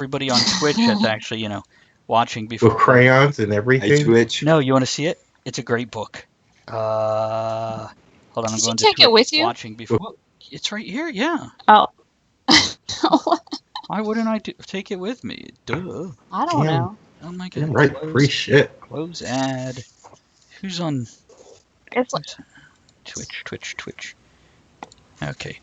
everybody on Twitch that's actually, watching before. With crayons and everything. Hey, Twitch. No, you want to see it? It's a great book. Hold on, I'm Did going you to take it with you? watching before. Well, it's right here, yeah. Oh. Why wouldn't I take it with me? Duh. I don't Damn. know. Oh my Damn god. right, free shit. Close ad. Who's on It's like, Twitch? Okay.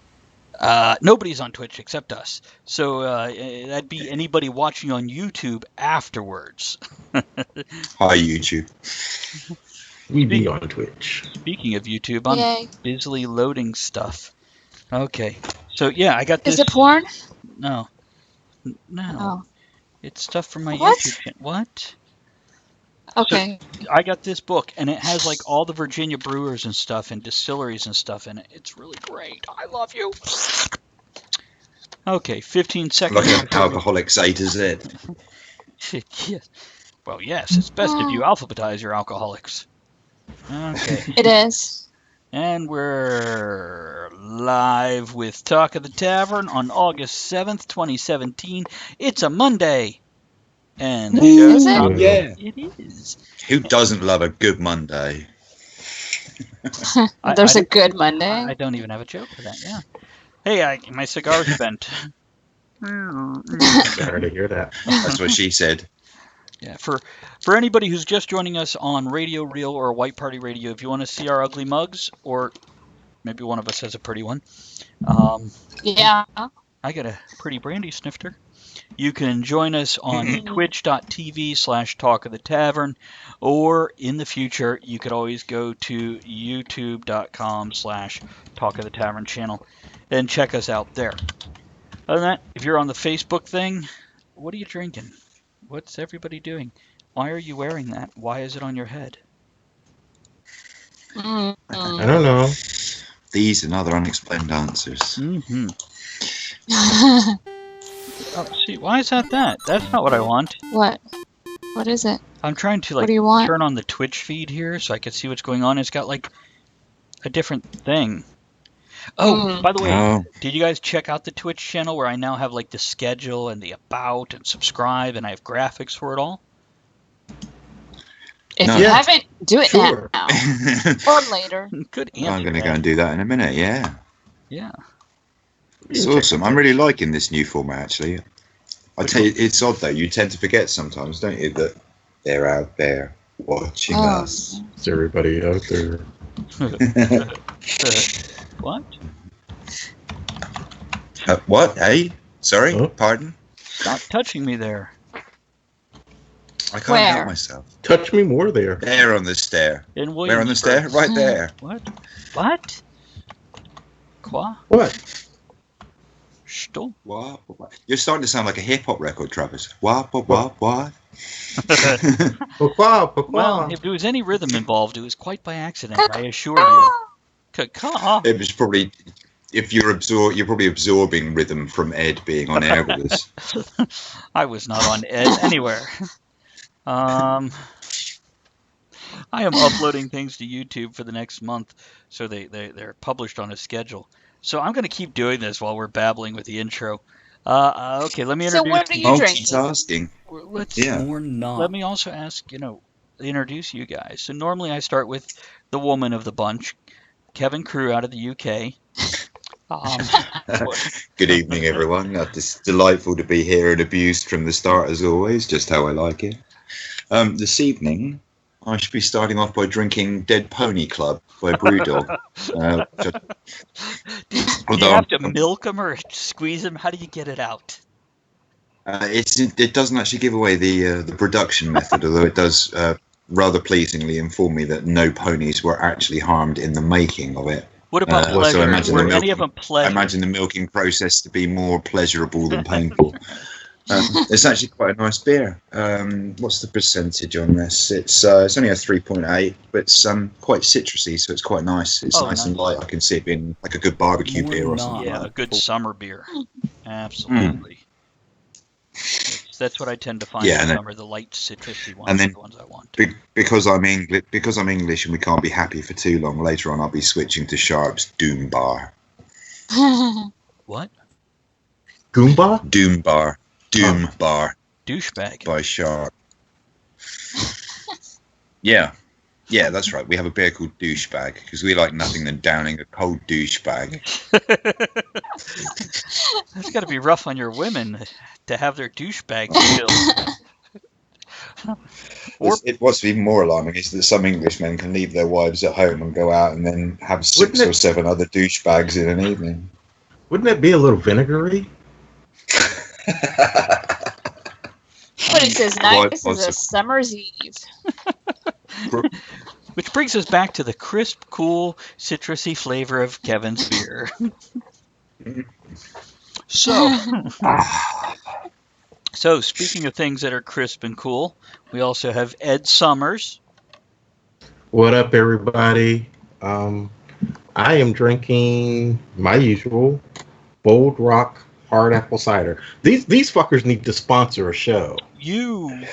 Nobody's on Twitch except us. So that'd be anybody watching on YouTube afterwards. Hi, YouTube. We be on Twitch. Speaking of YouTube, I'm yay. busily loading stuff. Okay. So yeah, I got this. Is it porn? No. No. Oh. It's stuff from my What? YouTube channel. What? Okay. So, I got this book, and it has like all the Virginia brewers and stuff and distilleries and stuff in it. It's really great. I love you. Okay, 15 seconds. Like an alcoholic's A to Z. Yes. Well, yes, it's best if you alphabetize your alcoholics. Okay. It is. And we're live with Talk of the Tavern on August 7th, 2017. It's a Monday. And Is it? Yeah. It is. Who doesn't love a good Monday? There's a good Monday. I don't even have a joke for that, yeah. Hey, my cigar's bent. Sorry to hear that. That's what she said. Yeah, for anybody who's just joining us on Radio Real or White Party Radio, if you want to see our ugly mugs, or maybe one of us has a pretty one, Yeah. I got a pretty brandy snifter. You can join us on twitch.tv/Talk of the Tavern, or in the future, you could always go to youtube.com/Talk of the Tavern channel and check us out there. Other than that, if you're on the Facebook thing, what are you drinking? What's everybody doing? Why are you wearing that? Why is it on your head? I don't know. These and other unexplained answers. Mm-hmm. Oh, see, why is that? That's not what I want. What? What is it? I'm trying to What do you want? turn on the Twitch feed here so I can see what's going on. It's got like a different thing. Oh, by the way, did you guys check out the Twitch channel where I now have like the schedule and the about and subscribe and I have graphics for it all? If No. you Yeah. haven't, do it Sure. now. Or later. Good answer. I'm going to go and do that in a minute, yeah. Yeah. It's awesome. I'm really liking this new format, actually. I tell you, it's odd, though. You tend to forget sometimes, don't you, that they're out there watching us. Is everybody out there? What? What? Hey? Sorry? Huh? Pardon? Stop touching me there. I can't Where? help myself. Touch me more there. There on the stair. In Where on the stair? Williamsburg. Right there. What? What? Quoi? What? Sto? What? You're starting to sound like a hip-hop record, Travis. What? What? Papa, Well, papa. if there was any rhythm involved, it was quite by accident, I assure you. Caw. It was probably... If you're probably absorbing rhythm from Ed being on air with us. I was not on Ed anywhere. I am uploading things to YouTube for the next month, so they're published on a schedule. So I'm going to keep doing this while we're babbling with the intro. Okay, let me introduce. So what are you drinking? Multitasking. Let me also ask, introduce you guys. So normally I start with the woman of the bunch, Kevin Crew out of the UK. Good evening, everyone. It's delightful to be here and abused from the start, as always, just how I like it. This evening, I should be starting off by drinking Dead Pony Club by Brewdog. Do you have to milk them or squeeze them? How do you get it out? It doesn't actually give away the production method, although it does rather pleasingly inform me that no ponies were actually harmed in the making of it. What about Also, pleasure? Were any of them I pleasure? imagine the milking process to be more pleasurable than painful. It's actually quite a nice beer. What's the percentage on this? It's only a 3.8, but it's quite citrusy, so it's quite nice. It's nice and light. I can see it being like a good barbecue beer or something. Yeah, a good summer beer. Absolutely. That's what I tend to find in summer, the light citrusy ones are the ones I want. Because I'm English and we can't be happy for too long, later on I'll be switching to Sharp's Doom Bar. What? Goomba? Doom Bar. Doom Bar Douchebag. by Shark. Yeah, that's right. We have a beer called Douchebag because we like nothing than downing a cold douchebag. That's got to be rough on your women to have their douchebags killed. What's even more alarming is that some Englishmen can leave their wives at home and go out and then have six or seven other douchebags in an evening. Wouldn't it be a little vinegary? But it says Quite nice as a summer's eve. Which brings us back to the crisp, cool, citrusy flavor of Kevin's beer. So speaking of things that are crisp and cool, we also have Ed Summers. What up, everybody? I am drinking my usual Bold Rock hard apple cider. These fuckers need to sponsor a show. You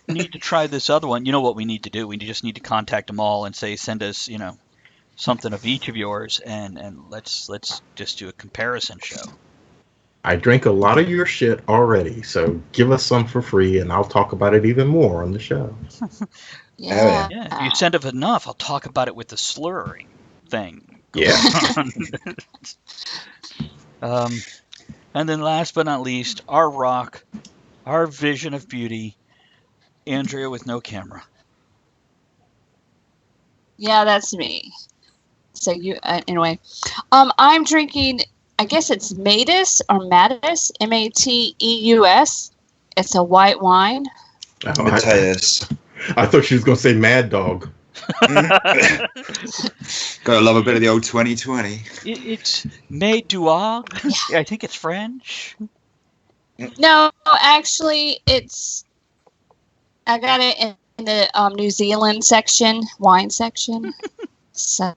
need to try this other one. You know what we need to do? We just need to contact them all and say, send us, something of each of yours, and let's just do a comparison show. I drink a lot of your shit already, so give us some for free, and I'll talk about it even more on the show. Yeah. Yeah, if you send us enough, I'll talk about it with the slurring thing. Yeah. And then last but not least, our rock, our vision of beauty, Andrea with no camera. Yeah, that's me. So anyway, I'm drinking. I guess it's Matus or Matus, Mateus. It's a white wine. Mateus. I thought she was going to say Mad Dog. Gotta love a bit of the old 2020. It's May Duag. I think it's French. No, actually, I got it in the New Zealand section, wine section. So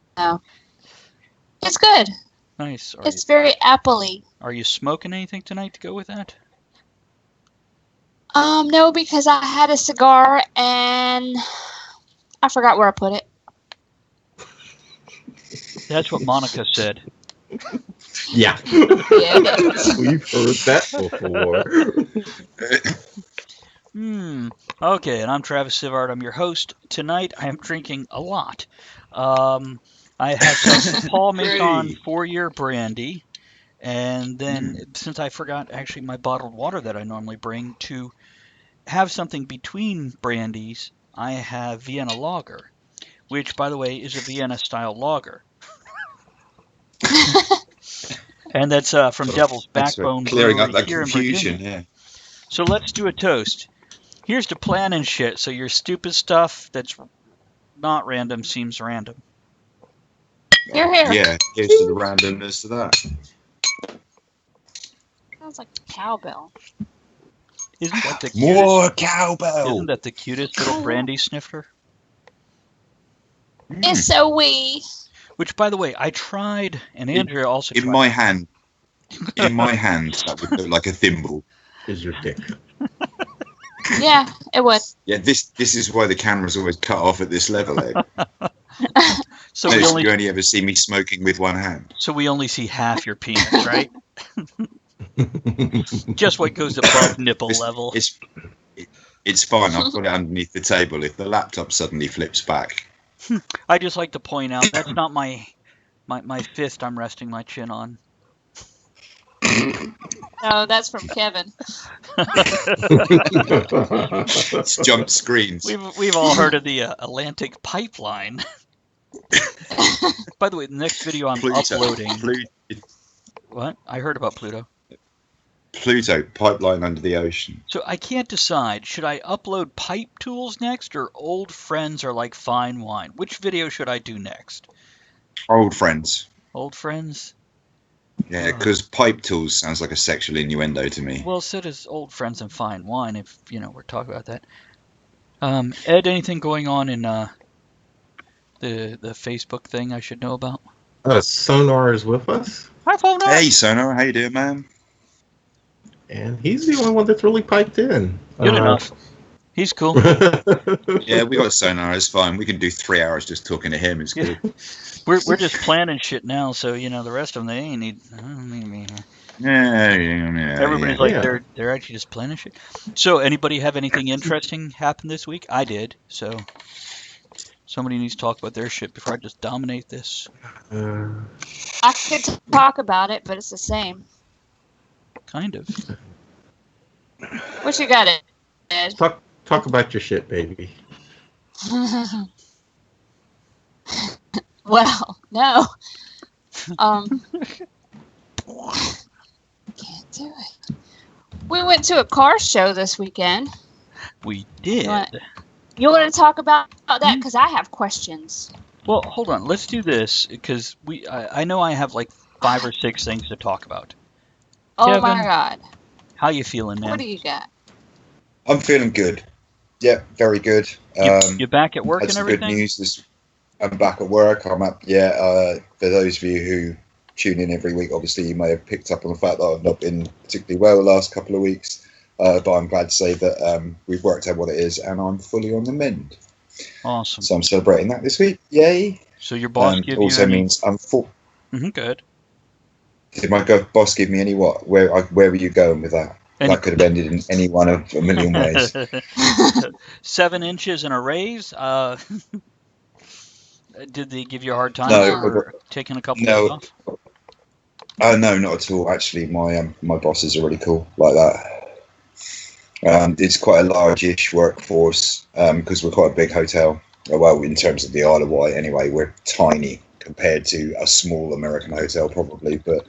it's good. Nice. It's very appley. Are you smoking anything tonight to go with that? No, because I had a cigar and I forgot where I put it. That's what Monica said. Yeah. Yeah, We've heard that before. Okay, and I'm Travis Sivart. I'm your host. Tonight I am drinking a lot. I have some Paul Macon 4-year brandy. And then, since I forgot actually my bottled water that I normally bring to have something between brandies, I have Vienna Lager, which, by the way, is a Vienna-style lager. And that's from Devil's Backbone clearing up Brewery that here in confusion, Virginia. yeah. So let's do a toast. Here's to plan and shit, so your stupid stuff that's not random seems random. You're here. Yeah, here's to the randomness of that. Sounds like a cowbell. Isn't that the cutest? More cowbell. Isn't that the cutest little brandy sniffer? It's so wee. Which, by the way, I tried, and Andrea also tried. In my hand, that would look like a thimble. Is your dick. Yeah, it would. Yeah, this is why the camera's always cut off at this level. So you we only ever see me smoking with one hand. So we only see half your penis, right? Just what goes above nipple level. It's fine. I've got it underneath the table. If the laptop suddenly flips back. I just like to point out that's not my fist I'm resting my chin on. No, that's from Kevin. It's jumped screens. We've all heard of the Atlantic pipeline. By the way, the next video I'm uploading. What? I heard about Pluto. Pluto, pipeline under the ocean. So I can't decide. Should I upload pipe tools next, or old friends are like fine wine? Which video should I do next? Old friends. Old friends? Yeah, because pipe tools sounds like a sexual innuendo to me. Well, so does old friends and fine wine, if, we're talking about that. Ed, anything going on in the Facebook thing I should know about? Sonar is with us. Hi, Sonar. Hey, Sonar. How you doing, man? And he's the only one that's really piped in. Good enough. He's cool. Yeah, we got Sonar. It's fine. We can do 3 hours just talking to him. It's good. We're just planning shit now, so the rest of them they ain't need. Everybody's like Yeah. they're actually just planning shit. So anybody have anything interesting happen this week? I did. So somebody needs to talk about their shit before I just dominate this. I could talk about it, but it's the same. Kind of. What you got, Ed? Talk about your shit, baby. Well, no. Can't do it. We went to a car show this weekend. We did. You want to talk about that? Because I have questions. Well, hold on. Let's do this because I know I have like 5 or 6 things to talk about. Oh Kevin, my God. how you feeling, man? What do you got? I'm feeling good. Yeah, very good. You back at work Had and some everything? good news. I'm back at work. I'm up. Yeah. For those of you who tune in every week, obviously you may have picked up on the fact that I've not been particularly well the last couple of weeks. But I'm glad to say that we've worked out what it is, and I'm fully on the mend. Awesome. So I'm celebrating that this week. Yay! So your boss give you also any... means I'm full. Good. Did my boss give me any what? Where were you going with that? That could have ended in any one of a million ways. 7 inches and a raise. Did they give you a hard time No, for taking a couple days off? No, not at all. Actually, my bosses are really cool like that. It's quite a large-ish workforce because we're quite a big hotel. Well, in terms of the Isle of Wight, anyway, we're tiny compared to a small American hotel, probably. But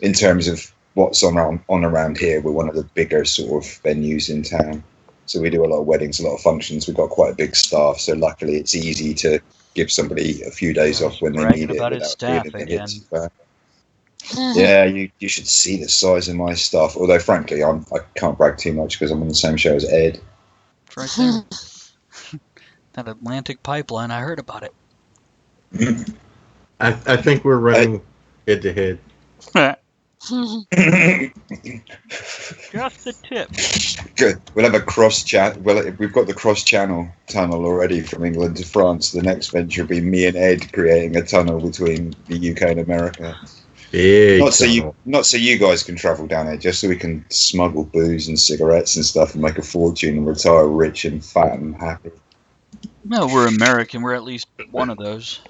in terms of what's on around here, we're one of the bigger sort of venues in town. So we do a lot of weddings, a lot of functions. We've got quite a big staff, so luckily it's easy to give somebody a few days off when they need it about his without staff feeling the again. hits back. Yeah, you should see the size of my staff. Although, frankly, I can't brag too much because I'm on the same show as Ed. It's right there. That Atlantic pipeline, I heard about it. I think we're running head to head. Just the tip. Good. We'll have a cross chat. Well, we've got the cross channel tunnel already from England to France. The next venture will be me and Ed creating a tunnel between the UK and America. Big Not so tunnel. you guys can travel down there, just so we can smuggle booze and cigarettes and stuff and make a fortune and retire rich and fat and happy. No, we're American. We're at least one of those.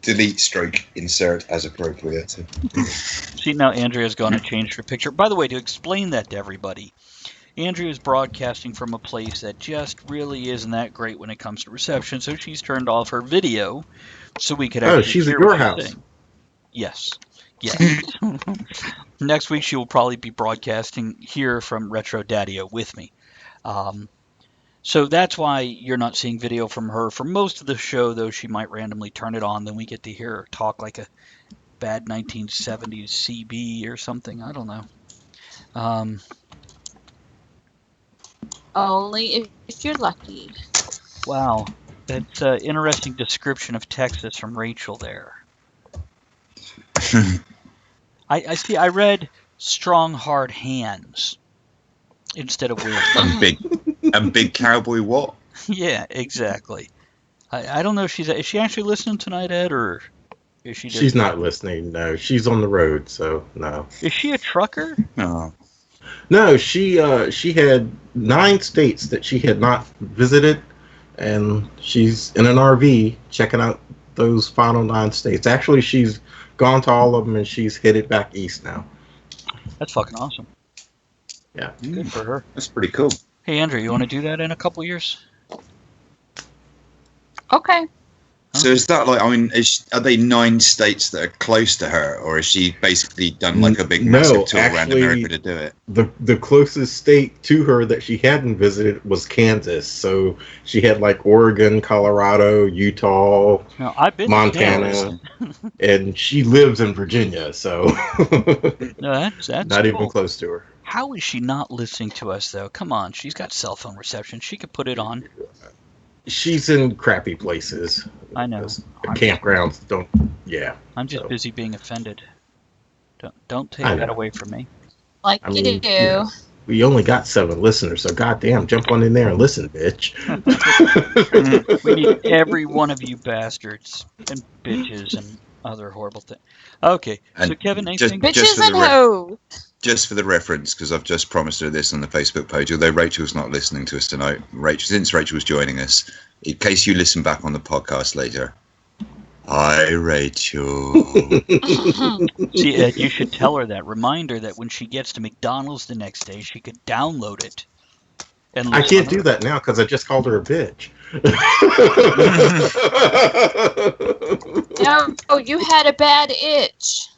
Delete stroke insert as appropriate. See, now Andrea's gone and changed her picture. By the way, to explain that to everybody, Andrea is broadcasting from a place that just really isn't that great when it comes to reception, so she's turned off her video so we could actually she's hear at your what she's house. saying. Yes. Yes. Next week she will probably be broadcasting here from Retro Daddio with me. So that's why you're not seeing video from her for most of the show, though she might randomly turn it on. Then we get to hear her talk like a bad 1970s CB or something. I don't know. Only if you're lucky. Wow. That's an interesting description of Texas from Rachel there. I see. I read strong, hard hands instead of weird. And big cowboy what? Yeah, exactly. I don't know if is she actually listening tonight, Ed, or is she? She's not listening. No, she's on the road, so no. Is she a trucker? No. No, she had 9 states that she had not visited, and she's in an RV checking out those final 9 states. Actually, she's gone to all of them, and she's headed back east now. That's fucking awesome. Yeah. Good for her. That's pretty cool. Hey, Andrew, you want to do that in a couple years? Okay. So is that like, I mean, are they 9 states that are close to her, or has she basically done like a big massive tour around America to do it? The closest state to her that she hadn't visited was Kansas. So she had like Oregon, Colorado, Utah, I've been Montana, and she lives in Virginia. So no, that's not cool. even close to her. How is she not listening to us, though? Come on, she's got cell phone reception. She could put it on. She's in crappy places. I know. The campgrounds don't. Yeah. I'm just busy being offended. Don't take that away from me. Like you do. Yeah. We only got 7 listeners, so goddamn, jump on in there and listen, bitch. We need every one of you bastards and bitches and other horrible thing. Okay, so And Kevin, just anything? just Bitches for the and hoes. just for the reference, because I've just promised her this on the Facebook page. Although Rachel's not listening to us tonight, since Rachel's joining us, in case you listen back on the podcast later. Hi, Rachel. See, Ed, you should tell her that. Remind her that when she gets to McDonald's the next day, she could download it and I listen can't on do her. that now because I just called her a bitch. No, you had a bad itch.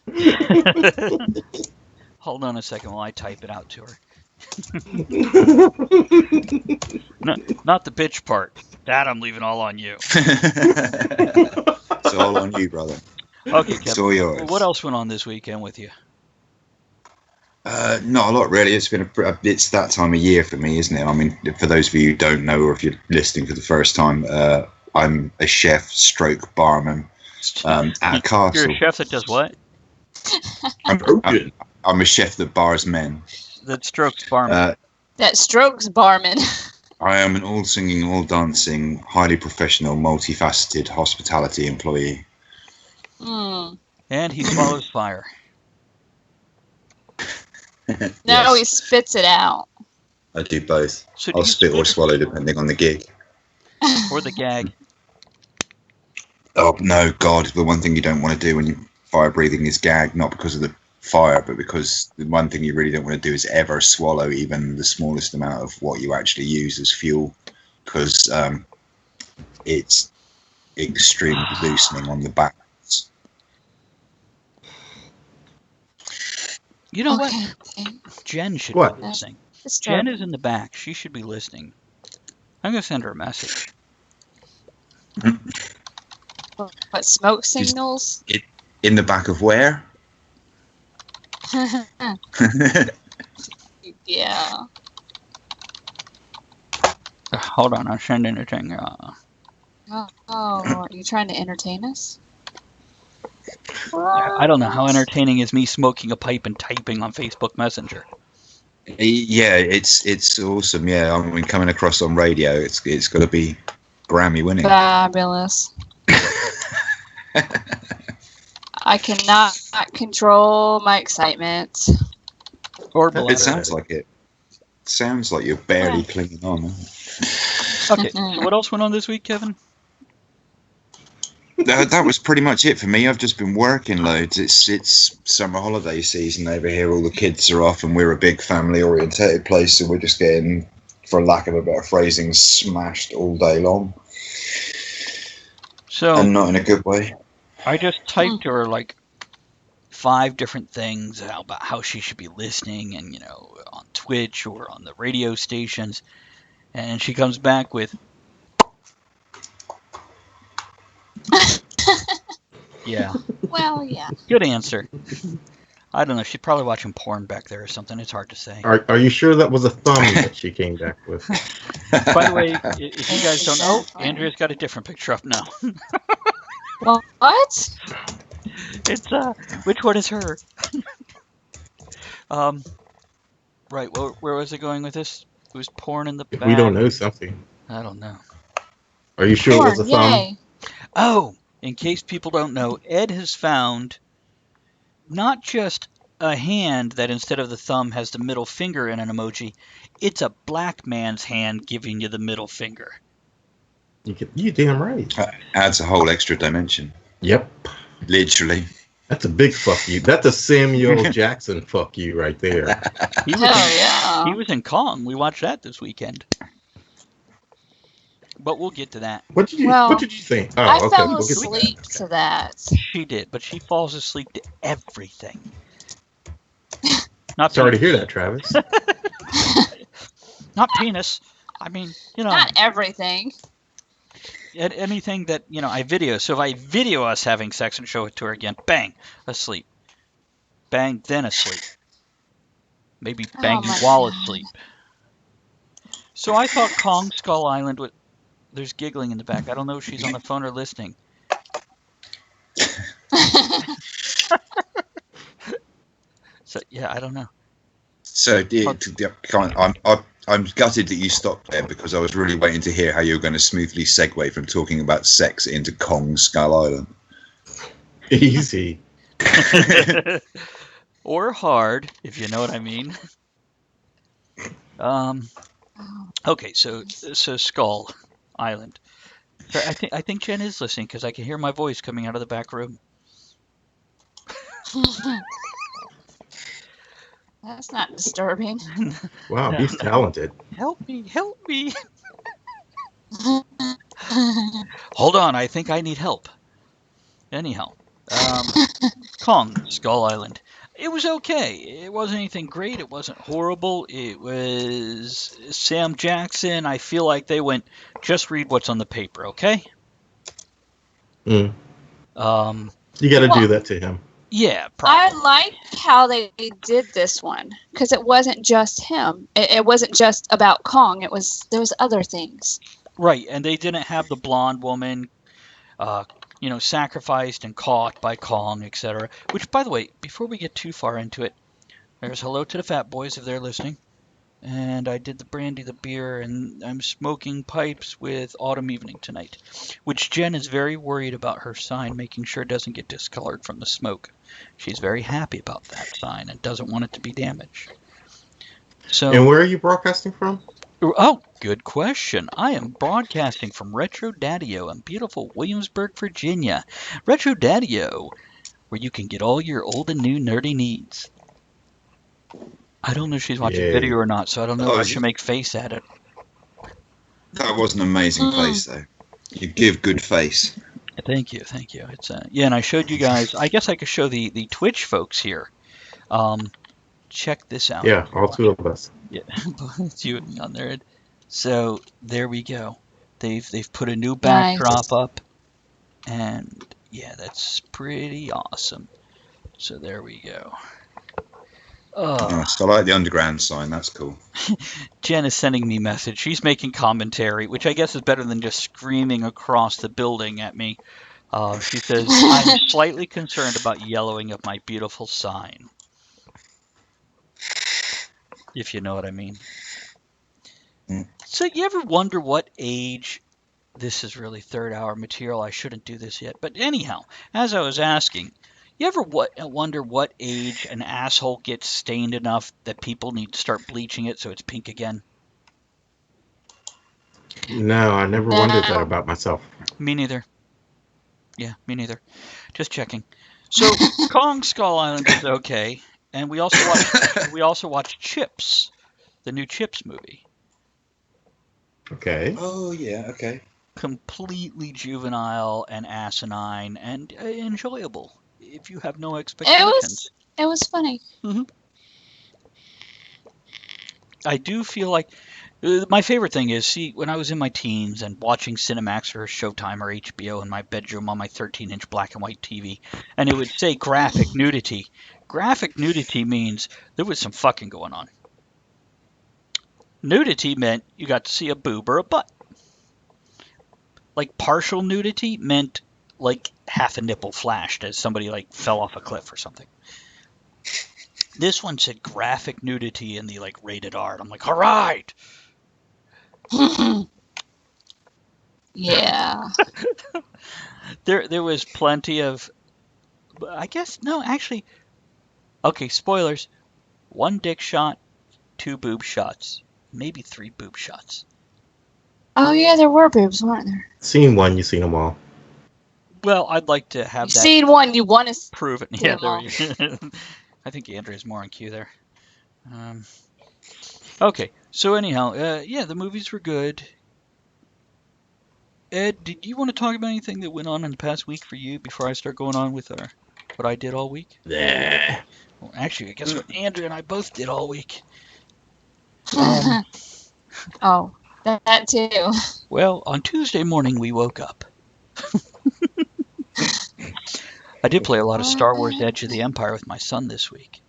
Hold on a second while I type it out to her. Not the bitch part. That I'm leaving all on you. It's all on you, brother. Okay, It's Kevin. all yours. What else went on this weekend with you? Not a lot, really. It's been it's that time of year for me, isn't it? I mean, for those of you who don't know, or if you're listening for the first time, I'm a chef stroke barman at a castle. You're a chef that does what? I'm a chef that bars men. That strokes barman. That strokes barman. I am an all-singing, all-dancing, highly professional, multifaceted hospitality employee. And he swallows fire. No, Yes, he spits it out. I do both. So do I'll you spit or spit swallow depending on the gig. or the gag? Oh no, God! The one thing you don't want to do when you're fire breathing is gag, not because of the fire, but because the one thing you really don't want to do is ever swallow even the smallest amount of what you actually use as fuel, because it's extremely loosening on the back. You know Okay. what? Jen should What? be listening. It's Jen is in the back. She should be listening. I'm going to send her a message. What, smoke signals? In the back of where? Yeah. Hold on, I'm sending a thing. Oh, are you trying to entertain us? I don't know how entertaining is me smoking a pipe and typing on Facebook Messenger. Yeah, it's awesome. Yeah, I mean, coming across on radio, it's got to be Grammy winning. Fabulous. I cannot control my excitement. Or It bladder. sounds like it. Sounds like you're barely clinging on. Okay, so what else went on this week, Kevin? That was pretty much it for me. I've just been working loads. It's summer holiday season over here. All the kids are off, and we're a big family-orientated place, so we're just getting, for lack of a better phrasing, smashed all day long, So and not in a good way. I just typed to her like 5 different things about how she should be listening, and on Twitch or on the radio stations, and she comes back with, yeah, Well, yeah. good answer. I don't know. She's probably watching porn back there or something. It's hard to say. Are you sure that was a thumb that she came back with? By the way, if you guys don't know, Exactly. Andrea's got a different picture up now. What? It's which one is her? Right. Where was it going with this? It was porn in the If back. we don't know something. I don't know. Are you sure it was a Porn, thumb? yay. Oh, in case people don't know, Ed has found not just a hand that instead of the thumb has the middle finger in an emoji, it's a black man's hand giving you the middle finger. You damn right. Adds a whole extra dimension. Yep. Literally. That's a big fuck you. That's a Samuel Jackson fuck you right there. He was, Hell yeah. he was in Kong. We watched that this weekend. But we'll get to that. What did you think? Oh, I okay. fell We'll get to asleep that. to that. She did, but she falls asleep to everything. Not Sorry to penis. hear that, Travis. Not penis. I mean, Not everything. anything that, I video. So if I video us having sex and show it to her again, bang, asleep. Bang, then asleep. Maybe bang Oh my while God. asleep. So I thought Kong Skull Island would... There's giggling in the back. I don't know if she's on the phone or listening. So, yeah, I don't know. So, I'm gutted that you stopped there because I was really waiting to hear how you were going to smoothly segue from talking about sex into Kong Skull Island. Easy. Or hard, if you know what I mean. Um, Oh. okay, so Skull Island. So I think Jen is listening because I can hear my voice coming out of the back room. That's not disturbing. Wow, No, he's no. talented. Help me, help me. Hold on, I think I need help. Anyhow, Kong Skull Island. It was okay. It wasn't anything great. It wasn't horrible. It was Sam Jackson. I feel like they went, just read what's on the paper, okay? Mm. Um, You got to Well, do that to him. yeah, I probably. like how they did this one because it wasn't just him. It wasn't just about Kong. There was other things. Right, and they didn't have the blonde woman, uh, sacrificed and caught by Kong, etc. Which, by the way, before we get too far into it, there's hello to the fat boys if they're listening. And I did the brandy, the beer, and I'm smoking pipes with Autumn Evening tonight, which Jen is very worried about her sign, making sure it doesn't get discolored from the smoke. She's very happy about that sign and doesn't want it to be damaged. So, And where are you broadcasting from? oh, good question. I am broadcasting from Retro Daddio in beautiful Williamsburg, Virginia. Retro Daddio, where you can get all your old and new nerdy needs. I don't know if she's watching Yay. video or not, so I don't know if Oh, I should make face at it. that was an amazing place, though. You give good face. Thank you, thank you. It's yeah, and I showed you guys. I guess I could show the Twitch folks here. Check this out. Yeah, all two of us. Yeah, it's you and me on there. So there we go. They've put a new backdrop Nice. up, and yeah, that's pretty awesome. So there we go. Nice. I like the underground sign. That's cool. Jen is sending me message. She's making commentary, which I guess is better than just screaming across the building at me. She says, I'm slightly concerned about yellowing of my beautiful sign. If you know what I mean. Mm. So you ever wonder what age, this is really third hour material, I shouldn't do this yet, but anyhow, as I was asking, you ever wonder what age an asshole gets stained enough that people need to start bleaching it so it's pink again? No, I never wondered that No. about myself. Me neither. Yeah, me neither. Just checking. So Kong Skull Island is okay, and we also watched Chips, the new Chips movie. Okay. Oh, yeah, okay. Completely juvenile and asinine and enjoyable if you have no It expectations. was funny. I do feel like my favorite thing is, see, when I was in my teens and watching Cinemax or Showtime or HBO in my bedroom on my 13-inch black and white TV, and it would say graphic nudity. Graphic nudity means there was some fucking going on. Nudity meant you got to see a boob or a butt. Like partial nudity meant like half a nipple flashed as somebody like fell off a cliff or something. This one said graphic nudity in the like rated R. And I'm like, all right. Yeah. There was plenty of, I guess, no, actually, okay, spoilers. 1 dick shot, 2 boob shots, maybe 3 boob shots. Oh yeah, there were boobs, weren't there? Seen one, you seen them all. Well, I'd like to have You've that seen one, you want to proven. see Yeah, them there all. we go. I think Andrea's more on cue there. Okay, so anyhow, yeah, the movies were good. Ed, did you want to talk about anything that went on in the past week for you before I start going on with what I did all week? Nah. Well, actually, I guess what Andrea and I both did all week. Oh, that too. Well, on Tuesday morning we woke up. I did play a lot of Star Wars Edge of the Empire with my son this week.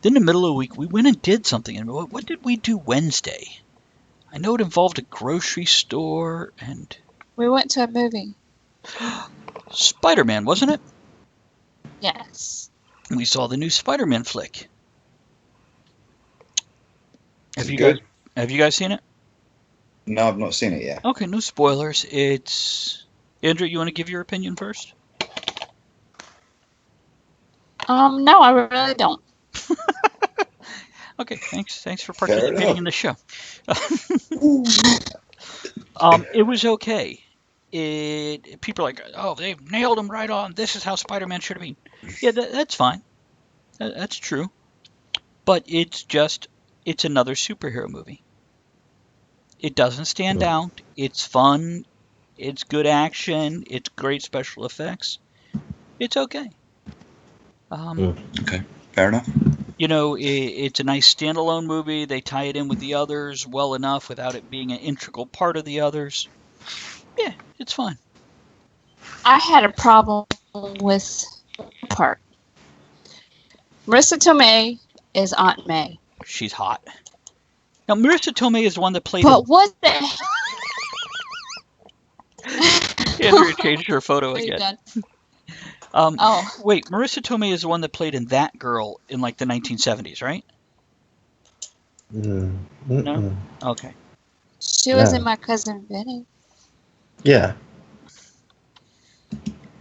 Then in the middle of the week, we went and did something. And what did we do Wednesday? I know it involved a grocery store and We went to a movie. Spider-Man, wasn't it? Yes. We saw the new Spider-Man flick. Is it good? Have you guys seen it? No, I've not seen it yet. Okay, no spoilers. It's Andrew, you want to give your opinion first? No, I really don't. Okay, thanks for Fair participating enough. in the show. It was okay. People are like, oh, they've nailed him right on. This is how Spider-Man should have been. Yeah, that's fine. That's true. But it's another superhero movie. It doesn't stand out. It's fun. It's good action. It's great special effects. It's okay. Okay, fair enough. It's a nice standalone movie. They tie it in with the others well enough without it being an integral part of the others. Yeah, it's fun. I had a problem with the part. Marissa Tomei is Aunt May. She's hot. Now, Marissa Tomei is the one that played But what the Andrea changed her photo Are you again. done? Oh. Wait, Marissa Tomei is the one that played in That Girl in like the 1970s, right? No? Okay. She was in My Cousin Vinny. Yeah.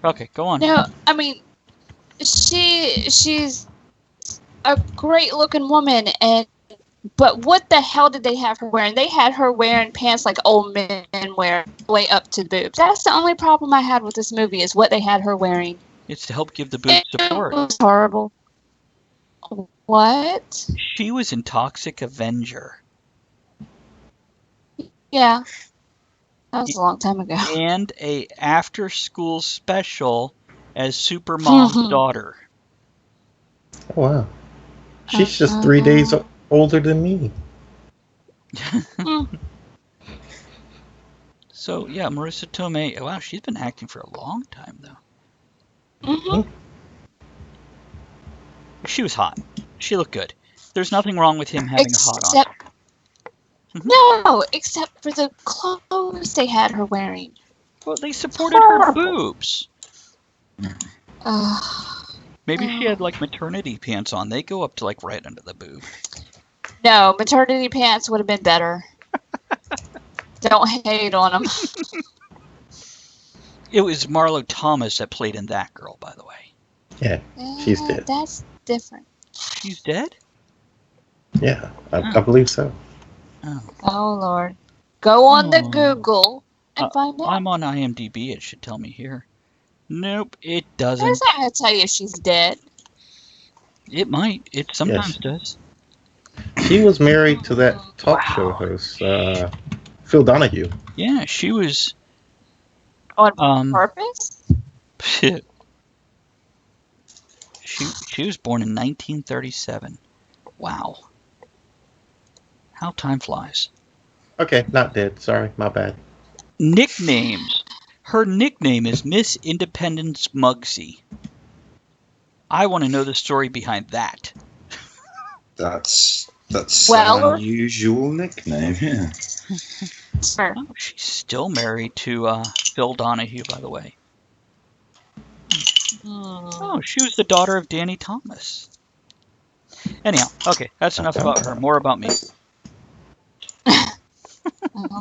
Okay, go on. No, I mean, she's a great looking woman, but what the hell did they have her wearing? They had her wearing pants like old men wear, way up to the boobs. That's the only problem I had with this movie is what they had her wearing. It's to help give the boobs support. It was horrible. What? She was in Toxic Avenger. Yeah. That was a long time ago. And a after-school special as Supermom's daughter. Oh, wow. She's just 3 days older than me. So, yeah, Marissa Tomei. Wow, she's been acting for a long time, though. She was hot. She looked good. There's nothing wrong with him having a hot on. No, except for the clothes they had her wearing. Well, they supported her boobs. Maybe she had like maternity pants on. They go up to like right under the boob. No, maternity pants would have been better. Don't hate on them. It was Marlo Thomas that played in That Girl, by the way. Yeah, she's dead. That's different. She's dead? Yeah, I believe so. Oh, Lord. Go on the Google and find out. I'm on IMDb. It should tell me here. Nope, it doesn't. It's not going to tell you if she's dead. It might. It sometimes does. She was married to that talk show host, Phil Donahue. Yeah, she was. On purpose? She was born in 1937. Wow. How time flies. Okay, not dead. Sorry, my bad. Nicknames. Her nickname is Miss Independence Muggsy. I want to know the story behind that. That's an unusual nickname, yeah. Oh, she's still married to Phil Donahue, by the way. Oh, she was the daughter of Danny Thomas. Anyhow, okay, that's enough about her. More about me.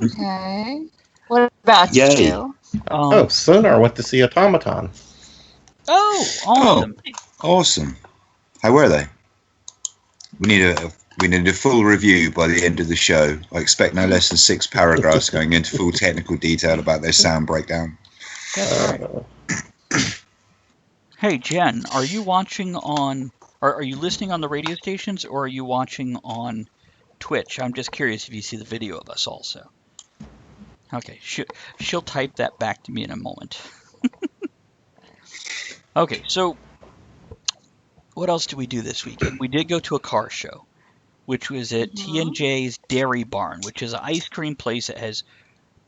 Okay. What about you? Sonar went to see Automaton. Oh, awesome. Awesome. How were they? We need a full review by the end of the show. I expect no less than 6 paragraphs going into full technical detail about their sound breakdown. That's right. Hey, Jen, are you watching on... Are you listening on the radio stations, or are you watching on Twitch? I'm just curious if you see the video of us also. Okay, she'll type that back to me in a moment. Okay, so what else did we do this weekend? We did go to a car show, which was at T&J's Dairy Barn, which is an ice cream place that has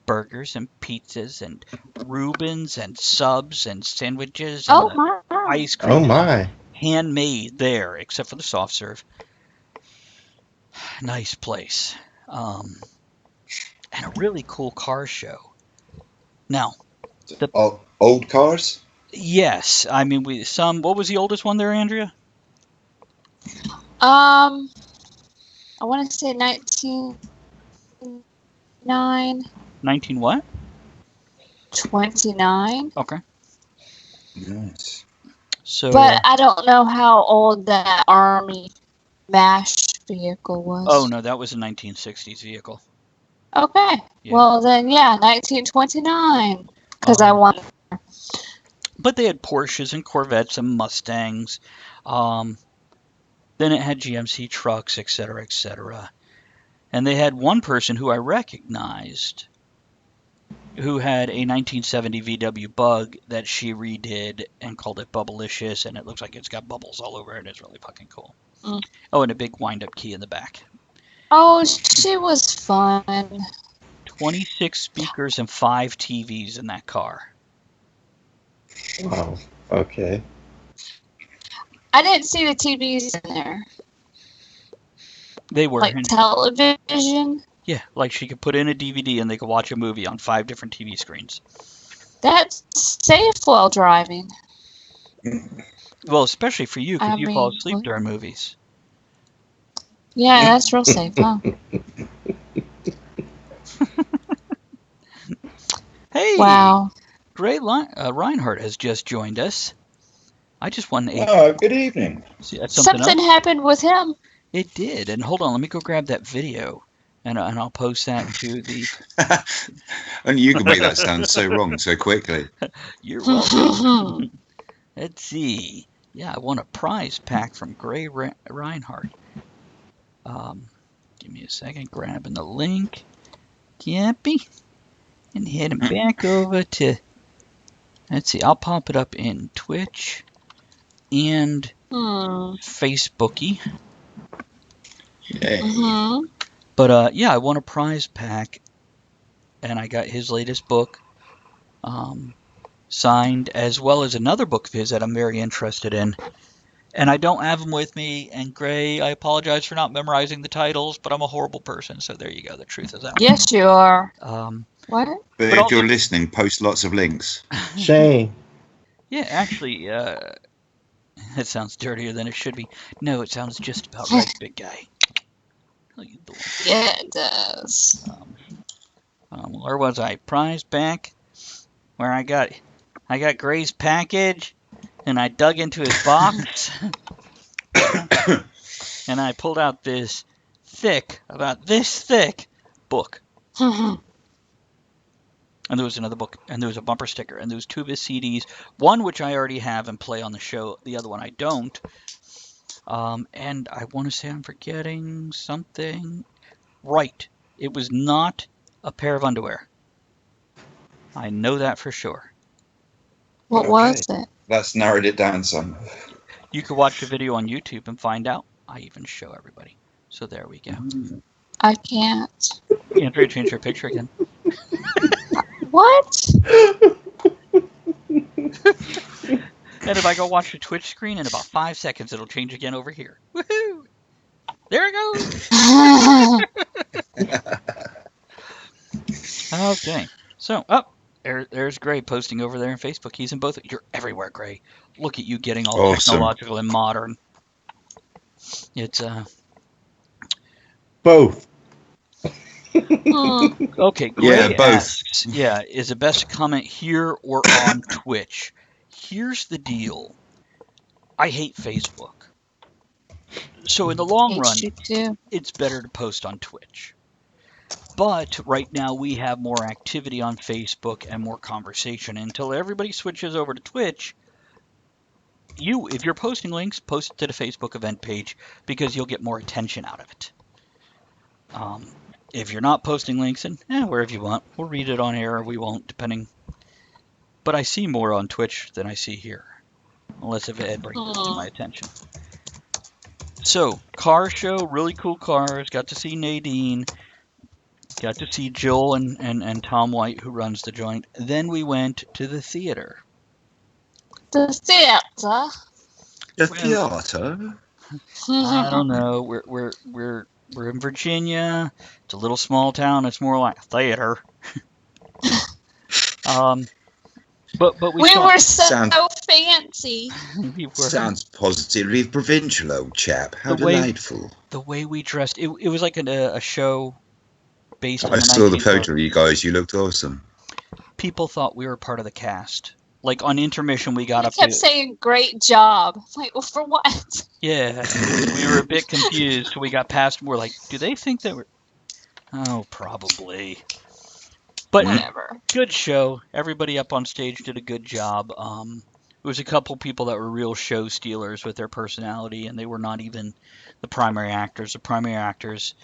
burgers and pizzas and Reubens and subs and sandwiches and ice cream. Oh my! Handmade there, except for the soft serve. Nice place. And a really cool car show. Now, old cars? Yes, I mean what was the oldest one there, Andrea? I want to say 1909. 19 what? 1929. Okay. Nice. So, But I don't know how old that Army MASH vehicle was. oh no, that was a 1960s vehicle. Okay. Yeah. Well, then, yeah, 1929. Because I want. But they had Porsches and Corvettes and Mustangs. Then it had GMC trucks, etc., etc. And they had one person who I recognized who had a 1970 VW Bug that she redid and called it Bubblicious, and it looks like it's got bubbles all over it. It's really fucking cool. Mm. Oh, and a big wind-up key in the back. Oh, she was fun. 26 speakers and 5 TVs in that car. Wow. Okay. I didn't see the TVs in there. They were. Like television? Yeah, like she could put in a DVD and they could watch a movie on 5 different TV screens. That's safe while driving. Well, especially for you, because I you fall mean, asleep what? during movies. Yeah, that's real safe, huh? Hey! Wow. Gray Reinhardt has just joined us. I just won a... Oh, good evening. See, that's something Something else. happened with him. It did. And hold on, let me go grab that video. And I'll post that to the... Only you can make that sound so wrong so quickly. You're welcome. Let's see. Yeah, I won a prize pack from Gray Reinhardt. Give me a second. Grabbing the link. Yappy. And heading back over to... Let's see. I'll pop it up in Twitch and Facebooky. Yeah. But yeah, I won a prize pack, and I got his latest book signed, as well as another book of his that I'm very interested in. And I don't have them with me. And Gray, I apologize for not memorizing the titles, but I'm a horrible person. So there you go. The truth is out. Yes, you are. What? But if you're listening, post lots of links. Shame. Yeah, actually, it sounds dirtier than it should be. No, it sounds just about right, big guy. Yeah, it does. Where was I? Prize pack, where I got Gray's package, and I dug into his box, and I pulled out this about this thick book. And there was another book, and there was a bumper sticker, and there was 2 of his CDs, one which I already have and play on the show, the other one I don't. And I want to say I'm forgetting something. Right. It was not a pair of underwear. I know that for sure. What was it? That's narrowed it down some. You could watch the video on YouTube and find out. I even show everybody. So there we go. I can't. Andrea, change her picture again. What? And if I go watch the Twitch screen, in about 5 seconds, it'll change again over here. Woohoo! There it goes. Okay. So, there's Gray posting over there on Facebook. He's in both. You're everywhere, Gray. Look at you getting all Awesome. technological and modern. It's Both. okay. Gray Yeah, both. asks, is it best to comment here or on Twitch? Here's the deal. I hate Facebook. So in the long run, it's better to post on Twitch. But right now we have more activity on Facebook and more conversation. Until everybody switches over to Twitch, if you're posting links, post it to the Facebook event page because you'll get more attention out of it. If you're not posting links, and wherever you want, we'll read it on air or we won't, depending. But I see more on Twitch than I see here, unless if Ed brings it to my attention. So, car show, really cool cars. Got to see Nadine. Got to see Jill and Tom White, who runs the joint. Then we went to the theater. The theater? The theater? I don't know. We're in Virginia. It's a little small town. It's more like a theater. But we were so fancy. We were. Sounds positively provincial, old chap. How delightful. The way we dressed. It was like a show based on I saw the photo of you guys. You looked awesome. people thought we were part of the cast. Like on intermission, we got He up kept to saying, "Great job." Like, well, for what? yeah. We were a bit confused. We got past. We're like, do they think that we're? Oh, probably. But Whatever. good show. Everybody up on stage did a good job. There was a couple people that were real show stealers with their personality, and they were not even the primary actors. The primary actors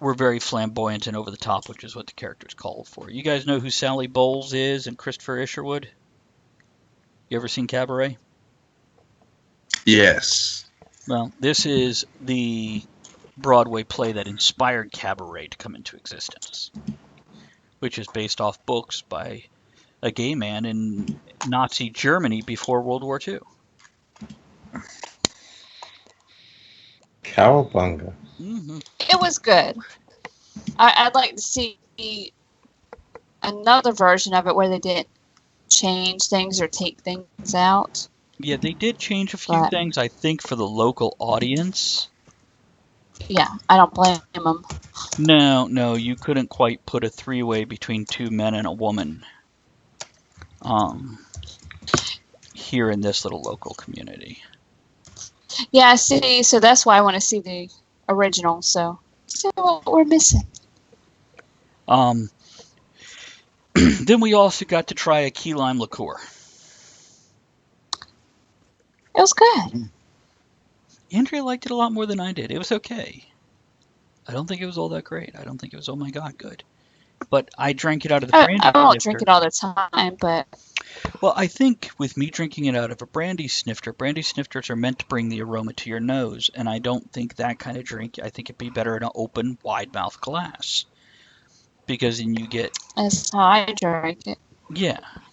were very flamboyant and over the top, which is what the characters called for. You guys know who Sally Bowles is and Christopher Isherwood? You ever seen Cabaret? Yes. Well, this is the Broadway play that inspired Cabaret to come into existence, which is based off books by a gay man in Nazi Germany before World War II. Cowabunga. Hmm. It was good. I'd like to see another version of it where they didn't change things or take things out. Yeah, they did change a few But things, I think, for the local audience. yeah, I don't blame them. No, you couldn't quite put a three-way between two men and a woman here in this little local community. Yeah, see, so that's why I want to see the original. So, see what we're missing. Then we also got to try a key lime liqueur. It was good. Andrea liked it a lot more than I did. It was okay. I don't think it was all that great. I don't think it was, oh my God, good. But I drank it out of the brandy I won't snifter. drink it all the time, but Well, I think with me drinking it out of a brandy snifters are meant to bring the aroma to your nose, and I don't think that kind of drink, I think it'd be better in an open, wide mouth glass. Because then you get, that's how I drink it.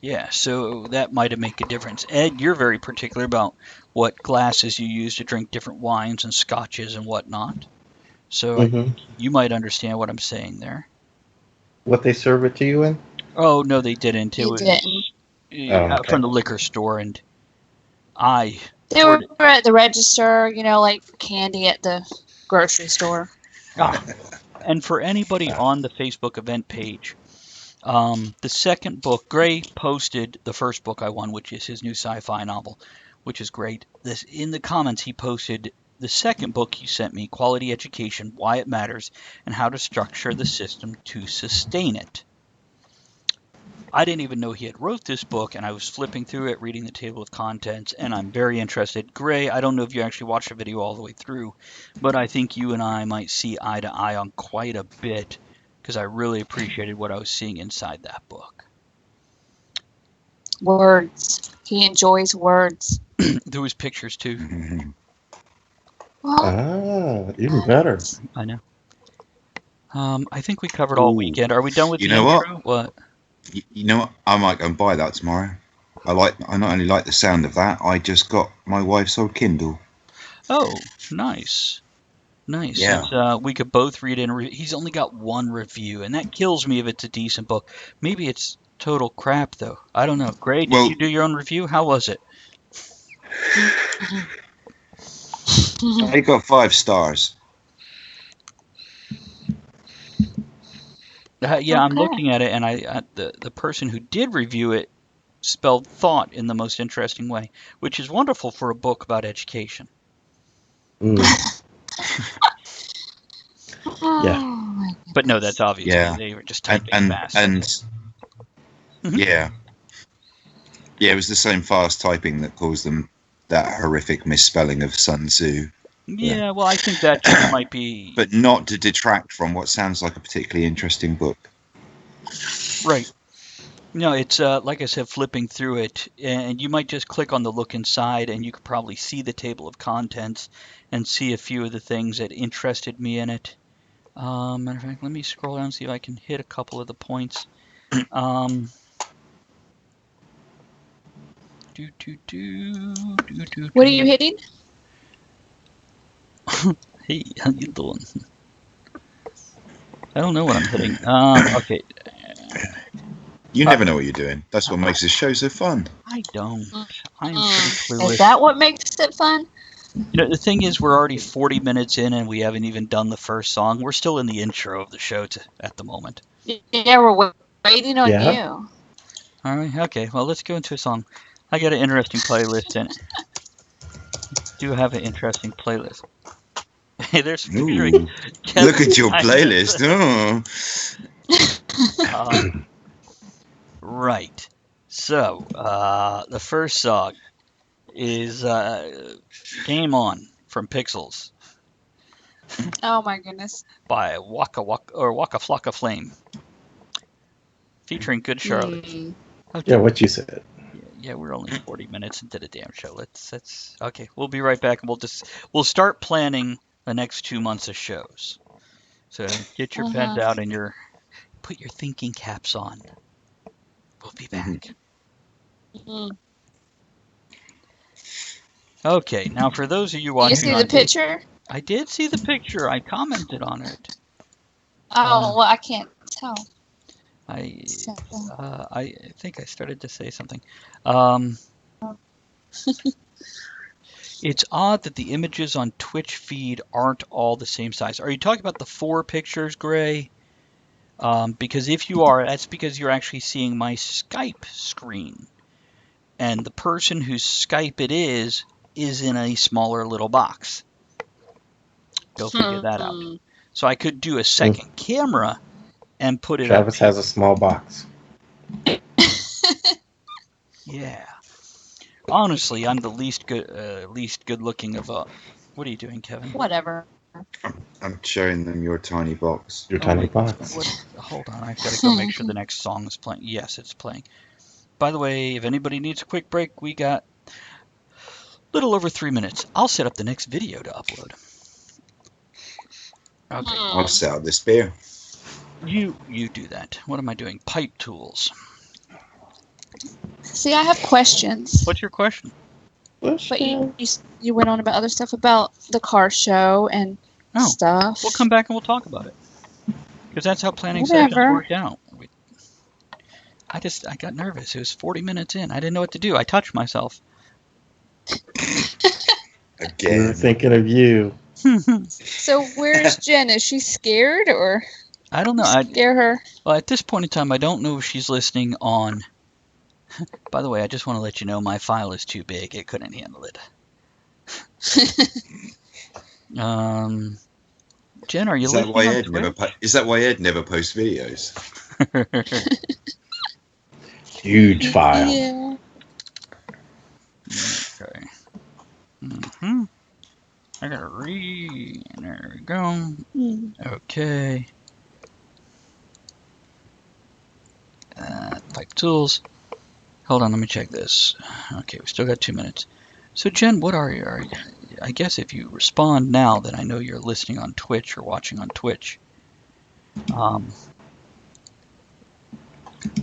yeah, so that might have make a difference. Ed, you're very particular about what glasses you use to drink different wines and scotches and whatnot. So I think you might understand what I'm saying there. What they serve it to you in? Oh, no, they didn't. It You was didn't. Oh, okay. from the liquor store, and I They poured were it. at the register, like for candy at the grocery store. And for anybody on the Facebook event page, the second book, Gray posted the first book I won, which is his new sci-fi novel, which is great. In the comments, he posted the second book he sent me, Quality Education, Why It Matters, and How to Structure the System to Sustain It. I didn't even know he had wrote this book, and I was flipping through it, reading the table of contents, and I'm very interested. Gray, I don't know if you actually watched the video all the way through, but I think you and I might see eye to eye on quite a bit, because I really appreciated what I was seeing inside that book. Words. He enjoys words. There was pictures too. Mhm. Well, Even better. I know. I think we covered all Ooh. weekend. Are we done with You the know what? intro? What? You know what? I might go and buy that tomorrow. I not only like the sound of that, I just got my wife's old Kindle. Oh, nice. Nice. Yeah. It's, we could both read it. He's only got one review, and that kills me if it's a decent book. Maybe it's total crap, though. I don't know. Gray, did Well- you do your own review? How was it? I got 5 stars. Yeah, I'm Okay. looking at it, and the person who did review it spelled thought in the most interesting way, which is wonderful for a book about education. Mm. Yeah. Oh, my But no, goodness. that's obvious. Yeah. They were just And typing fast. Mhm. yeah. Yeah, it was the same fast typing that caused them that horrific misspelling of Sun Tzu. Yeah, well, I think that just might be But not to detract from what sounds like a particularly interesting book. right. No, it's like I said, flipping through it, and you might just click on the look inside, and you could probably see the table of contents and see a few of the things that interested me in it. Matter of fact, let me scroll down and see if I can hit a couple of the points. What are you hitting? Hey, how you doing? I don't know what I'm hitting. Okay, You never know what you're doing. That's what makes this show so fun. I don't. I'm pretty clueless. Is that what makes it fun? You know, the thing is, we're already 40 minutes in, and we haven't even done the first song. We're still in the intro of the show at the moment. Yeah, we're waiting on Yeah. you. All right. Okay. Well, let's go into a song. I got an interesting playlist in it. Do have an interesting playlist. Hey, there's a picture of Ooh, look Kevin at your behind playlist. Oh. us. Right. So, the first song is Game On from Pixels Oh my goodness. by Waka Waka or Waka Flocka Flame, featuring Good Charlotte. Hmm. Yeah, what you said. Yeah, we're only 40 minutes into the damn show. Let's okay. We'll be right back, and we'll start planning the next 2 months of shows. So get your pens Uh-huh. out and put your thinking caps on. We'll be back. Mhm. Okay, now for those of you You watching see the on, picture? I did see the picture. I commented on it. Oh, well, I can't tell. I So, I think I started to say something. Um, it's odd that the images on Twitch feed aren't all the same size. Are you talking about the 4 pictures, Gray? Because if you are, that's because you're actually seeing my Skype screen. And the person whose Skype it is in a smaller little box. Go figure that out. hmm. So I could do a second camera and put it up Travis here. has a small box. Yeah. Honestly, I'm the least good looking of. What are you doing, Kevin? Whatever. I'm showing them your tiny box. Your Oh tiny my, box. what? Hold on, I've got to go make sure the next song is playing. Yes, it's playing. By the way, if anybody needs a quick break, we got a little over 3 minutes. I'll set up the next video to upload. Okay, I'll set up this beer. you do that. What am I doing? Pipe tools. See, I have questions. What's your question? But you went on about other stuff about the car show and Oh, stuff. we'll come back and we'll talk about it. Because that's how planning sessions Whatever. work out. I got nervous. It was 40 minutes in. I didn't know what to do. I touched myself. We were Again. thinking of you. So where's Jen? Is she scared or I don't know. scare her? Well, at this point in time, I don't know if she's listening on. By the way, I just want to let you know my file is too big. It couldn't handle it. Jen, are you Is that why listening on Ed Twitch? is that why Ed never posts videos? Huge file. Yeah. Okay. I gotta read. There we go. Okay. Pipe tools. Hold on, let me check this. Okay, we still got 2 minutes. So, Jen, what are you? I guess if you respond now, then I know you're listening on Twitch or watching on Twitch.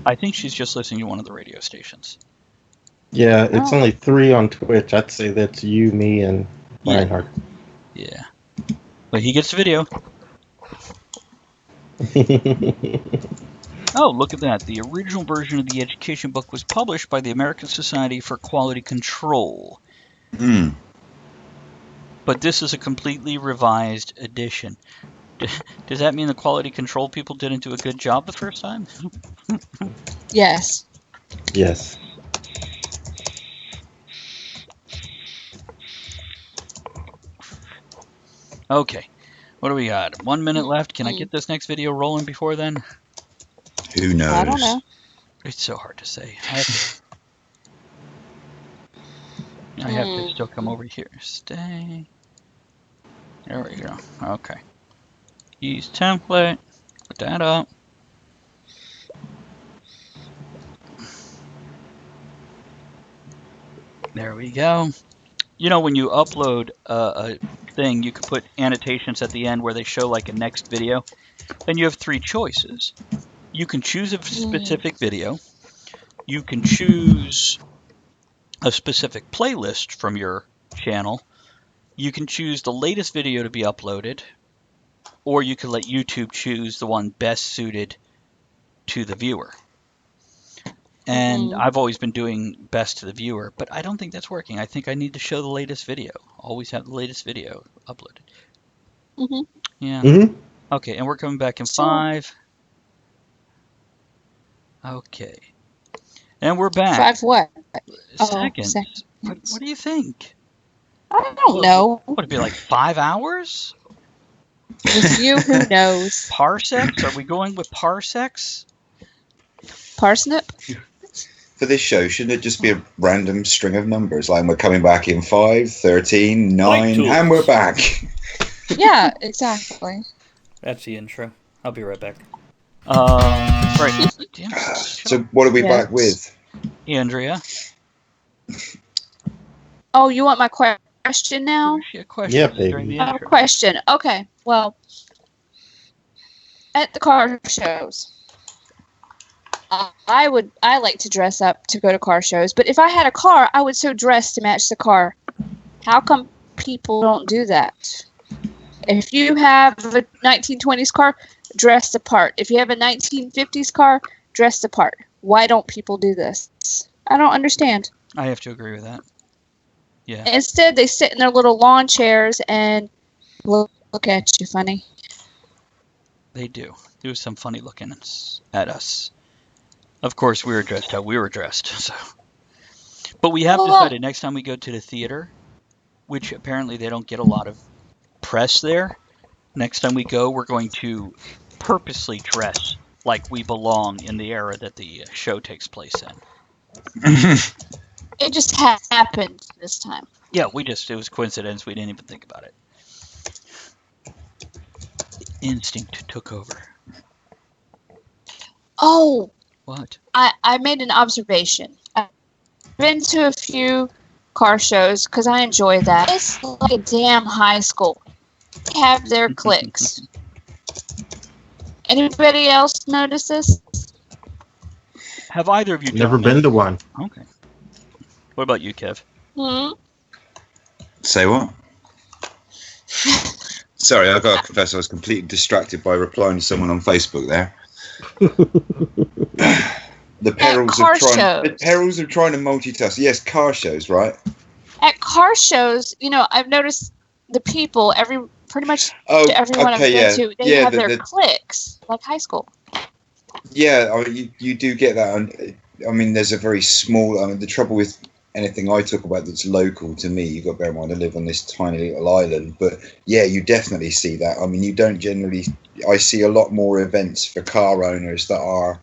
I think she's just listening to one of the radio stations. Yeah, it's Oh. only 3 on Twitch. I'd say that's you, me, and Yeah. Reinhardt. Yeah. But he gets the video. Oh, look at that. The original version of the education book was published by the American Society for Quality Control. But this is a completely revised edition. Does that mean the quality control people didn't do a good job the first time? Yes. Yes. Okay. What do we got? 1 minute left. Can I get this next video rolling before then? Who knows? I don't know. It's so hard to say. I have to still come over here. Stay. There we go. Okay. Use template. Put that up. There we go. You know, when you upload a thing, you can put annotations at the end where they show like a next video. Then you have 3 choices. You can choose a specific video. You can choose a specific playlist from your channel. You can choose the latest video to be uploaded, or you can let YouTube choose the one best suited to the viewer. And I've always been doing best to the viewer, but I don't think that's working. I think I need to show the latest video. Always have the latest video uploaded. Yeah. Okay, and we're coming back in 5. Okay. And we're back. 5 what? Seconds. Seconds. What do you think? I don't know. Would it be like 5 hours? With you, who knows? Parsecs? Are we going with parsecs? Parsnip? For this show, shouldn't it just be a random string of numbers? Like we're coming back in 5, 13, 9, tools. and we're back. Yeah, exactly. That's the intro. I'll be right back. Right. Damn, So what are we back with? Andrea, Oh, you want my question now? a question Yeah, during baby. the I have a intro. question. Okay, well, at the car shows, I like to dress up to go to car shows, but if I had a car, I would so dress to match the car. How come people don't do that? If you have a 1920s car, dress the part. If you have a 1950s car, dress the part. Why don't people do this? I don't understand. I have to agree with that. Yeah. Instead, they sit in their little lawn chairs and look at you funny. They do. Do some funny looking at us. Of course, we were dressed how we were dressed. So, but we have decided next time we go to the theater, which apparently they don't get a lot of press there. Next time we go, we're going to purposely dress like we belong in the era that the show takes place in. It just happened this time. Yeah, it was coincidence. We didn't even think about it. Instinct took over. Oh, What? I made an observation. I've been to a few car shows because I enjoy that. It's like a damn high school. They have their cliques. Anybody else notice this? Have either of you Never John, been to one. Okay. What about you, Kev? Say what? Sorry, I've got to confess I was completely distracted by replying to someone on Facebook there. The perils of trying to multitask. Yes, car shows, right? At car shows, I've noticed the people, pretty much everyone I've been to, they have their cliques, like high school. Yeah, I mean, you do get that. I mean, there's a very small. The trouble with anything I talk about that's local to me, you've got to bear in mind I live on this tiny little island. But yeah, you definitely see that. I mean, you don't generally. I see a lot more events for car owners that are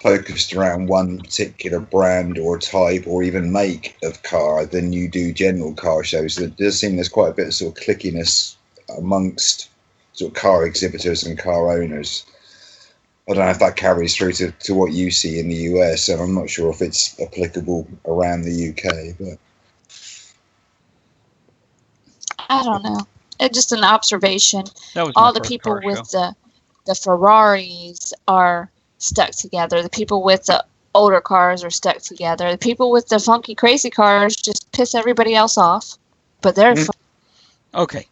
focused around one particular brand or type or even make of car than you do general car shows. There does seem there's quite a bit of sort of clickiness amongst sort of car exhibitors and car owners. I don't know if that carries through to what you see in the US, and I'm not sure if it's applicable around the UK. But I don't know. It's just an observation. That was all the people with the Ferraris are stuck together. The people with the older cars are stuck together. The people with the funky, crazy cars just piss everybody else off. But they're Okay.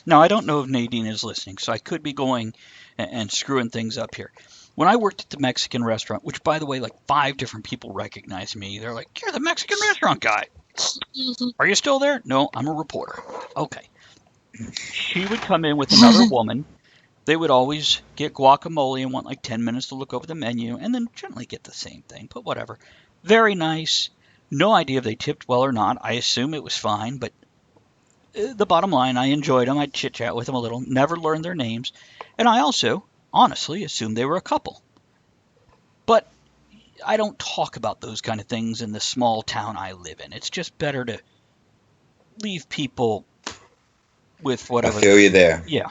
Now, I don't know if Nadine is listening, so I could be going and screwing things up here. When I worked at the Mexican restaurant, which, by the way, like 5 different people recognized me. They're like, "You're the Mexican restaurant guy. Are you still there?" "No, I'm a reporter." Okay. She would come in with another woman. They would always get guacamole and want like 10 minutes to look over the menu, and then generally get the same thing, but whatever. Very nice. No idea if they tipped well or not. I assume it was fine, but the bottom line, I enjoyed them. I'd chit-chat with them a little. Never learned their names. And I also, honestly, assumed they were a couple. But I don't talk about those kind of things in the small town I live in. It's just better to leave people with whatever. I feel you there. Yeah.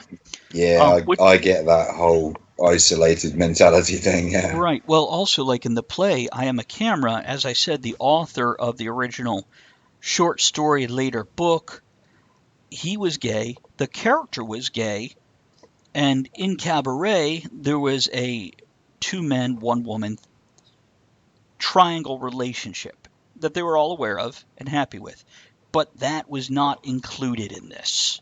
Yeah, I get that whole isolated mentality thing, yeah. Right. Well, also, like in the play, I Am a Camera, as I said, the author of the original short story, later book, he was gay, the character was gay, and in Cabaret, there was a 2 men, 1 woman triangle relationship that they were all aware of and happy with. But that was not included in this.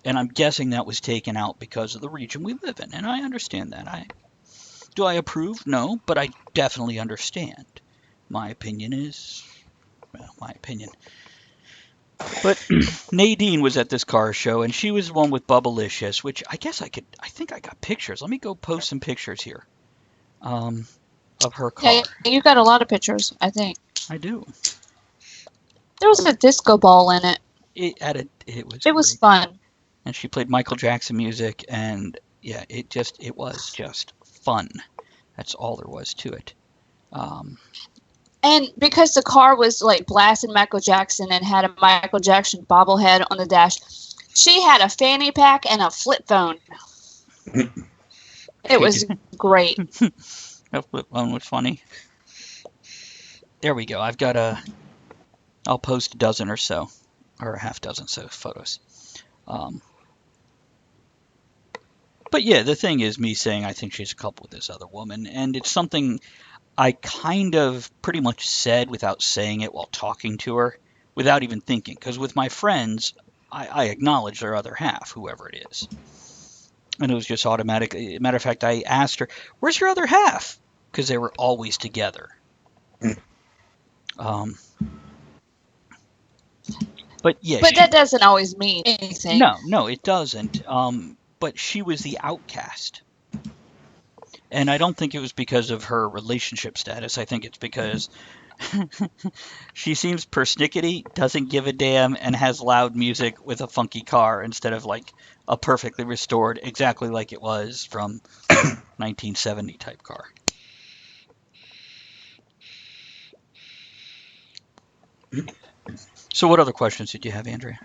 And I'm guessing that was taken out because of the region we live in, and I understand that. Do I approve? No, but I definitely understand. My opinion is, well, my opinion. But Nadine was at this car show, and she was the one with Bubblicious, which I guess I think I got pictures. Let me go post some pictures here. of her car. Yeah, you got a lot of pictures, I think. I do. There was a disco ball in it. It was It was great. fun. And she played Michael Jackson music, and yeah, it was just fun. That's all there was to it. And because the car was like blasting Michael Jackson and had a Michael Jackson bobblehead on the dash, she had a fanny pack and a flip phone. It was great. That flip phone was funny. There we go. I'll post a dozen or so, or a half dozen so photos. But yeah, the thing is me saying I think she's a couple with this other woman, and it's something I kind of pretty much said without saying it while talking to her, without even thinking. Because with my friends, I acknowledge their other half, whoever it is. And it was just automatic. Matter of fact, I asked her, "Where's your other half?" Because they were always together. But yeah, But that doesn't always mean anything. No, it doesn't. But she was the outcast. And I don't think it was because of her relationship status. I think it's because she seems persnickety, doesn't give a damn, and has loud music with a funky car instead of like a perfectly restored, exactly like it was from 1970 type car. So what other questions did you have, Andrea?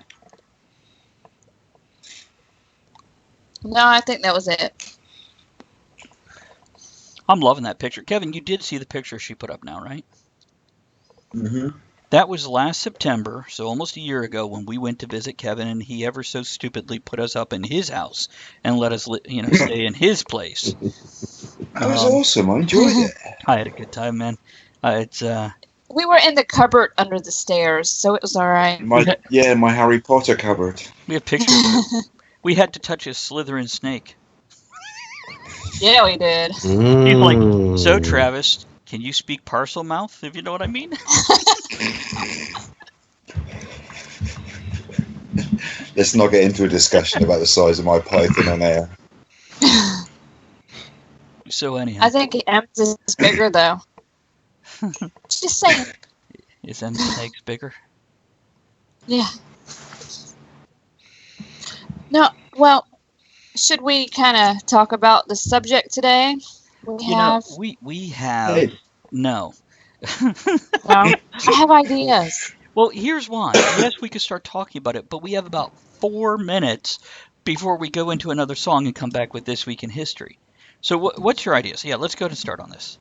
No, I think that was it. I'm loving that picture. Kevin, you did see the picture she put up now, right? Mm-hmm. That was last September, so almost a year ago, when we went to visit Kevin, and he ever so stupidly put us up in his house and let us, stay in his place. That was awesome. I enjoyed it. I had a good time, man. We were in the cupboard under the stairs, so it was all right. My Harry Potter cupboard. We have pictures of it. We had to touch his Slytherin snake. Yeah, we did. He's like, "So Travis, can you speak parcel mouth, if you know what I mean?" Let's not get into a discussion about the size of my python on air. So anyhow, I think M's is bigger though. Just saying. Is M's snakes bigger? Yeah. No, well, should we kind of talk about the subject today? We have. No. I have ideas. Well, here's why. Yes, we could start talking about it, but we have about 4 minutes before we go into another song and come back with This Week in History. So what's your idea? So yeah, let's go and start on this.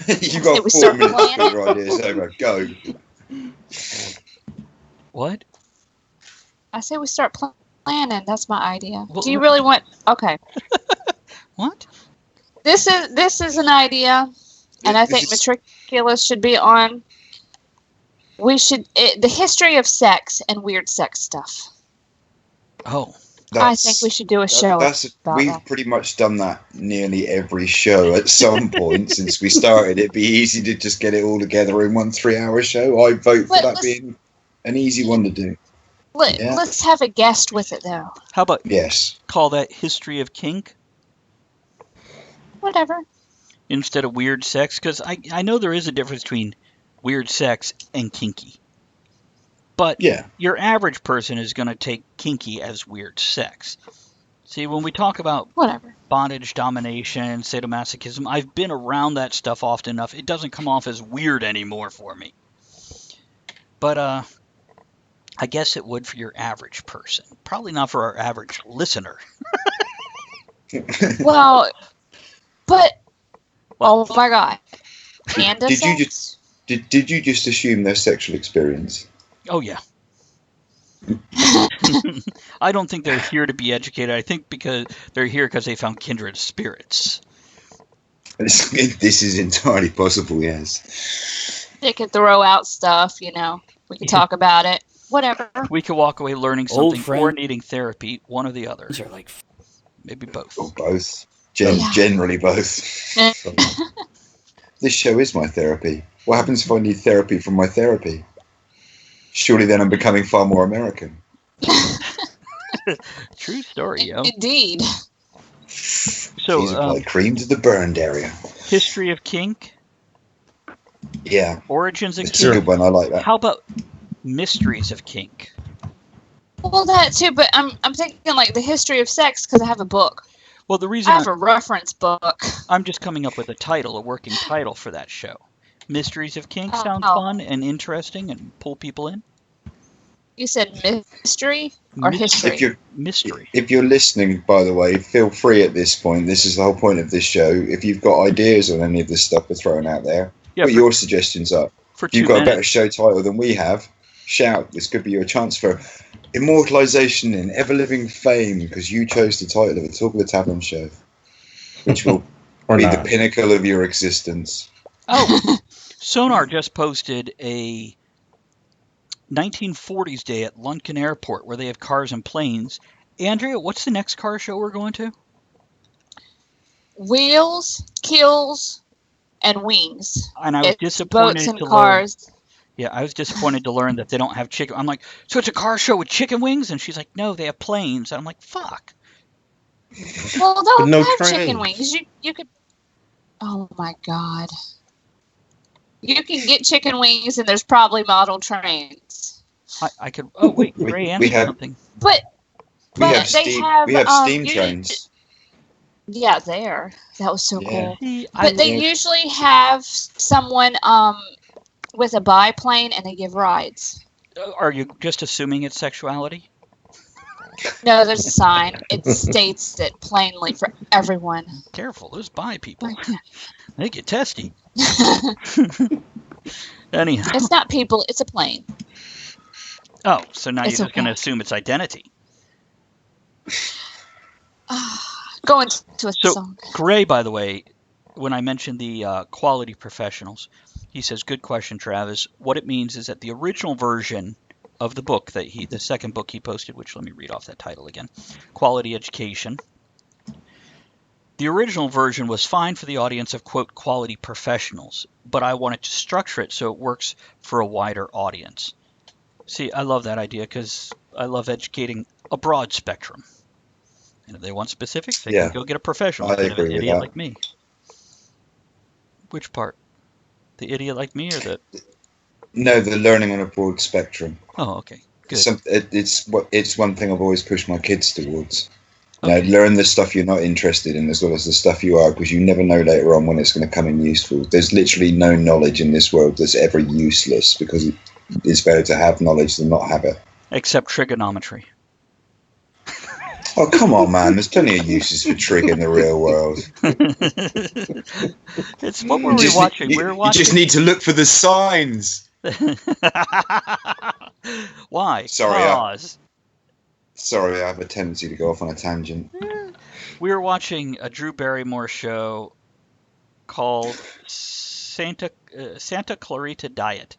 You got 4 minutes to get your ideas over. Go. What? I say we start planning. That's my idea. Well, do you really want? Okay. What? This is an idea, and I think Matriculous should be on. We should the history of sex and weird sex stuff. Oh. I think we should do a show about we've that. pretty much done that nearly every show at some point since we started. It'd be easy to just get it all together in one 3-hour show. I vote for that being an easy one to do. Let's have a guest with it, though. How about yes? Call that History of Kink? Whatever. Instead of weird sex, because I know there is a difference between weird sex and kinky. But your average person is going to take kinky as weird sex. See, when we talk about bondage, domination, sadomasochism, I've been around that stuff often enough. It doesn't come off as weird anymore for me. But I guess it would for your average person. Probably not for our average listener. Well, but oh my God, panda did sex? Did you just assume their sexual experience? Oh yeah. I don't think they're here to be educated. I think because they're here because they found kindred spirits. This is entirely possible. Yes. They could throw out stuff. We could talk about it. Whatever. We could walk away learning something or needing therapy. One or the other. These are like maybe both. Or both. Generally both. This show is my therapy. What happens if I need therapy from my therapy? Surely then I'm becoming far more American. True story, yo. Indeed. So, She's applied cream to the burned area. history of kink, Yeah, origins of it's a good kink. one. I like that. How about mysteries of kink? Well, that too, but I'm thinking like the history of sex because I have a book. Well, the I reason have a reference book. I'm just coming up with a title, a working title for that show. Mysteries of Kink sounds Oh, fun and interesting and pull people in. you said mystery or Mystery. If history? you're Mystery. if you're listening, by the way, feel free at this point. This is the whole point of this show. If you've got ideas on any of the stuff we're throwing out there, Yeah, put your suggestions up. for If you've 2 got a better minutes. show title than we have, shout. This could be your chance for immortalization in ever-living fame because you chose the title of the Talk of the Tavern show, which will Or be not. the pinnacle of your existence. Oh, Sonar just posted a 1940s day at Lunken Airport where they have cars and planes. Andrea, what's the next car show we're going to? Wheels, kills, and wings. And I was It's disappointed boats and to learn. cars. Yeah, I was disappointed to learn that they don't have chicken. I'm like, so it's a car show with chicken wings? And she's like, no, they have planes. And I'm like, fuck. Well, But they'll no have trains. chicken wings. You could. Oh my god. You can get chicken wings, and there's probably model trains. I could. Oh wait, We- Ray we answered have- something. But We have they steam. have, We have steam usually- trains. Yeah, there. That was so Yeah. cool. See, I But they Yeah. usually have someone with a biplane, and they give rides. are you just assuming it's sexuality? No, there's a sign. It states it plainly for everyone. Careful, those bi people. They get testy. Anyhow. It's not people. It's a plane. Oh, so now It's you're just going to okay. assume it's identity. Go into a So- song. Gray, by the way, when I mentioned the quality professionals, he says, good question, Travis. What it means is that the original version of the book the second book he posted, which let me read off that title again, Quality Education. The original version was fine for the audience of, quote, quality professionals, but I wanted to structure it so it works for a wider audience. See, I love that idea because I love educating a broad spectrum. And if they want specifics, they Yeah, can go get a professional I instead of an agree with idiot that. like me. Which part? The idiot like me or the... No, the learning on a broad spectrum. Oh, okay. Good. It's one thing I've always pushed my kids towards. Okay. Learn the stuff you're not interested in as well as the stuff you are, because you never know later on when it's going to come in useful. There's literally no knowledge in this world that's ever useless, because it's better to have knowledge than not have it. Except trigonometry. Oh, come on, man. There's plenty of uses for trig in the real world. It's what were we watching? We were You watching... just need to look for the signs. Why? Sorry, Pause. Sorry, I have a tendency to go off on a tangent. We were watching a Drew Barrymore show called Santa Clarita Diet.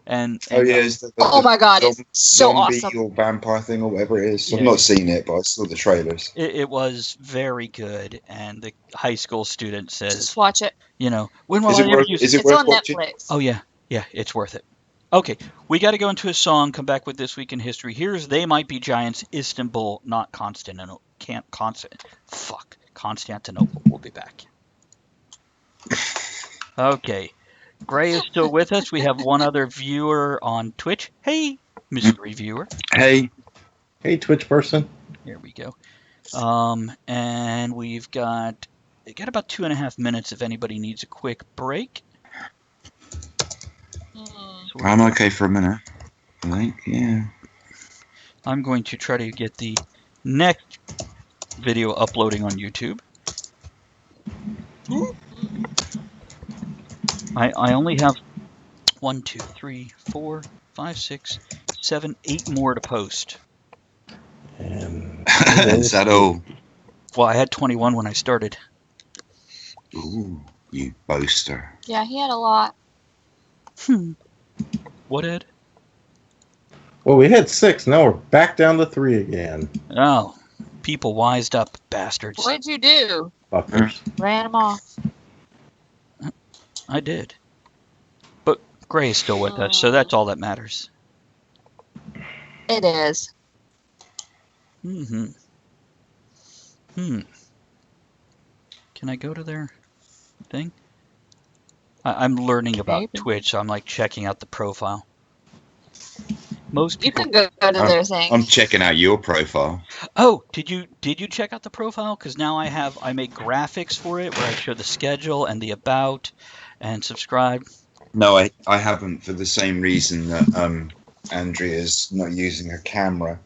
And Oh, yeah. Is the Oh my god, it's so zombie awesome. or vampire thing or whatever it is. Yeah. I've not seen it, but I saw the trailers. it was very good. And the high school student says, Just watch it. you know, when will Is I it ever worth? use... Is it It's worth on watching? Netflix. Oh, yeah. Yeah, it's worth it. Okay, we got to go into a song, come back with This Week in History. Here's They Might Be Giants, Istanbul, not Constantinople. Constantinople. We'll be back. Okay, Gray is still with us. We have one other viewer on Twitch. Hey, mystery viewer. Hey, Hey, Twitch person. Here we go. And we've got about 2.5 minutes if anybody needs a quick break. So I'm okay for a minute. I think, yeah. I'm going to try to get the next video uploading on YouTube. I only have 1, 2, 3, 4, 5, 6, 7, 8 more to post. And Is that all? Well, I had 21 when I started. Ooh, you boaster. Yeah, he had a lot. What, Ed? well, we had 6. Now we're back down to 3 again. Oh, people wised up, bastards. What did you do? Fuckers. Ran him off. I did. But Gray is still with us, so that's all that matters. It is. Can I go to their thing? I'm learning about Maybe. Twitch, so I'm like checking out the profile. Most You people. can go to their thing. I'm checking out your profile. Oh, did you check out the profile? Because now I make graphics for it where I show the schedule and the about and subscribe. No, I haven't, for the same reason that Andrea's not using her camera.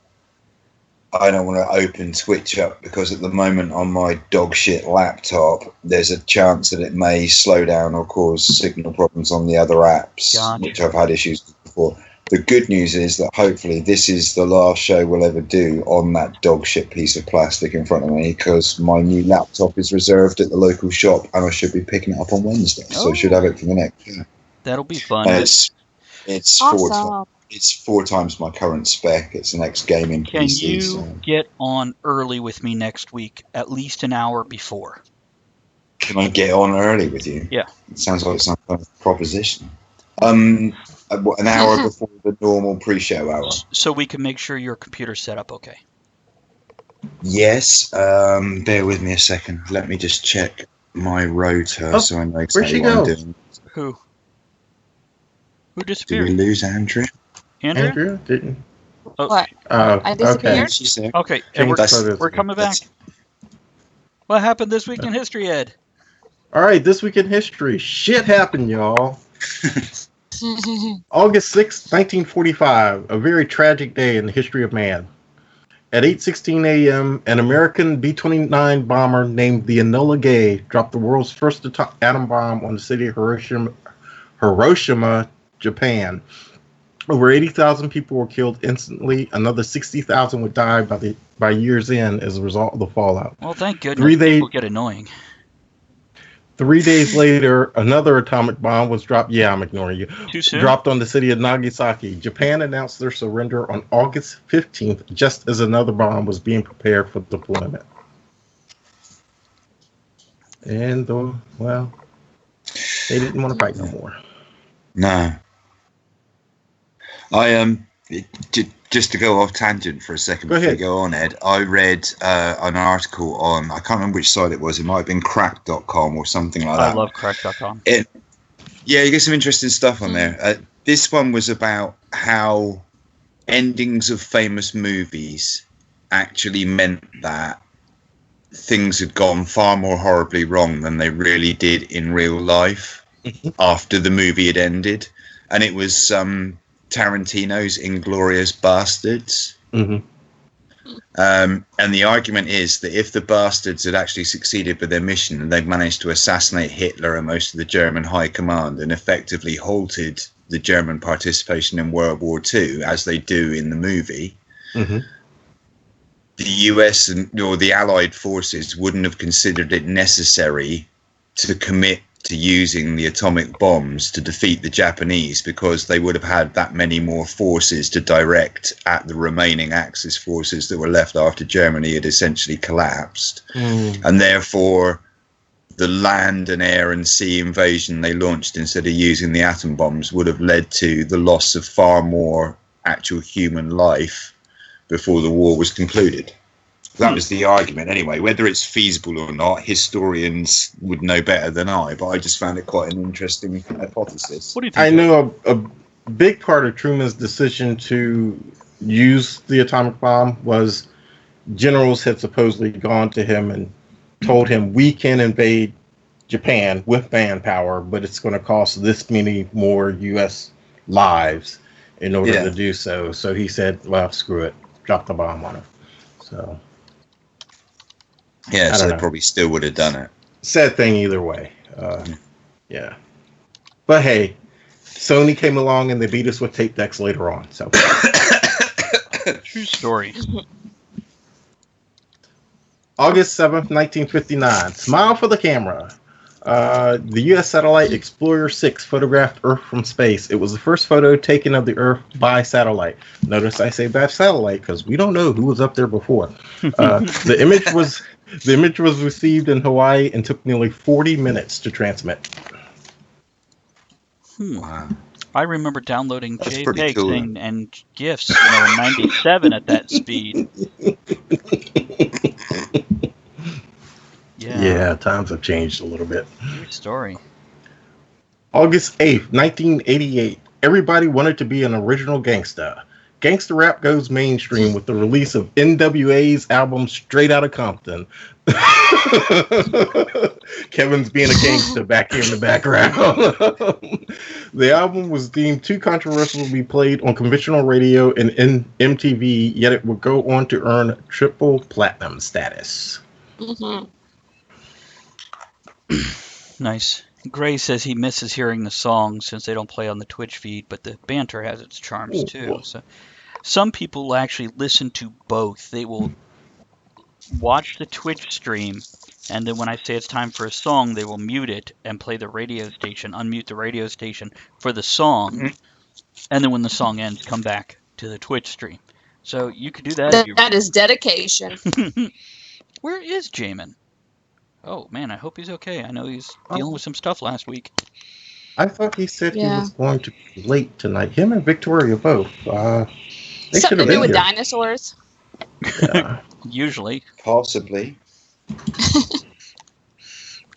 I don't want to open Twitch up because at the moment on my dog shit laptop, there's a chance that it may slow down or cause signal problems on the other apps, Gotcha. which I've had issues with before. The good news is that hopefully this is the last show we'll ever do on that dog shit piece of plastic in front of me, because my new laptop is reserved at the local shop and I should be picking it up on Wednesday. So I should have it for the next year. That'll be fun. And it's Awesome. it's 4 times my current spec. It's an ex-gaming Can PC. you So. get on early with me next week, at least an hour before? Can I get on early with you? Yeah. It sounds like some kind of proposition. An hour before the normal pre-show hour. So we can make sure your computer's set up okay. Yes. Bear with me a second. Let me just check my rotor so I know exactly what I'm doing. Who Did disappeared? we lose Andrea? Andrea? Andrew didn't. Oh, What? I disappeared? She's there. okay. Change And photos. we're coming back. What happened this week in history, Ed? All right, this week in history, shit happened, y'all. August 6th, 1945, a very tragic day in the history of man. At 8:16 a.m., an American B-29 bomber named the Enola Gay dropped the world's first atom bomb on the city of Hiroshima, Japan. Over 80,000 people were killed instantly. Another 60,000 would die by year's end as a result of the fallout. Well, thank goodness people get annoying. 3 days later, another atomic bomb was dropped. Yeah, I'm ignoring you. Too soon? Dropped on the city of Nagasaki. Japan announced their surrender on August 15th, just as another bomb was being prepared for deployment. And, well, they didn't want to fight no more. No. Just to go off tangent for a second before you go on, Ed, I read an article on, I can't remember which site it was, it might have been crack.com or something like that. I love crack.com. Yeah, you get some interesting stuff on there. This one was about how endings of famous movies actually meant that things had gone far more horribly wrong than they really did in real life after the movie had ended. And it was Tarantino's Inglourious Bastards. Mm-hmm. And the argument is that if the bastards had actually succeeded with their mission and they'd managed to assassinate Hitler and most of the German high command and effectively halted the German participation in World War II, as they do in the movie, the US or the Allied forces wouldn't have considered it necessary to commit to using the atomic bombs to defeat the Japanese, because they would have had that many more forces to direct at the remaining Axis forces that were left after Germany had essentially collapsed. And therefore the land and air and sea invasion they launched instead of using the atom bombs would have led to the loss of far more actual human life before the war was concluded. That was the argument. Anyway, whether it's feasible or not, historians would know better than I, but I just found it quite an interesting hypothesis. What do you think? I know a big part of Truman's decision to use the atomic bomb was generals had supposedly gone to him and told him, we can invade Japan with manpower, but it's going to cost this many more U.S. lives in order to do so. So he said, well, screw it. Drop the bomb on him. So... yeah, so they probably still would have done it. Sad thing either way. Yeah. But hey, Sony came along and they beat us with tape decks later on. So True story. August 7th, 1959. Smile for the camera. The U.S. satellite Explorer 6 photographed Earth from space. It was the first photo taken of the Earth by satellite. Notice I say by satellite because we don't know who was up there before. The image was received in Hawaii and took nearly 40 minutes to transmit. Wow. I remember downloading JPEGs cool. and GIFs, in '97 at that speed. Yeah. Yeah, times have changed a little bit. True story. August 8th, 1988. Everybody wanted to be an original gangsta. Gangsta rap goes mainstream with the release of NWA's album Straight Outta Compton. Kevin's being a gangsta back here in the background. The album was deemed too controversial to be played on conventional radio and MTV, yet it would go on to earn triple platinum status. Mm-hmm. Nice. Gray says he misses hearing the songs since they don't play on the Twitch feed, but the banter has its charms too. So some people will actually listen to both. They will watch the Twitch stream, and then when I say it's time for a song, they will mute it and play the radio station, unmute the radio station for the song, and then when the song ends, come back to the Twitch stream. So you could do that if you... That is dedication. Where is Jamin? Oh man, I hope he's okay. I know he's dealing with some stuff last week. I thought he said he Yeah. was going to be late tonight. Him and Victoria both. They should Something have to do been with here. dinosaurs. Yeah. Usually. Possibly.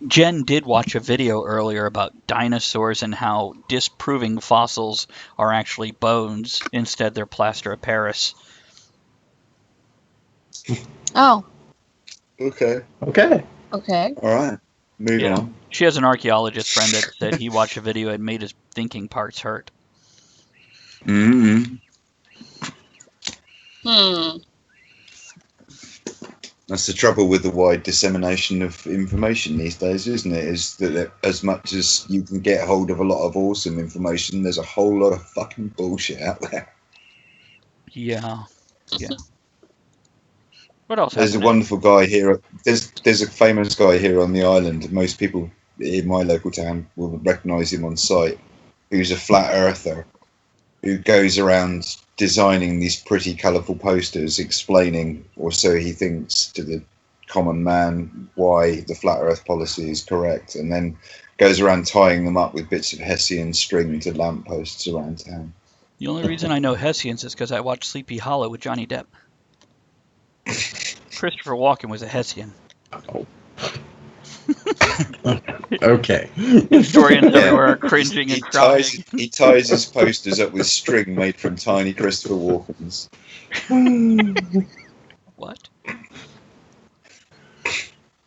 Jen did watch a video earlier about dinosaurs and how disproving fossils are actually bones. Instead, they're plaster of Paris. Oh, Okay. Okay. okay. All right. Moving on. She has an archaeologist friend that said he watched a video and made his thinking parts hurt. Mm-hmm. That's the trouble with the wide dissemination of information these days, isn't it? Is that as much as you can get hold of a lot of awesome information, there's a whole lot of fucking bullshit out there. Yeah. What else? There's a happened? wonderful guy here. There's a famous guy here on the island. Most people in my local town will recognise him on sight. Who's a flat earther who goes around designing these pretty colourful posters explaining, or so he thinks, to the common man why the flat earth policy is correct, and then goes around tying them up with bits of Hessian string to lampposts around town. The only reason I know Hessians is because I watched Sleepy Hollow with Johnny Depp. Christopher Walken was a Hessian. Oh. Okay. Historians everywhere are cringing and crying. He ties his posters up with string made from tiny Christopher Walkens. What?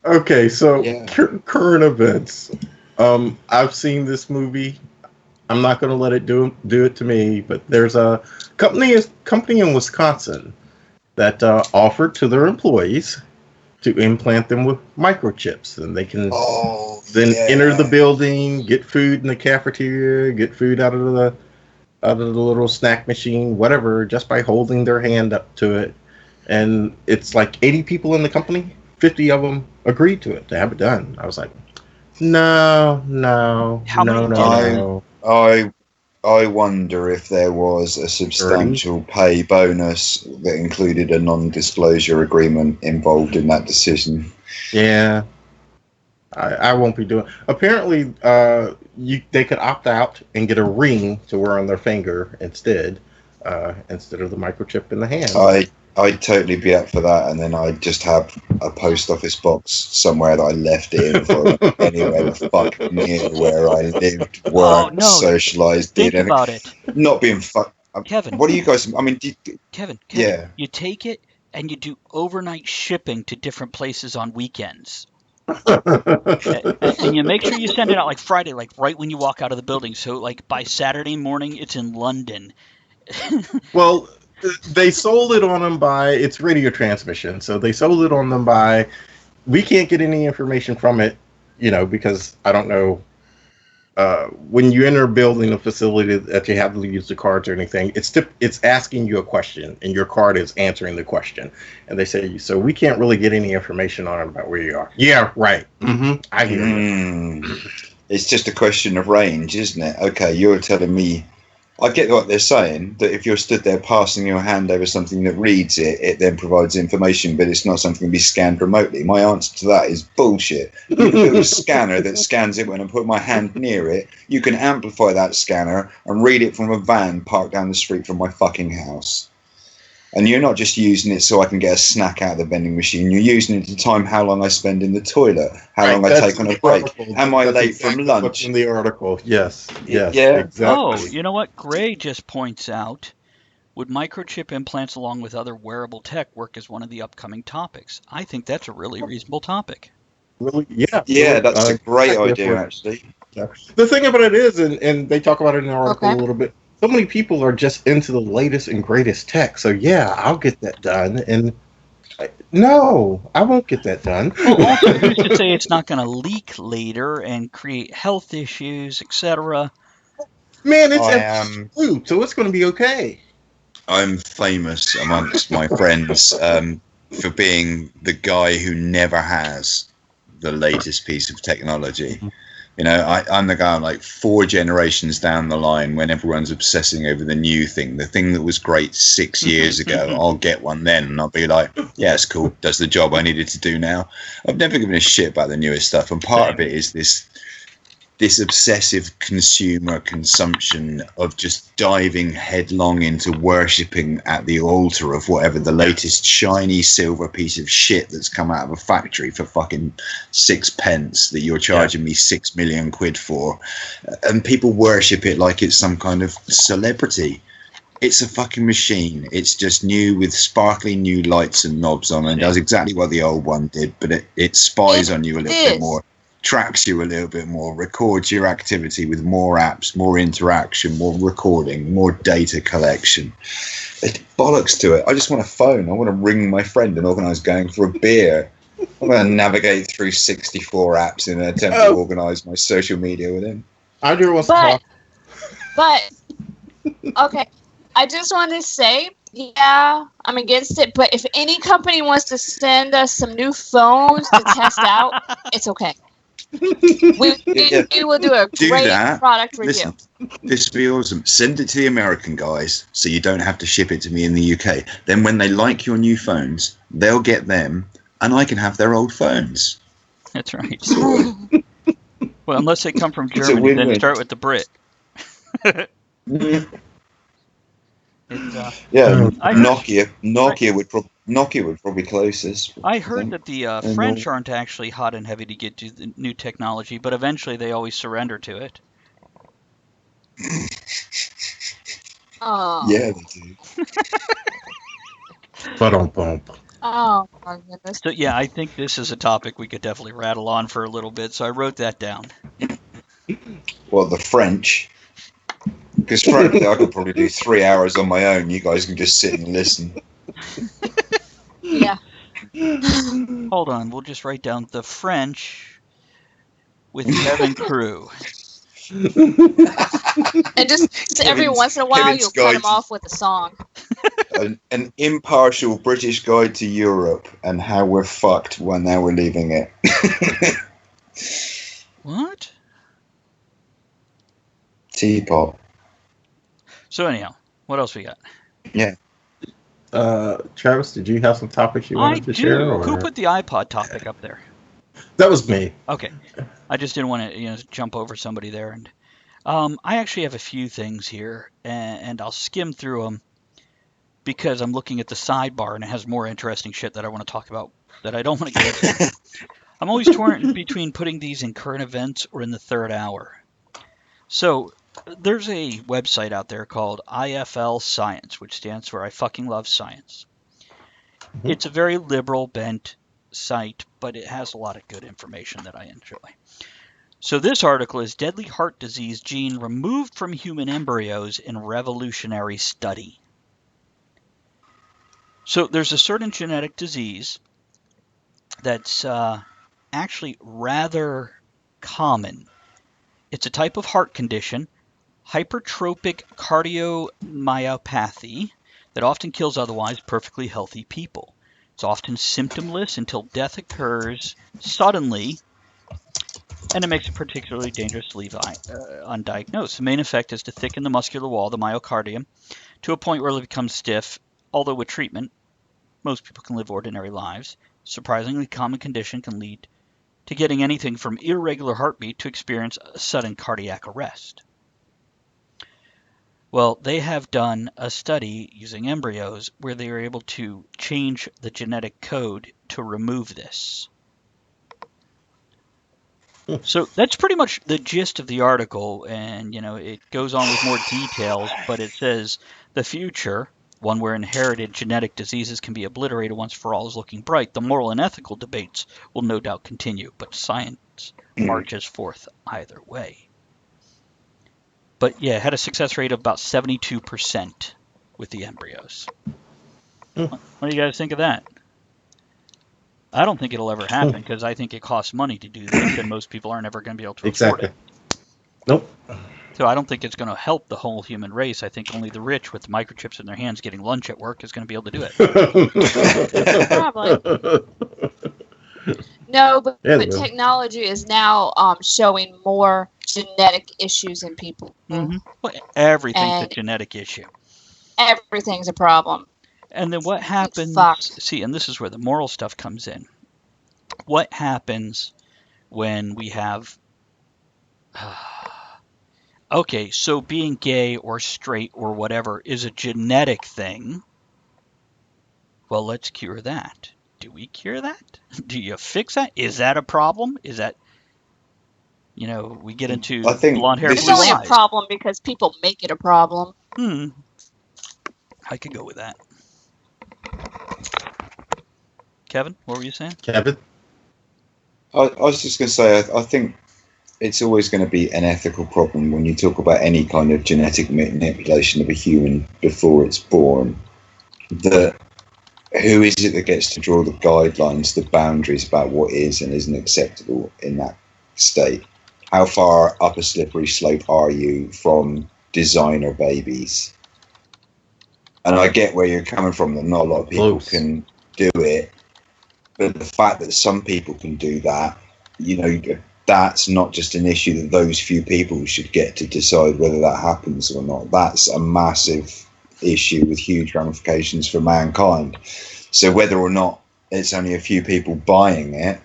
Okay, so Yeah. current events. I've seen this movie. I'm not going to let it do it to me, but there's a company in Wisconsin that offered to their employees to implant them with microchips, and they can enter the building, get food in the cafeteria, get food out of the little snack machine, whatever, just by holding their hand up to it. And it's like 80 people in the company, 50 of them agreed to it to have it done. I was like, no. How many did I wonder if there was a substantial pay bonus that included a non-disclosure agreement involved in that decision. Yeah. I won't be doing. Apparently, they could opt out and get a ring to wear on their finger instead of the microchip in the hand. I'd totally be up for that, and then I'd just have a post office box somewhere that I left it in for anywhere the fuck near where I lived, worked, socialised, Think did anything. about it. Not being fucked. Kevin. What do you guys? I mean, Kevin. Yeah. You take it and you do overnight shipping to different places on weekends. And you make sure you send it out like Friday, like right when you walk out of the building. So like by Saturday morning, it's in London. Well, they sold it on them by its radio transmission. So they sold it on them by, we can't get any information from it, because I don't know. When you enter a building, a facility that you have to use the cards or anything, it's asking you a question, and your card is answering the question. And they say, so we can't really get any information on it about where you are. Yeah, right. Mm-hmm. I hear you. It's just a question of range, isn't it? Okay, you're telling me. I get what they're saying, that if you're stood there passing your hand over something that reads it, it then provides information, but it's not something to be scanned remotely. My answer to that is bullshit. You can build a scanner that scans it when I put my hand near it. You can amplify that scanner and read it from a van parked down the street from my fucking house. And you're not just using it so I can get a snack out of the vending machine. You're using it to time how long I spend in the toilet, how long I take on a break. Am I late from lunch? What's in the article? Yes, yes, Yeah. exactly. Oh, you know what? Gray just points out, would microchip implants along with other wearable tech work as one of the upcoming topics? I think that's a really reasonable topic. Really, yeah. Yeah, that's a great exactly, idea, actually. Yeah. The thing about it is, and they talk about it in the article Okay. a little bit, so many people are just into the latest and greatest tech. So, yeah, I'll get that done. And no, I won't get that done. Well, also, who's to say it's not going to leak later and create health issues, etc.? Man, it's I absolute, so it's going to be okay. I'm famous amongst my friends for being the guy who never has the latest piece of technology. You know, I'm the guy like 4 generations down the line when everyone's obsessing over the new thing, the thing that was great 6 years ago. I'll get one then, and I'll be like, yeah, it's cool. Does the job I needed to do now. I've never given a shit about the newest stuff, and part of it is this obsessive consumer consumption of just diving headlong into worshipping at the altar of whatever the latest shiny silver piece of shit that's come out of a factory for fucking 6 pence that you're charging me 6 million quid for. And people worship it like it's some kind of celebrity. It's a fucking machine. It's just new with sparkly new lights and knobs on, and does exactly what the old one did, but it spies on you a little bit more. Tracks you a little bit more, records your activity with more apps, more interaction, more recording, more data collection. It's bollocks to it. I just want a phone. I want to ring my friend and organise going for a beer. I'm going to navigate through 64 apps in an attempt to organise my social media with him. Andrew wants to talk. But, okay, I just want to say, yeah, I'm against it, but if any company wants to send us some new phones to test out, it's okay. We will do a great product review. Listen, this would be awesome. Send it to the American guys so you don't have to ship it to me in the UK. Then when they like your new phones, they'll get them and I can have their old phones. That's right. Well, unless they come from Germany, then you start with the Brit. Nokia would probably closest. I heard that the French aren't actually hot and heavy to get to the new technology, but eventually they always surrender to it. Oh. Yeah, they do. Oh my goodness. So yeah, I think this is a topic we could definitely rattle on for a little bit, so I wrote that down. Well, the French. Because frankly, I could probably do 3 hours on my own. You guys can just sit and listen. Yeah. Hold on, we'll just write down the French with Kevin Crew. And just every once in a while, you'll cut them off with a song. An impartial British guide to Europe and how we're fucked when now we're leaving it. What? Teapot. So anyhow, what else we got? Yeah. Travis, did you have some topics you wanted to share? Or? Who put the iPod topic up there? That was me. Okay. I just didn't want to jump over somebody there. And I actually have a few things here, and I'll skim through them because I'm looking at the sidebar and it has more interesting shit that I want to talk about that I don't want to get into. I'm always torn between putting these in current events or in the third hour. So there's a website out there called IFL Science, which stands for I Fucking Love Science. Mm-hmm. It's a very liberal bent site, but it has a lot of good information that I enjoy. So this article is Deadly Heart Disease Gene Removed from Human Embryos in Revolutionary Study. So there's a certain genetic disease that's actually rather common. It's a type of heart condition, hypertrophic cardiomyopathy, that often kills otherwise perfectly healthy people. It's often symptomless until death occurs suddenly, and it makes it particularly dangerous to leave undiagnosed. The main effect is to thicken the muscular wall, the myocardium, to a point where it becomes stiff, although with treatment, most people can live ordinary lives. Surprisingly common condition can lead to getting anything from irregular heartbeat to experience a sudden cardiac arrest. Well, they have done a study using embryos where they were able to change the genetic code to remove this. So that's pretty much the gist of the article, and it goes on with more details, but it says the future, one where inherited genetic diseases can be obliterated once for all, is looking bright. The moral and ethical debates will no doubt continue, but science marches forth either way. But yeah, it had a success rate of about 72% with the embryos. What do you guys think of that? I don't think it'll ever happen because I think it costs money to do this, and most people aren't ever going to be able to afford Exactly. it. Nope. So I don't think it's going to help the whole human race. I think only the rich with microchips in their hands getting lunch at work is going to be able to do it. Probably. No, but Yeah, they will. technology is now showing more genetic issues in people. Well, everything's a And genetic issue. everything's a problem. And then what happens? Fucked. See, and this is where the moral stuff comes in. What happens when we have okay, so being gay or straight or whatever is a genetic thing. Well, let's cure that. Do we cure that? Do you fix that? Is that a problem? Is that, we get into I think blonde hair, this It's blue only a eyes. problem because people make it a problem. I could go with that. Kevin, what were you saying? Kevin? I was just going to say, I think it's always going to be an ethical problem when you talk about any kind of genetic manipulation of a human before it's born. That who is it that gets to draw the guidelines, the boundaries about what is and isn't acceptable in that state? How far up a slippery slope are you from designer babies? And I get where you're coming from, that not a lot of people can do it. But the fact that some people can do that, that's not just an issue that those few people should get to decide whether that happens or not. That's a massive issue with huge ramifications for mankind. So whether or not it's only a few people buying it,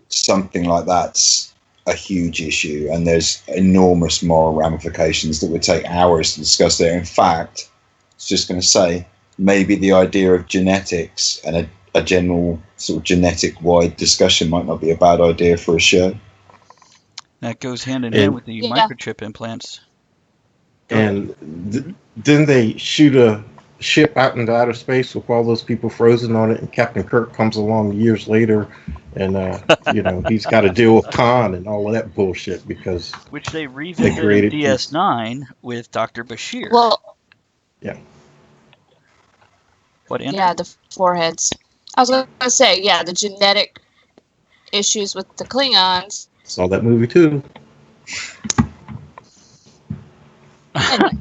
something like that's a huge issue, and there's enormous moral ramifications that would take hours to discuss there. In fact, I was just going to say, maybe the idea of genetics and a general sort of genetic-wide discussion might not be a bad idea for a show. That goes hand in hand with the microchip implants. And then they shoot a ship out into outer space with all those people frozen on it, and Captain Kirk comes along years later, and he's got to deal with Khan and all of that bullshit because which they revisited in DS9 with Dr. Bashir. Well, yeah. What? Andrew? Yeah, the foreheads. I was going to say, yeah, the genetic issues with the Klingons. Saw that movie too. Anyway.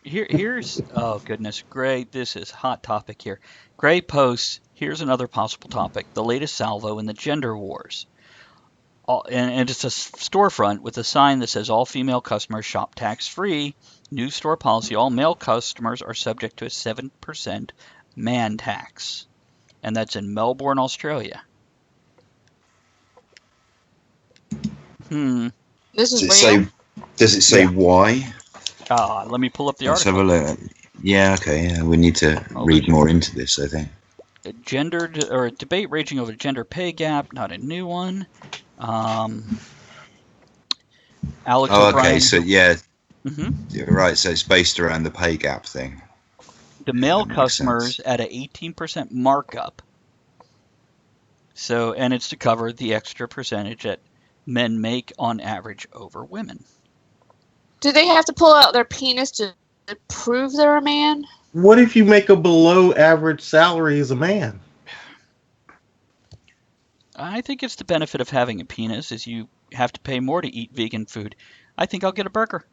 Here's oh goodness, Gray, this is hot topic here. Gray posts, here's another possible topic, the latest salvo in the gender wars. And it's a storefront with a sign that says all female customers shop tax-free. New store policy, all male customers are subject to a 7% man tax. And that's in Melbourne, Australia. This is real. Does it say why? Let me pull up the article. Let's have a look. Yeah, okay. Yeah, we need to read more into this, I think. A debate raging over gender pay gap, not a new one. Alex O'Brien. Okay, so yeah, you're right. So it's based around the pay gap thing. The male customers at an 18% markup. So, and it's to cover the extra percentage that men make on average over women. Do they have to pull out their penis to prove they're a man? What if you make a below average salary as a man? I think it's the benefit of having a penis is you have to pay more to eat vegan food. I think I'll get a burger.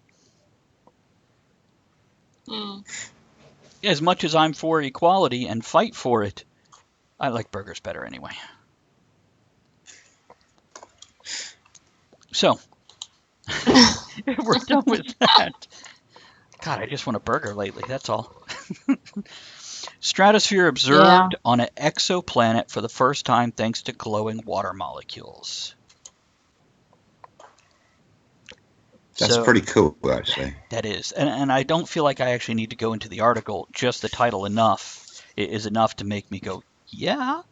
As much as I'm for equality and fight for it, I like burgers better anyway. So, we're done with that. God, I just want a burger lately, that's all. Stratosphere observed on an exoplanet for the first time thanks to glowing water molecules. That's So pretty cool, actually. that is, and I don't feel like I actually need to go into the article. Just the title is enough to make me go, yeah.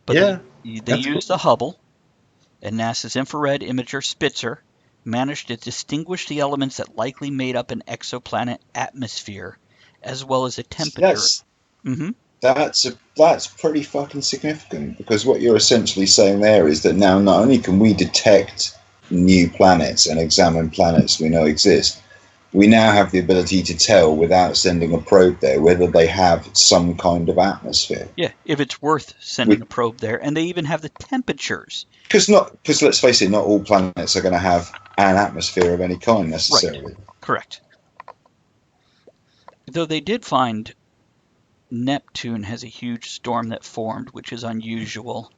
But Yeah, they that's used the cool. Hubble and NASA's infrared imager Spitzer managed to distinguish the elements that likely made up an exoplanet atmosphere, as well as a temperature. That's Hmm. that's pretty fucking significant, because what you're essentially saying there is that now not only can we detect new planets and examine planets we know exist, we now have the ability to tell without sending a probe there whether they have some kind of atmosphere. Yeah, if it's worth sending We, a probe there, and they even have the temperatures. because let's face it, not all planets are going to have an atmosphere of any kind Right, necessarily. correct. Though they did find Neptune has a huge storm that formed, which is unusual.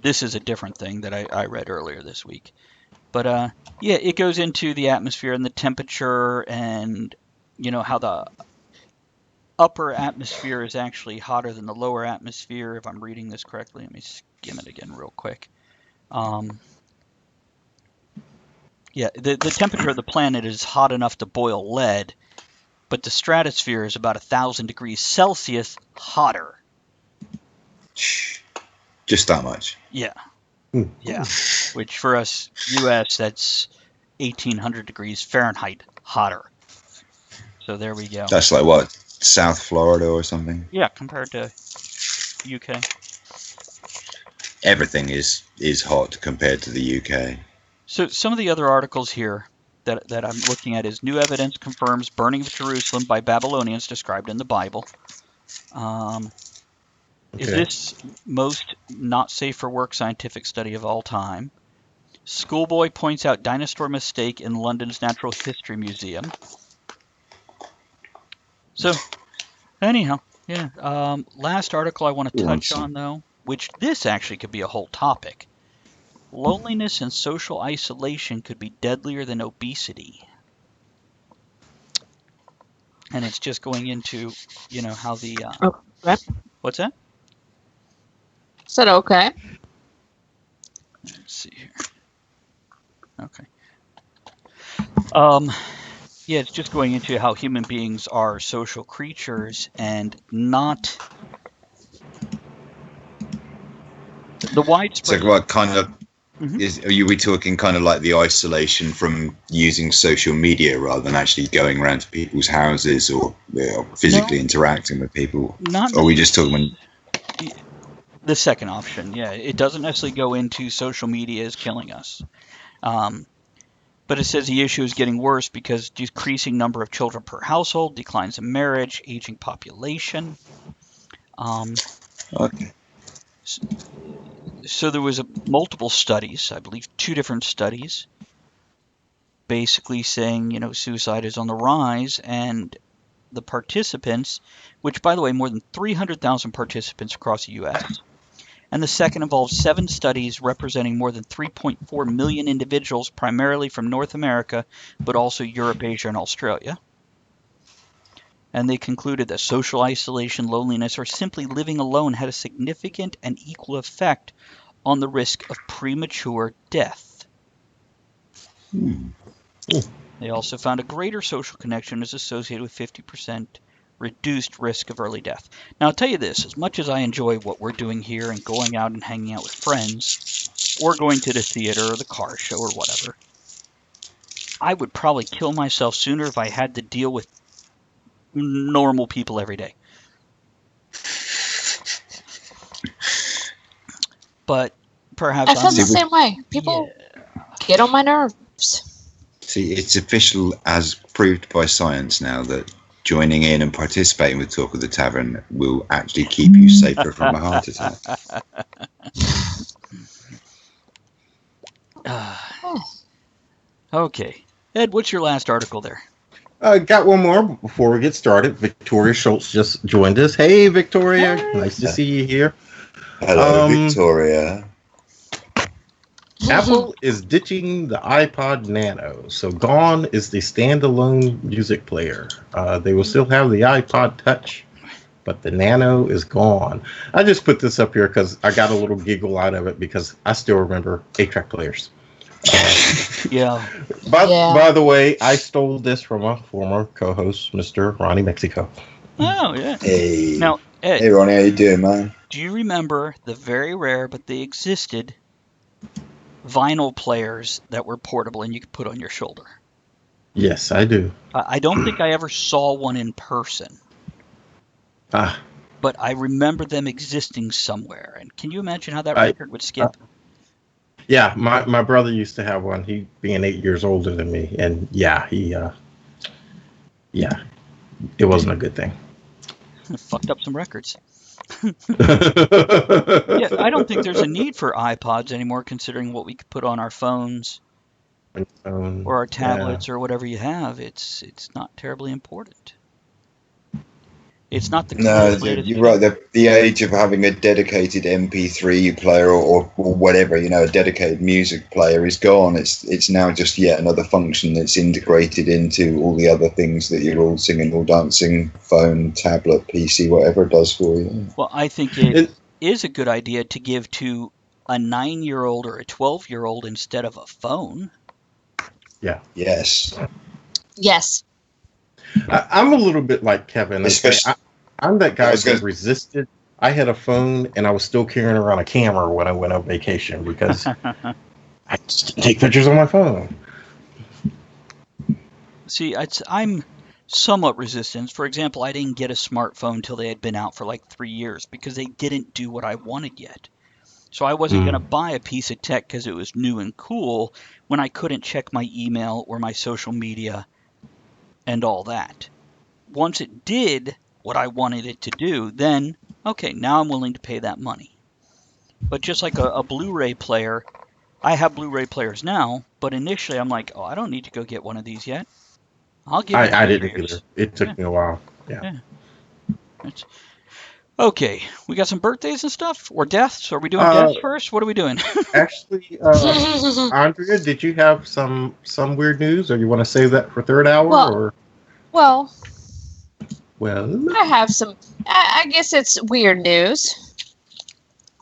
This is a different thing that I read earlier this week. But yeah, it goes into the atmosphere and the temperature and, how the upper atmosphere is actually hotter than the lower atmosphere, if I'm reading this correctly. Let me skim it again real quick. Yeah, the temperature of the planet is hot enough to boil lead, but the stratosphere is about 1,000 degrees Celsius hotter. Just that much. Yeah, Hmm. yeah. Which for us, US, that's 1,800 degrees Fahrenheit hotter. So there we go. That's like what, South Florida or something? Yeah, compared to UK. Everything is hot compared to the UK. So some of the other articles here that I'm looking at is new evidence confirms burning of Jerusalem by Babylonians described in the Bible. Is Okay. this most not safe for work scientific study of all time? Schoolboy points out dinosaur mistake in London's Natural History Museum. So anyhow, yeah. Last article I want to touch on though, which this actually could be a whole topic. Loneliness and social isolation could be deadlier than obesity. And it's just going into, how the Okay. what's that? Said okay. Let's see here. Okay. Yeah, it's just going into how human beings are social creatures and not the So widespread. what kind of Mhm. are we talking kind of like the isolation from using social media rather than actually going around to people's houses or physically interacting with people? Not Or are we just talking when the second option. Yeah, it doesn't necessarily go into social media is killing us. But it says the issue is getting worse because decreasing number of children per household, declines in marriage, aging population. okay. So there was multiple studies, I believe 2 different studies, basically saying, suicide is on the rise, and the participants, which by the way, more than 300,000 participants across the U.S., and the second involves 7 studies representing more than 3.4 million individuals, primarily from North America, but also Europe, Asia, and Australia. And they concluded that social isolation, loneliness, or simply living alone had a significant and equal effect on the risk of premature death. They also found a greater social connection is associated with 50% reduced risk of early death. Now, I'll tell you this, as much as I enjoy what we're doing here and going out and hanging out with friends, or going to the theater or the car show or whatever, I would probably kill myself sooner if I had to deal with normal people every day. But perhaps I feel the same way. People get on my nerves. See, it's official as proved by science now that joining in and participating with Talk of the Tavern will actually keep you safer from a heart attack. Okay. Ed, what's your last article there? Got one more before we get started. Victoria Schultz just joined us. Hey, Victoria. Nice to see you here. Hello, Victoria. Apple is ditching the iPod Nano, so gone is the standalone music player. They will still have the iPod Touch, but the Nano is gone. I just put this up here because I got a little giggle out of it because I still remember 8-track players. Yeah. By the way, I stole this from a former co-host, Mr. Ronnie Mexico. Oh, yeah. Hey, Now, Ed, hey, Ronnie, how you doing, man? do you remember the very rare, but they existed, vinyl players that were portable and you could put on your shoulder? Yes, I do. I don't think I ever saw one in person, Ah, but I remember them existing somewhere. And can you imagine how that I record would skip? yeah, my brother used to have one. He being 8 years older than me, and yeah, yeah, it wasn't a good thing. Fucked up some records. Yeah, I don't think there's a need for iPods anymore, considering what we could put on our phones or our Yeah. tablets or whatever you have. It's not terribly important. It's not the No, coolest, latest you're feature. right. The age of having a dedicated MP3 player or whatever, a dedicated music player is gone. It's now just yet another function that's integrated into all the other things that you're all singing or dancing, phone, tablet, PC, whatever it does for you. Well, I think it And- is a good idea to give to a 9-year-old or a 12-year-old instead of a phone. Yes. Yes. I'm a little bit like Kevin. Okay? Especially, I'm that I guy was that gonna- resisted. I had a phone, and I was still carrying around a camera when I went on vacation because I just didn't take pictures on my phone. See, I'm somewhat resistant. For example, I didn't get a smartphone until they had been out for like 3 years because they didn't do what I wanted yet. So I wasn't going to buy a piece of tech because it was new and cool when I couldn't check my email or my social media and all that. Once it did what I wanted it to do, then, okay, now I'm willing to pay that money. But just like a Blu-ray player, I have Blu-ray players now, but initially I'm like, oh, I don't need to go get one of these yet. I'll give it I 3 didn't either. years. It took Yeah, me a while. Yeah. yeah. It's, okay, we got some birthdays and stuff or deaths. Are we doing Uh, deaths first? What are we doing? actually, Andrea, did you have some weird news, or you want to save that for third hour, Well- or Well, well? I have some. I guess it's weird news.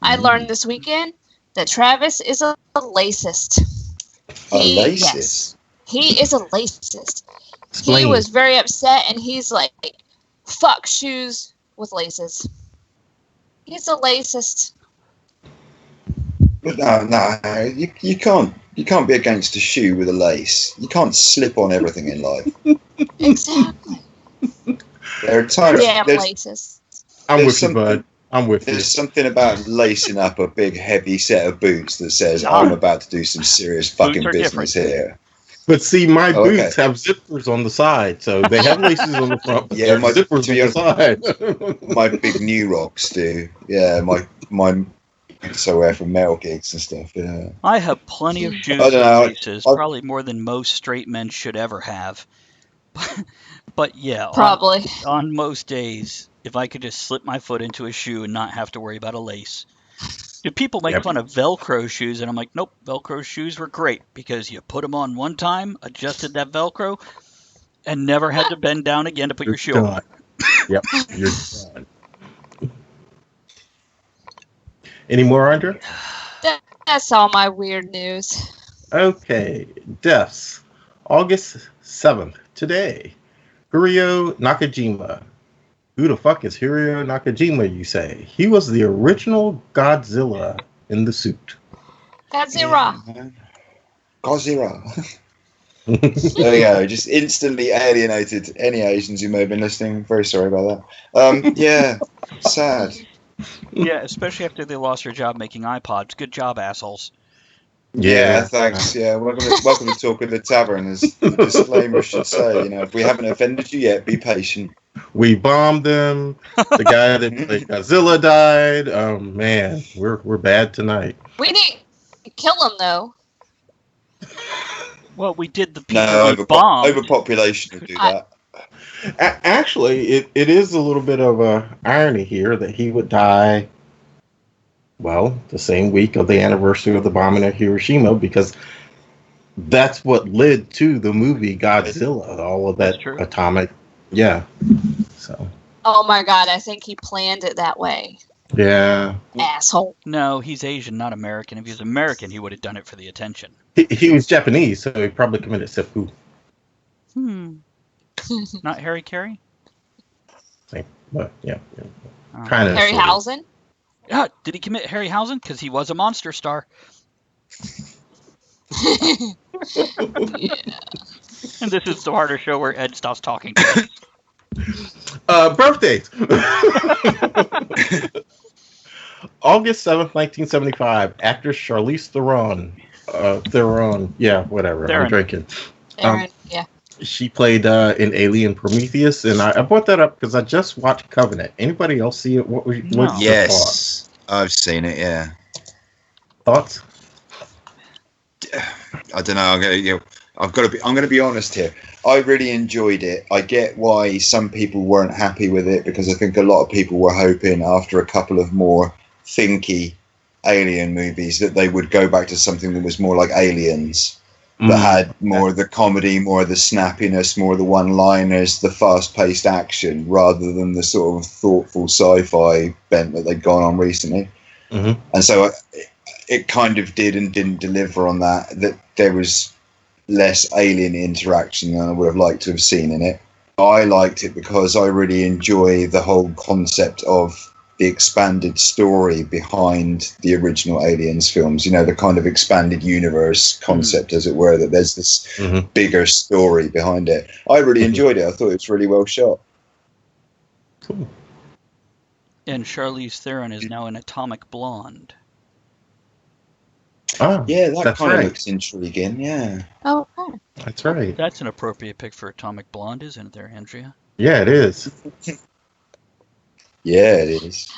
I learned this weekend that Travis is a lacist. laces. Yes, he is a lacist. He Explain. was very upset, and he's like, "Fuck shoes with laces." He's a lacist. But no, you can't be against a shoe with a lace. You can't slip on everything in life. Exactly. There are times Damn there's laces. I'm there's with you, bud. I'm with you. There's something about lacing up a big, heavy set of boots that says, I'm about to do some serious fucking are business here. But see, my Oh, okay. boots have zippers on the side, so they have laces on the front, but Yeah, there's zippers to be on the side. My big new rocks do. Yeah, my so I wear for male gigs and stuff. Yeah. I have plenty of shoes I with don't know. laces, probably more than most straight men should ever have. But yeah, Probably. on most days, if I could just slip my foot into a shoe and not have to worry about a lace. Do people make fun of Velcro shoes? And I'm like, nope, Velcro shoes were great because you put them on one time, adjusted that Velcro, and never had to bend down again to put your shoe on. Yep, you're done. Any more, Andrea? That's all my weird news. Okay, deaths. August 7th, today. Hiroyo Nakajima. Who the fuck is Hiroyo Nakajima, you say? He was the original Godzilla in the suit. Godzilla. Godzilla. There you go. Just instantly alienated any Asians who may have been listening. Very sorry about that. Yeah, sad. Yeah, especially after they lost their job making iPods. Good job, assholes. Yeah, thanks. Yeah, welcome to Talk of the Tavern. As the disclaimer should say, if we haven't offended you yet, be patient. We bombed them. The guy that played Godzilla died. Man, we're bad tonight. We need to kill him, though. Well, we did the people No, we bombed. overpopulation will do that. Actually, it is a little bit of a irony here that he would die, well, the same week of the anniversary of the bombing of Hiroshima, because that's what led to the movie Godzilla, all of that atomic, yeah. So. Oh my god, I think he planned it that way. Yeah. Asshole. No, he's Asian, not American. If he was American, he would have done it for the attention. He was Japanese, so he probably committed seppuku. Not Harry Carey? But yeah. Oh. Kind of. Harryhausen? Yeah, did he commit Harryhausen? Because he was a monster star. Yeah. And this is the harder show where Ed stops talking to us. Birthdays. August 7th, 1975. Actress Charlize Theron. Yeah, whatever. Theron. I'm drinking. Aaron, yeah. She played in Alien Prometheus, and I brought that up because I just watched Covenant. Anybody else see it? What's your thoughts? Yes, I've seen it. Yeah. Thoughts? I don't know. I'm going to be honest here. I really enjoyed it. I get why some people weren't happy with it because I think a lot of people were hoping after a couple of more thinky Alien movies that they would go back to something that was more like Aliens. That had more of the comedy, more of the snappiness, more of the one-liners, the fast-paced action, rather than the sort of thoughtful sci-fi bent that they'd gone on recently. Mm-hmm. And so it kind of did and didn't deliver on that. That there was less alien interaction than I would have liked to have seen in it. I liked it because I really enjoy the whole concept of the expanded story behind the original Aliens films, the kind of expanded universe concept, as it were, that there's this bigger story behind it. I really enjoyed it. I thought it was really well shot. Cool. And Charlize Theron is now an Atomic Blonde. Oh, yeah, that kind right. of looks intriguing, yeah. Oh, okay. That's right. That's an appropriate pick for Atomic Blonde, isn't it there, Andrea? Yeah, it is. Yeah, it is.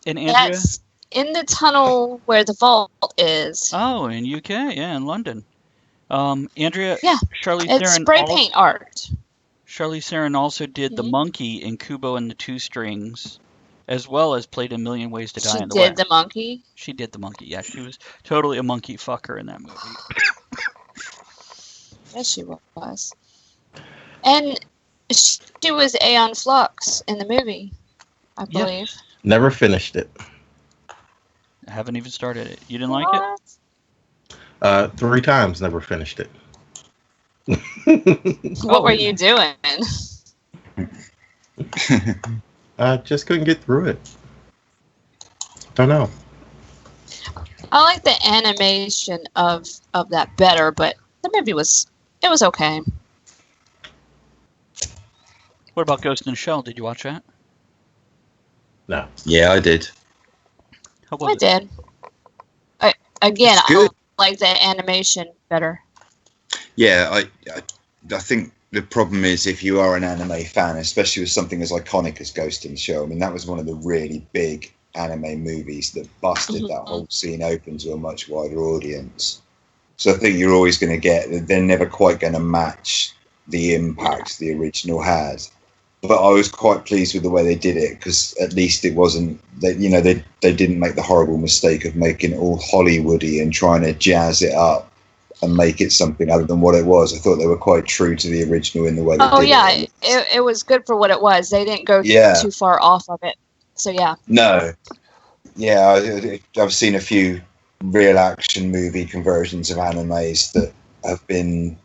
And Andrea? That's in the tunnel where the vault is. Oh, in UK, yeah, in London. Andrea, Yeah, Charlize it's Theron spray paint art. Charlize Theron also did the monkey in Kubo and the Two Strings, as well as played A Million Ways to Die in the West. She did the monkey? She did the monkey, yeah. She was totally a monkey fucker in that movie. Yes, she was. And she was Aeon Flux in the movie, I believe. Yep. Never finished it. I haven't even started it. You didn't like it? 3 times, never finished it. What were you doing? I just couldn't get through it. Don't know. I like the animation of that better, but the movie was okay. What about Ghost in the Shell? Did you watch that? No. Yeah, I did. How was I it? did. I like the animation better. Yeah, I think the problem is if you are an anime fan, especially with something as iconic as Ghost in the Shell. I mean, that was one of the really big anime movies that busted that whole scene open to a much wider audience. So I think you're always going to get, they're never quite going to match the impact the original had. But I was quite pleased with the way they did it because at least it wasn't, they didn't make the horrible mistake of making it all Hollywoody and trying to jazz it up and make it something other than what it was. I thought they were quite true to the original in the way they did it. Oh yeah, it was good for what it was. They didn't go too far off of it. So yeah. No. Yeah, I've seen a few real action movie conversions of animes that have been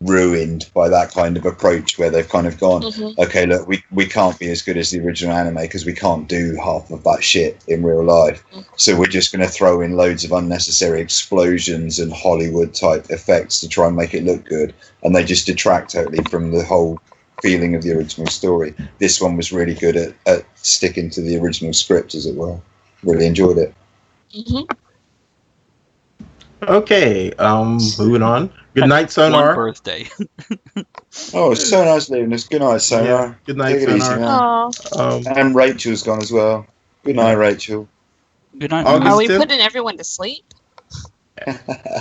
ruined by that kind of approach where they've kind of gone, okay, look, we can't be as good as the original anime because we can't do half of that shit in real life. So we're just going to throw in loads of unnecessary explosions and Hollywood type effects to try and make it look good. And they just detract totally from the whole feeling of the original story. This one was really good at sticking to the original script, as it were. Really enjoyed it. Okay, moving on. Good night, Sonar. One birthday. Oh, Sonar's leaving us. Good night, Sonar. Yeah, good night, Take it Sonar. easy, man. And Rachel's gone as well. Good night, Rachel. Good night. Are we putting everyone to sleep?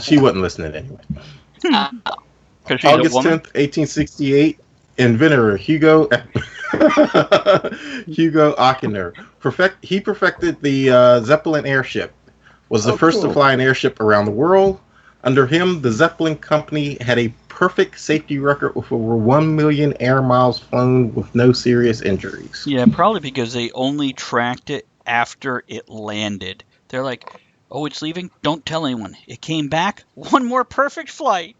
She wasn't listening anyway. August 10th, 1868. Inventor Hugo Ockner. He perfected the Zeppelin airship. Was the first to fly an airship around the world. Under him, the Zeppelin company had a perfect safety record with over 1 million air miles flown with no serious injuries. Yeah, probably because they only tracked it after it landed. They're like, Oh, it's leaving? Don't tell anyone. It came back. One more perfect flight.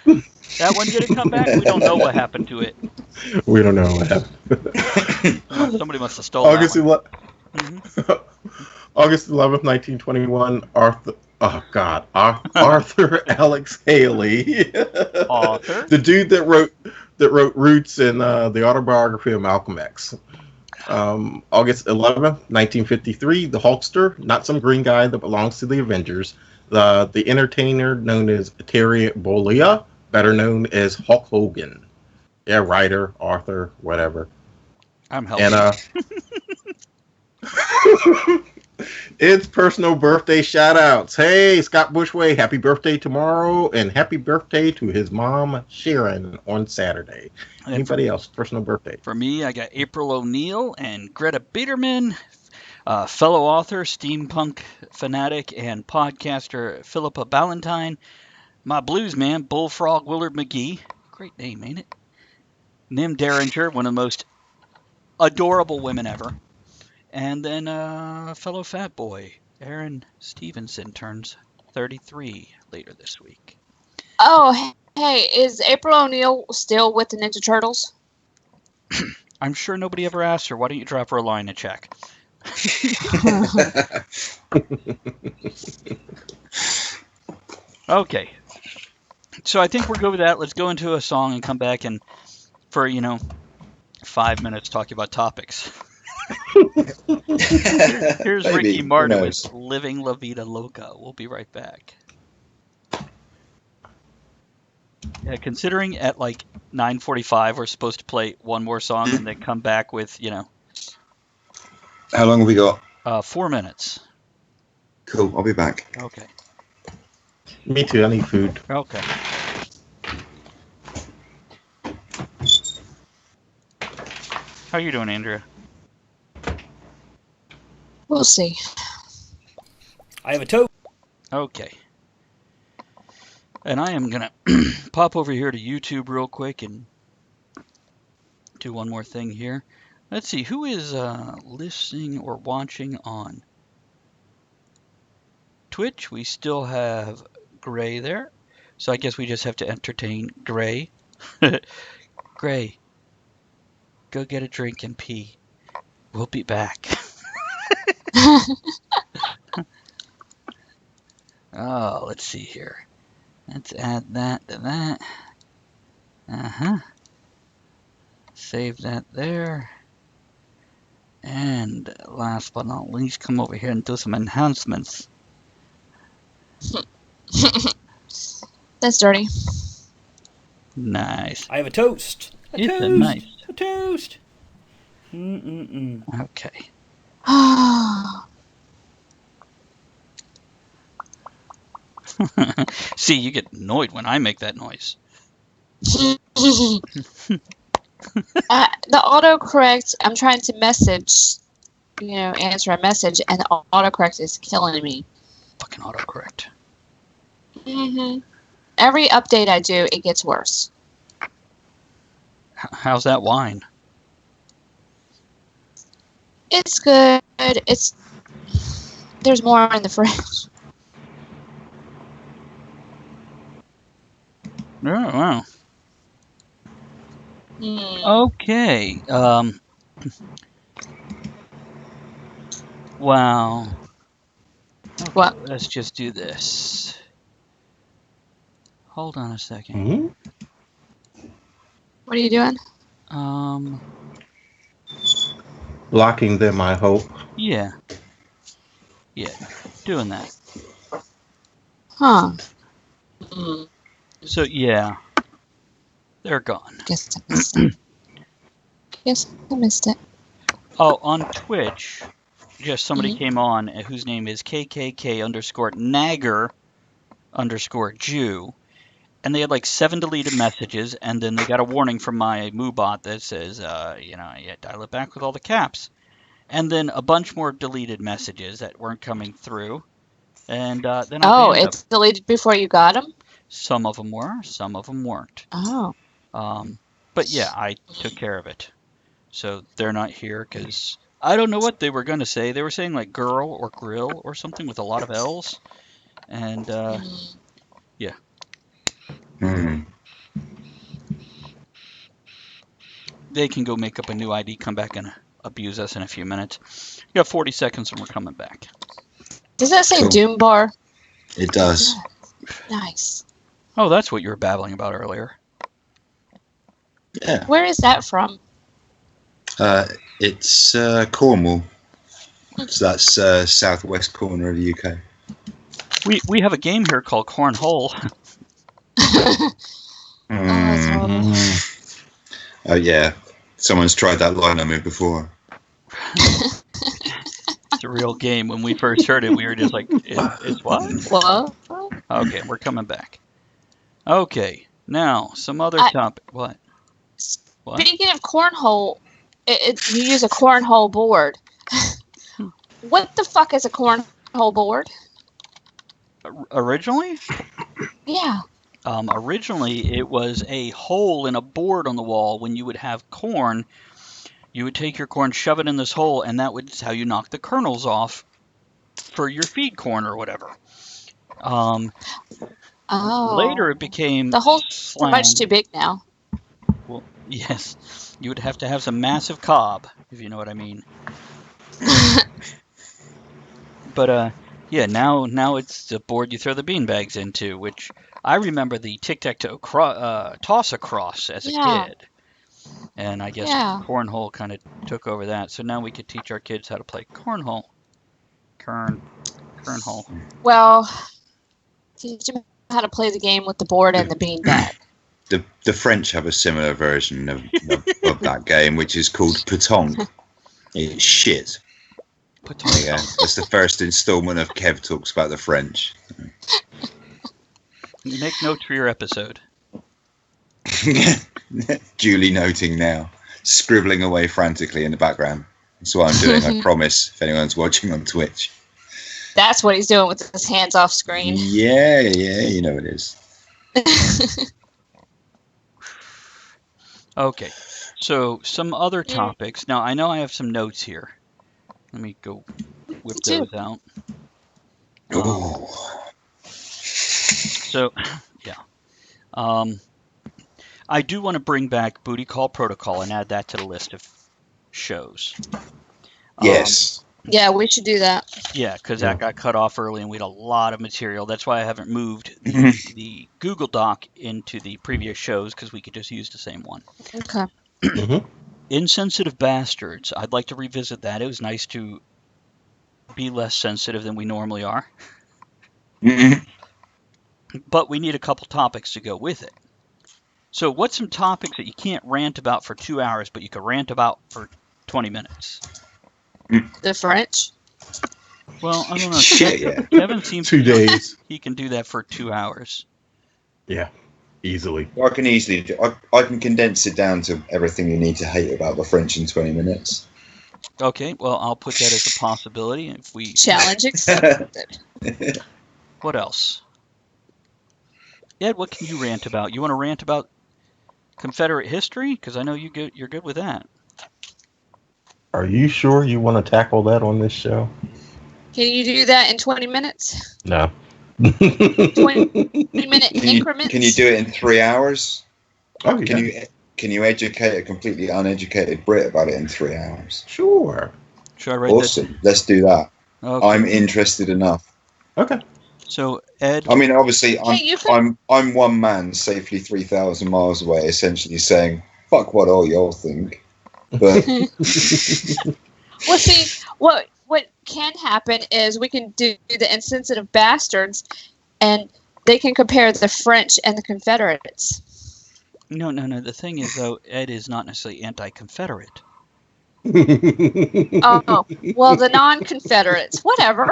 That one didn't come back? We don't know what happened to it. We don't know what happened. Somebody must have stole that one. August 11th, 1921, Arthur Alex Haley. Author? The dude that wrote Roots and the autobiography of Malcolm X. August 11th, 1953, the Hulkster, not some green guy that belongs to the Avengers. The entertainer known as Terry Bollea, better known as Hulk Hogan. Yeah, writer, author, whatever. I'm helping. And it's personal birthday shout outs. Hey, Scott Bushway, happy birthday tomorrow, and happy birthday to his mom, Sharon, on Saturday. And Anybody else? Personal birthday. For me, I got April O'Neil and Greta Biederman, fellow author, steampunk fanatic, and podcaster Philippa Ballantyne, my blues man, Bullfrog Willard McGee. Great name, ain't it? Nim Derringer, one of the most adorable women ever. And then fellow fat boy, Aaron Stevenson, turns 33 later this week. Oh, hey, is April O'Neil still with the Ninja Turtles? I'm sure nobody ever asked her. Why don't you drop her a line and check? Okay. So I think we're good with that. Let's go into a song and come back and for, 5 minutes talking about topics. Here's Maybe, Ricky who Martin knows? with Living La Vida Loca. We'll be right back. Yeah, considering at like 9:45 we're supposed to play one more song and then come back with, How long have we got? 4 minutes. Cool, I'll be back. Okay. Me too. I need food. Okay. How you doing, Andrea? We'll see. I have a toast. Okay. And I am going to pop over here to YouTube real quick and do one more thing here. Let's see, who is listening or watching on Twitch? We still have Gray there. So I guess we just have to entertain Gray. Gray, go get a drink and pee. We'll be back. Oh, let's see here. Let's add that to that. Save that there. And last but not least, come over here and do some enhancements. That's dirty. Nice. I have a toast. It's a nice. A toast. Okay. See, you get annoyed when I make that noise. The autocorrect, I'm trying to message, answer a message, and the autocorrect is killing me. Fucking autocorrect. Every update I do, it gets worse. How's that wine? It's good. There's more in the fridge. Oh, wow. Okay. Wow. Okay, What? let's just do this. Hold on a second. What are you doing? Blocking them, I hope. Yeah. Yeah, doing that. Huh. So, yeah. They're gone. Guess I missed it. Yes, I missed it. Oh, on Twitch, just somebody came on whose name is KKK_Nagger_Jew. And they had like 7 deleted messages, and then they got a warning from my MooBot that says, dial it back with all the caps. And then a bunch more deleted messages that weren't coming through. And then I banned it's deleted before you got them? Some of them were, some of them weren't. Oh. But yeah, I took care of it. So they're not here because I don't know what they were going to say. They were saying like girl or grill or something with a lot of L's. And Hmm. they can go make up a new ID, come back and abuse us in a few minutes. You got 40 seconds and we're coming back. Does that say Cool. Doom Bar? It does. Nice. Oh, that's what you were babbling about earlier. Yeah. Where is that from? It's Cornwall. So that's southwest corner of the UK. We have a game here called Cornhole. Oh, that's horrible. Oh yeah, someone's tried that line on me before. It's a real game. When we first heard it, we were just like, it's what? What? Okay, we're coming back. Okay, now some other topic. What? What? Speaking of cornhole, you use a cornhole board. What the fuck is a cornhole board? Originally? Yeah. Originally, it was a hole in a board on the wall. When you would have corn, you would take your corn, shove it in this hole, and that was how you knock the kernels off for your feed corn or whatever. Later, it became the holes slang. are much too big now. Well, yes, you would have to have some massive cob, if you know what I mean. But yeah, now it's the board you throw the beanbags into, which I remember the tic-tac-toe toss across as a kid. And I guess cornhole kind of took over that. So now we could teach our kids how to play cornhole. Cornhole. Well, teach them how to play the game with the board and the beanbag. The French have a similar version of that game, which is called pétanque. It's shit. There you go. That's the first instalment of Kev Talks About the French. Make notes for your episode. Duly noting now. Scribbling away frantically in the background. That's what I'm doing, I promise, if anyone's watching on Twitch. That's what he's doing with his hands off screen. Yeah, you know it is. Okay, so some other topics. Now, I know I have some notes here. Let me go whip those out. So, yeah. I do want to bring back Booty Call Protocol and add that to the list of shows. Yes. Yeah, we should do that. Yeah, because that got cut off early and we had a lot of material. That's why I haven't moved the Google Doc into the previous shows, because we could just use the same one. Okay. Insensitive Bastards. I'd like to revisit that. It was nice to be less sensitive than we normally are. But we need a couple topics to go with it. So what's some topics that you can't rant about for 2 hours, but you can rant about for 20 minutes? The French? Well, I don't know. Shit, yeah. Kevin seems 2 days. He can do that for 2 hours. Yeah, easily. I can easily do. I can condense it down to everything you need to hate about the French in 20 minutes. Okay, well, I'll put that as a possibility. If we Challenge accepted. What else? Ed, what can you rant about? You want to rant about Confederate history? Because I know you're good with that. Are you sure you want to tackle that on this show? Can you do that in 20 minutes? No. 20-minute increments? Can you do it in 3 hours? Oh, yeah. Can you educate a completely uneducated Brit about it in 3 hours? Sure. Should I write Awesome. Let's do that. Okay. I'm interested enough. Okay. So, Ed... I mean, obviously, Hey, I'm one man safely 3,000 miles away, essentially saying, fuck what all y'all think. But well, see, what can happen is we can do the insensitive bastards, and they can compare the French and the Confederates. No. The thing is, though, Ed is not necessarily anti-Confederate. Oh, well, the non-Confederates, whatever.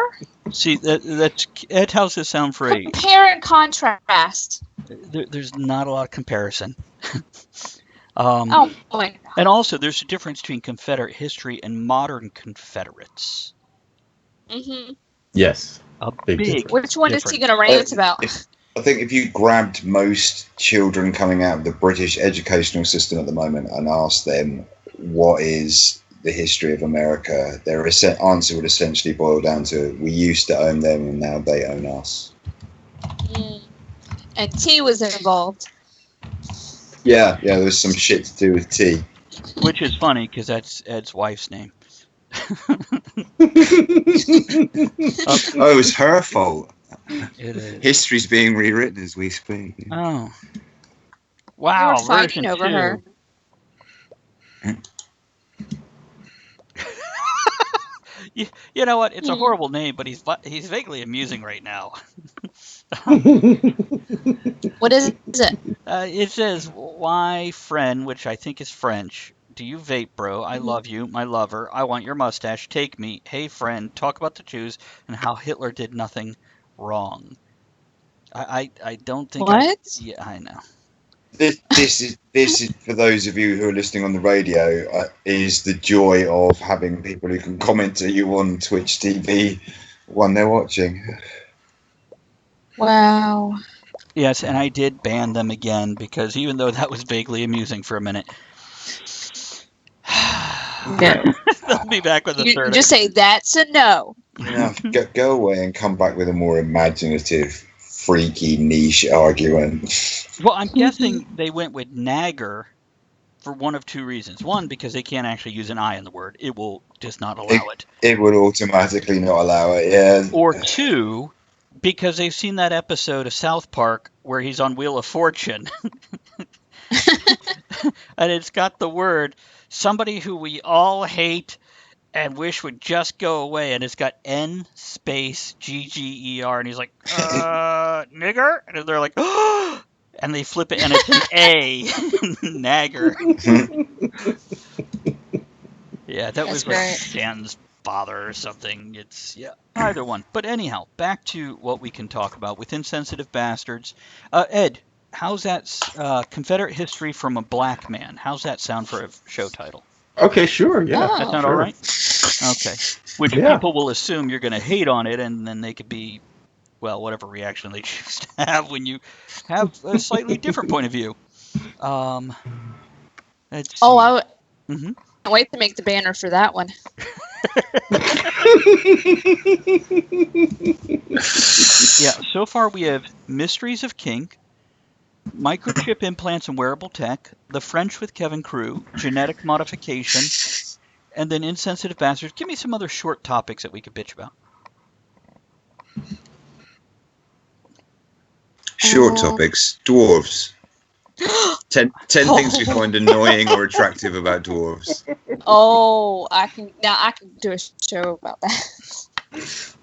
See, that's Ed. How's this sound for a... Compare and contrast. There's not a lot of comparison. Oh, boy. And also, there's a difference between Confederate history and modern Confederates. Mm-hmm. Yes. A big difference. Which one is he going to rant about? I think if you grabbed most children coming out of the British educational system at the moment and asked them what is the history of America, their answer would essentially boil down to, we used to own them and now they own us. And tea was involved. Yeah, there was some shit to do with tea. Which is funny because that's Ed's wife's name. Oh, it was her fault. It is. History's being rewritten as we speak. Oh. You Wow, were fighting version over 2. her. You know what? It's a horrible name, but he's vaguely amusing right now. What is it? It says, "Why, friend," which I think is French. "Do you vape, bro? I love you, my lover. I want your mustache. Take me. Hey, friend. Talk about the Jews and how Hitler did nothing wrong." I don't think What? Yeah, I know. This is for those of you who are listening on the radio, is the joy of having people who can comment to you on Twitch TV when they're watching. Wow. Yes, and I did ban them again because even though that was vaguely amusing for a minute, No. they'll be back with a You third. just say that's a no. Go away and come back with a more imaginative, freaky, niche argument. Well, I'm guessing they went with nagger for one of two reasons. One, because they can't actually use an I in the word. It will just not allow it. It would automatically not allow it, yeah. Or two, because they've seen that episode of South Park where he's on Wheel of Fortune. And it's got the word, somebody who we all hate and wish would just go away. And it's got N space GGER. And he's like, nigger? And they're like, oh! And they flip it and it's an A. Nagger. Yeah, that was like great. Stan's father or something. It's, yeah, either one. But anyhow, back to what we can talk about with Insensitive Bastards. Ed, how's that Confederate History from a Black Man? How's that sound for a show title? Okay, sure. Yeah. Oh. That sound sure. all right? Okay. Which Yeah. people will assume you're going to hate on it, and then they could be, well, whatever reaction they choose to have when you have a slightly different point of view. Let's see. I Mhm. can't wait to make the banner for that one. Yeah, so far we have Mysteries of Kink, Microchip Implants and Wearable Tech, The French with Kevin Crew, Genetic Modification, and then Insensitive Bastards. Give me some other short topics that we could bitch about. Short topics. Dwarves. 10 things we find annoying or attractive about dwarves. Oh, I can do a show about that.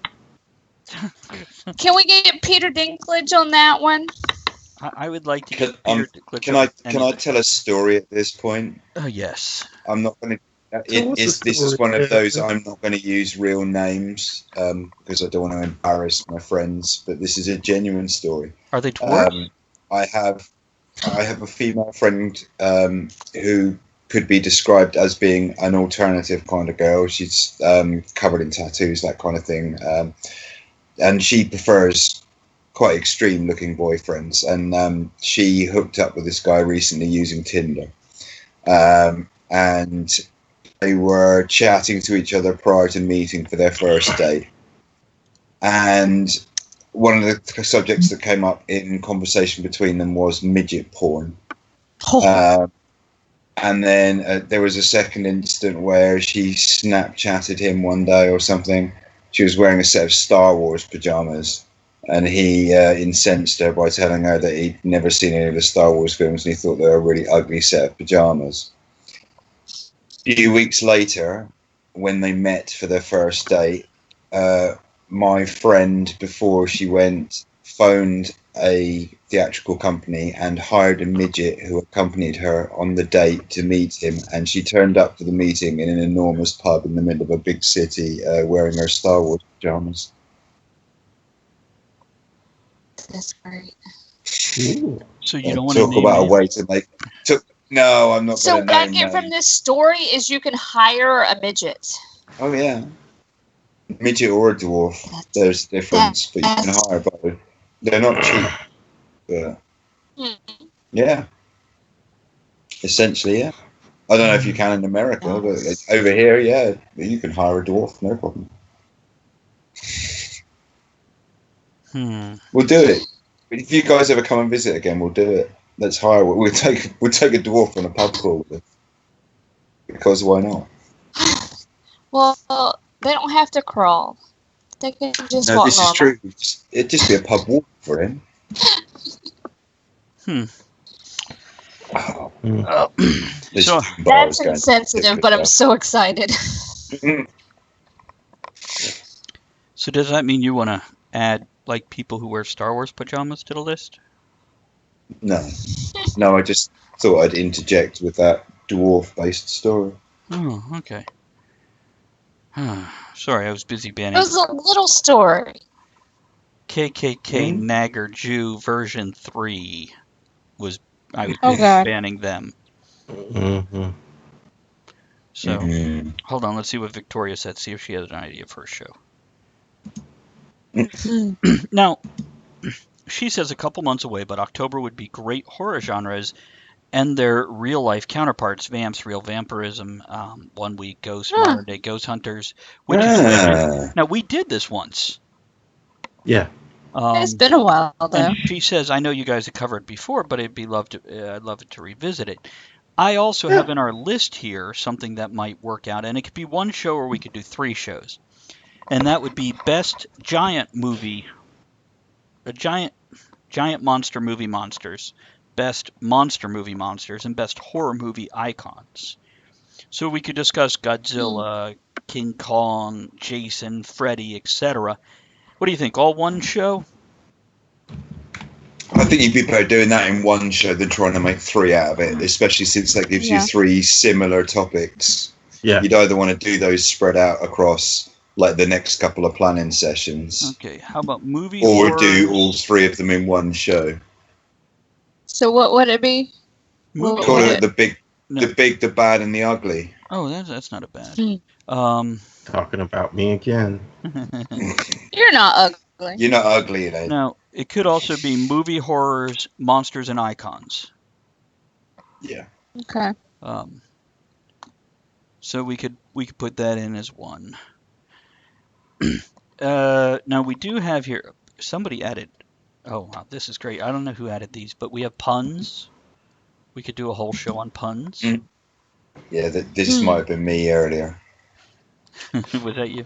Can we get Peter Dinklage on that one? I would like to Can, get Peter Dinklage can I on can I anything. tell a story at this point? Yes. I'm not going to. Tell us a This is story. one of those. I'm not going to use real names because I don't want to embarrass my friends. But this is a genuine story. Are they dwarves? I have a female friend who could be described as being an alternative kind of girl. She's covered in tattoos, that kind of thing, and she prefers quite extreme looking boyfriends. And she hooked up with this guy recently using Tinder, and they were chatting to each other prior to meeting for their first date. And one of the subjects that came up in conversation between them was midget porn. And then there was a second instant where she Snapchatted him one day or something. She was wearing a set of Star Wars pajamas, and he incensed her by telling her that he'd never seen any of the Star Wars films and he thought they were a really ugly set of pajamas. A few weeks later, when they met for their first date, my friend, before she went, phoned a theatrical company and hired a midget who accompanied her on the date to meet him. And she turned up for the meeting in an enormous pub in the middle of a big city wearing her Star Wars pajamas. That's great. Ooh. So you don't want to Talk name about a names? way to make... No, I'm not So going to what I name get from names. this story is you can hire a midget. Oh, yeah. Midget or a dwarf. There's a difference, but you can That's- hire both. They're not cheap, but... Hmm. Yeah. Essentially, yeah. I don't know if you can in America, but over here, yeah, you can hire a dwarf, no problem. We'll do it. If you guys ever come and visit again, we'll do it. Let's hire. We'll take a dwarf on a pub crawl. Because why not? Well, they don't have to crawl. They can just No, walk this normal. is true. It'd just be a pub walk for him. Oh, So That's insensitive, but I'm so excited. So does that mean you want to add like people who wear Star Wars pajamas to the list? No, I just thought I'd interject with that dwarf-based story. Oh, okay. Sorry, I was busy It banning was a little story. KKK Nagger Jew version 3 was I was Oh, busy God. banning them. Mm-hmm. So hold on, let's see what Victoria said. See if she has an idea for a show. Now, she says a couple months away, but October would be great horror genres and their real life counterparts: vamps, real vampirism, 1 week ghosts, modern day ghost hunters, witches and witches. Now we did this once. Yeah. It's been a while, though. And she says, I know you guys have covered before, but I'd love it to revisit it. I also have in our list here something that might work out, and it could be one show or we could do 3 shows. And that would be best giant monster movie monsters, best monster movie monsters, and best horror movie icons. So we could discuss Godzilla, King Kong, Jason, Freddy, etc. What do you think? All one show? I think you'd be better doing that in one show than trying to make 3 out of it, especially since that gives you 3 similar topics. Yeah. You'd either want to do those spread out across like the next couple of planning sessions. Okay, how about movie or horrors? do all 3 of them in one show. So what would it be? Movie Call horror. it the big, the bad, and the ugly. Oh, that's not a bad. Talking about me again. You're not ugly. You're not ugly, Ed. Now, it could also be movie horrors, monsters, and icons. Yeah. Okay. So we could put that in as one. Now we do have here somebody added. Oh wow, this is great. I don't know who added these, but we have puns. We could do a whole show on puns. Yeah, this might have been me earlier. Was that you?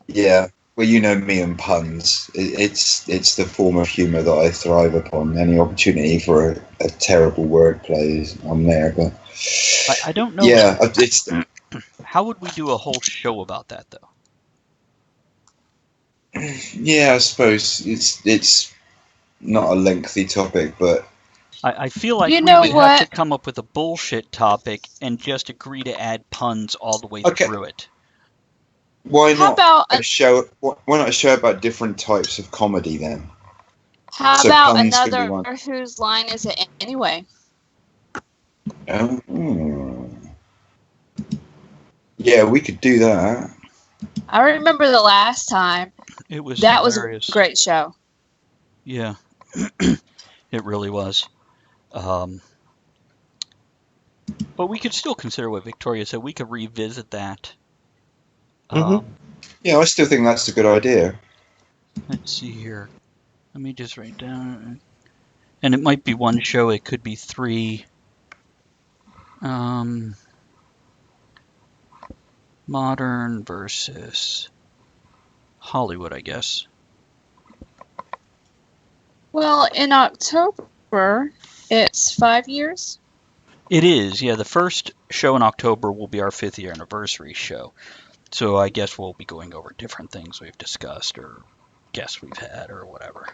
Yeah. Well, you know me and puns. It's the form of humour that I thrive upon. Any opportunity for a terrible wordplay, I'm there. But I don't know. Yeah, how would we do a whole show about that though? Yeah, I suppose it's not a lengthy topic, but I feel like You we know would what? have to come up with a bullshit topic and just agree to add puns all the way Okay. through it. why How not about a show? Why not a show about different types of comedy then? How So about puns can be another one. whose line is it anyway? Oh. Yeah, we could do that. I remember the last time. It was That was hilarious. a great show. Yeah, it really was. But we could still consider what Victoria said. We could revisit that. Yeah, I still think that's a good idea. Let's see here. Let me just write down. And it might be one show. It could be 3. Modern versus Hollywood, I guess. Well, in October, it's 5 years. It is, yeah. The first show in October will be our 5th year anniversary show. So I guess we'll be going over different things we've discussed or guests we've had or whatever.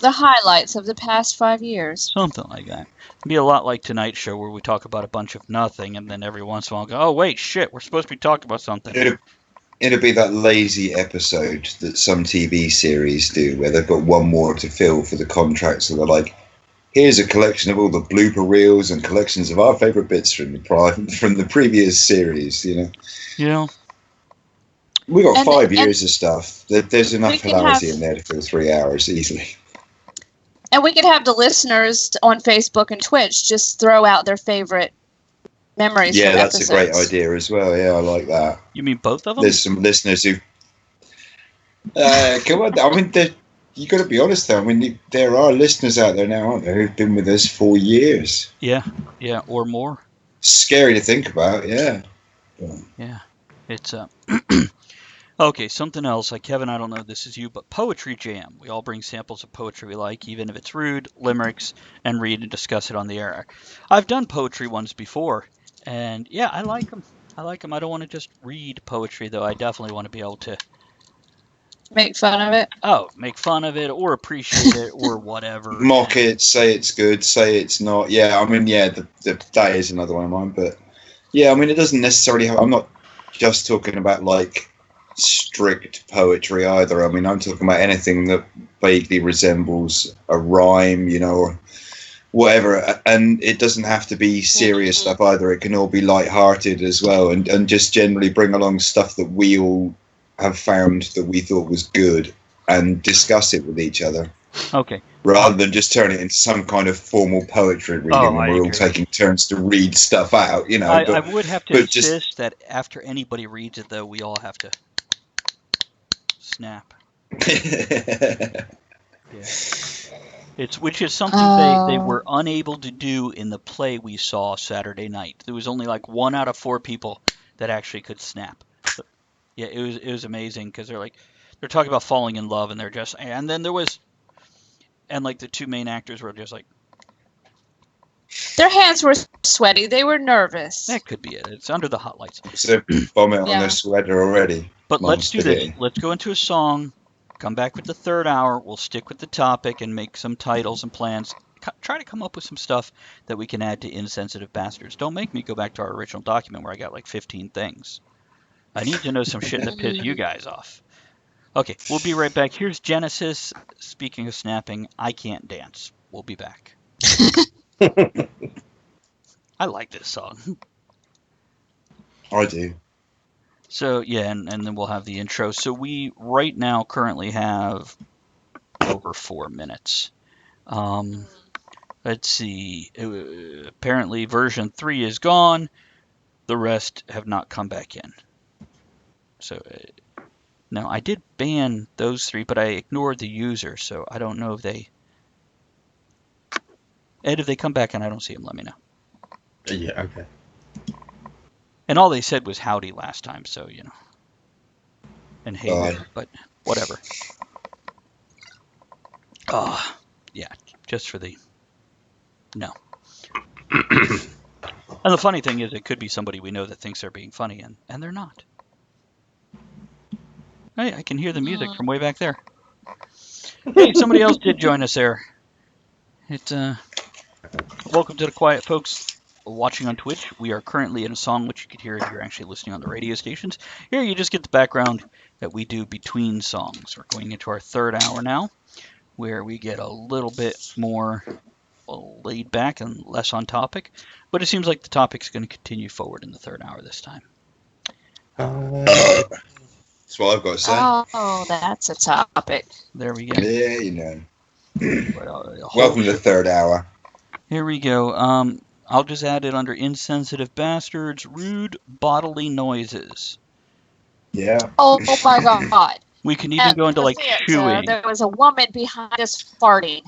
The highlights of the past 5 years. Something like that. It'd be a lot like tonight's show where we talk about a bunch of nothing and then every once in a while go, oh, wait, shit, we're supposed to be talking about something. It'll be that lazy episode that some TV series do where they've got one more to fill for the contract. So they're like, here's a collection of all the blooper reels and collections of our favourite bits from the previous series, you know. You know? We got And- 5 and- years of stuff. There's enough We can hilarity have- in there to fill 3 hours easily. And we could have the listeners on Facebook and Twitch just throw out their favorite memories Yeah, from that's episodes. a great idea as well. Yeah, I like that. You mean both of them? There's some listeners who. Come on, I mean, you got to be honest though. I mean, there are listeners out there now, aren't there, who've been with us for years. Yeah, or more. Scary to think about. Yeah. Yeah, it's okay. Something else, like Kevin. I don't know if this is you, but poetry jam. We all bring samples of poetry we like, even if it's rude, limericks, and read and discuss it on the air. I've done poetry ones before, and yeah, I like them. I don't want to just read poetry though. I definitely want to be able to Make fun of it. make fun of it or appreciate it or whatever. Mock it, say it's good, say it's not. Yeah, I mean, yeah, that is another one of mine. But yeah, I mean, it doesn't necessarily have. I'm not just talking about like strict poetry either. I mean, I'm talking about anything that vaguely resembles a rhyme, you know, or whatever. And it doesn't have to be serious stuff either. It can all be lighthearted as well, and just generally bring along stuff that we all have found that we thought was good and discuss it with each other. Okay. Rather than just turn it into some kind of formal poetry reading and we're all taking turns to read stuff out, you know. I would have to insist that after anybody reads it, though, we all have to snap. Yeah. Which is something they were unable to do in the play we saw Saturday night. There was only like 1 out of 4 people that actually could snap. Yeah, it was amazing because they're talking about falling in love and and like the 2 main actors were just like, their hands were sweaty. They were nervous. that could be it. It's under the hot lights. So vomit on their sweater already. But let's do this. Let's go into a song, come back with the third hour. We'll stick with the topic and make some titles and plans. Try to come up with some stuff that we can add to Insensitive Bastards. Don't make me go back to our original document where I got like 15 things. I need to know some shit that pissed you guys off. Okay, we'll be right back. Here's Genesis. Speaking of snapping, I Can't Dance. We'll be back. I like this song. I do. So, yeah, and then we'll have the intro. So we right now currently have over 4 minutes. Let's see. Apparently version 3 is gone. The rest have not come back in. So, no, I did ban those 3, but I ignored the user, so I don't know if they... Ed, if they come back and I don't see them, let me know. Yeah, okay. And all they said was howdy last time, so, you know. And hey there, but whatever. Yeah, just for the... No. And the funny thing is, it could be somebody we know that thinks they're being funny, and they're not. Hey, I can hear the music from way back there. Hey, somebody else did join us there. Welcome to the quiet folks watching on Twitch. We are currently in a song which you could hear if you're actually listening on the radio stations. Here you just get the background that we do between songs. We're going into our third hour now, where we get a little bit more laid back and less on topic. But it seems like the topic's going to continue forward in the third hour this time. That's what I've got to say. Oh, that's a topic. There we go. Yeah, you know. Welcome to the third hour. Here we go. I'll just add it under Insensitive Bastards, Rude Bodily Noises. Yeah. Oh my god. We can even go into like chewing. There was a woman behind us farting.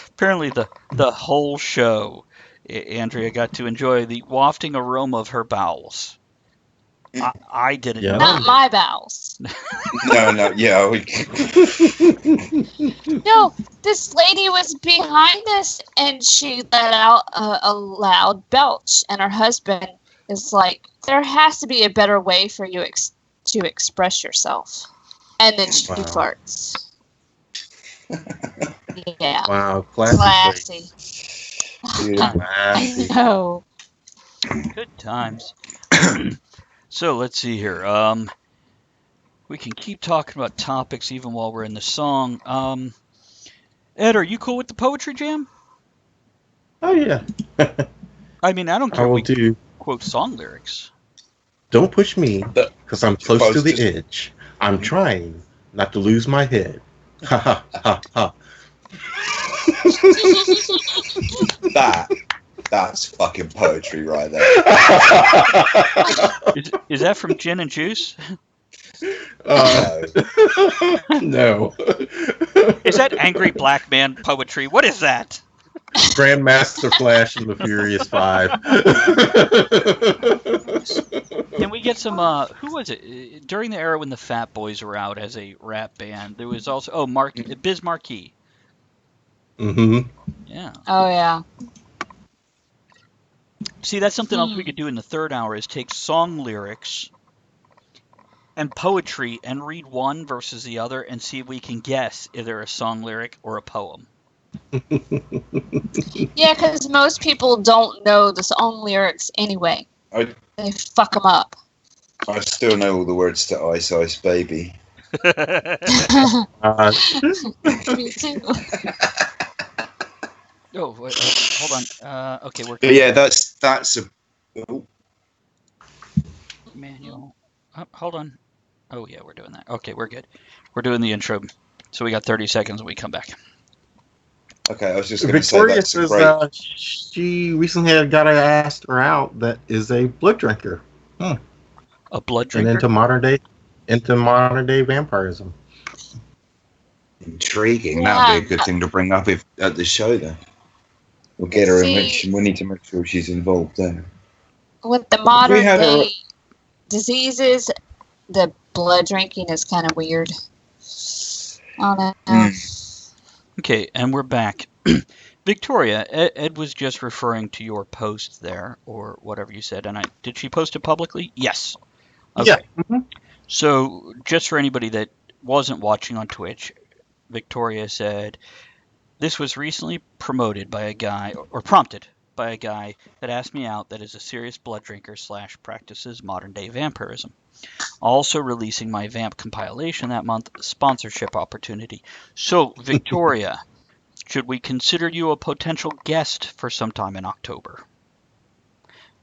Apparently the whole show, Andrea got to enjoy the wafting aroma of her bowels. I didn't know. Not my bowels. No, yeah. No, this lady was behind us and she let out a loud belch, and her husband is like, there has to be a better way for you to express yourself. And then she farts. Yeah. Wow, classy. Classy. I know. Good times. So let's see here. We can keep talking about topics even while we're in the song. Ed, are you cool with the poetry jam? Oh yeah. I mean, I don't care. I will do. Quote song lyrics. Don't push me, because I'm close to the edge. I'm trying not to lose my head. Ha ha ha ha. That's fucking poetry right there. Is that from Gin and Juice? No. Is that angry black man poetry? What is that? Grandmaster Flash and the Furious Five. Can we get some? Who was it during the era when the Fat Boys were out as a rap band? There was also Biz Markie. Mm-hmm. Yeah. Oh yeah. See, that's something else we could do in the third hour is take song lyrics and poetry and read one versus the other and see if we can guess if they're a song lyric or a poem. Yeah, because most people don't know the song lyrics anyway. They fuck them up. I still know all the words to Ice Ice Baby. Me too. Oh, wait, hold on. Okay, we're But coming yeah, back. that's a. Oh, Manual. Oh, hold on. Oh yeah, we're doing that. Okay, we're good. We're doing the intro. So we got 30 seconds when we come back. okay, I was just going to say Victoria that's a says great. she recently got asked her out that is a blood drinker. A blood And drinker? into modern day vampirism. Intriguing. Yeah. That'd be a good thing to bring up at the show. Then we'll get her See- in. We need to make sure she's involved there. With the modern had her- day diseases, the blood drinking is kind of weird. I don't know. Okay, and we're back. Victoria, Ed was just referring to your post there, or whatever you said, and did she post it publicly? Yes. Okay. Yeah. Mhm. So, just for anybody that wasn't watching on Twitch, Victoria said, this was recently promoted by a guy, or prompted by a guy that asked me out that is a serious blood drinker / practices modern day vampirism. Also releasing my vamp compilation that month, sponsorship opportunity. So, Victoria, should we consider you a potential guest for sometime in October?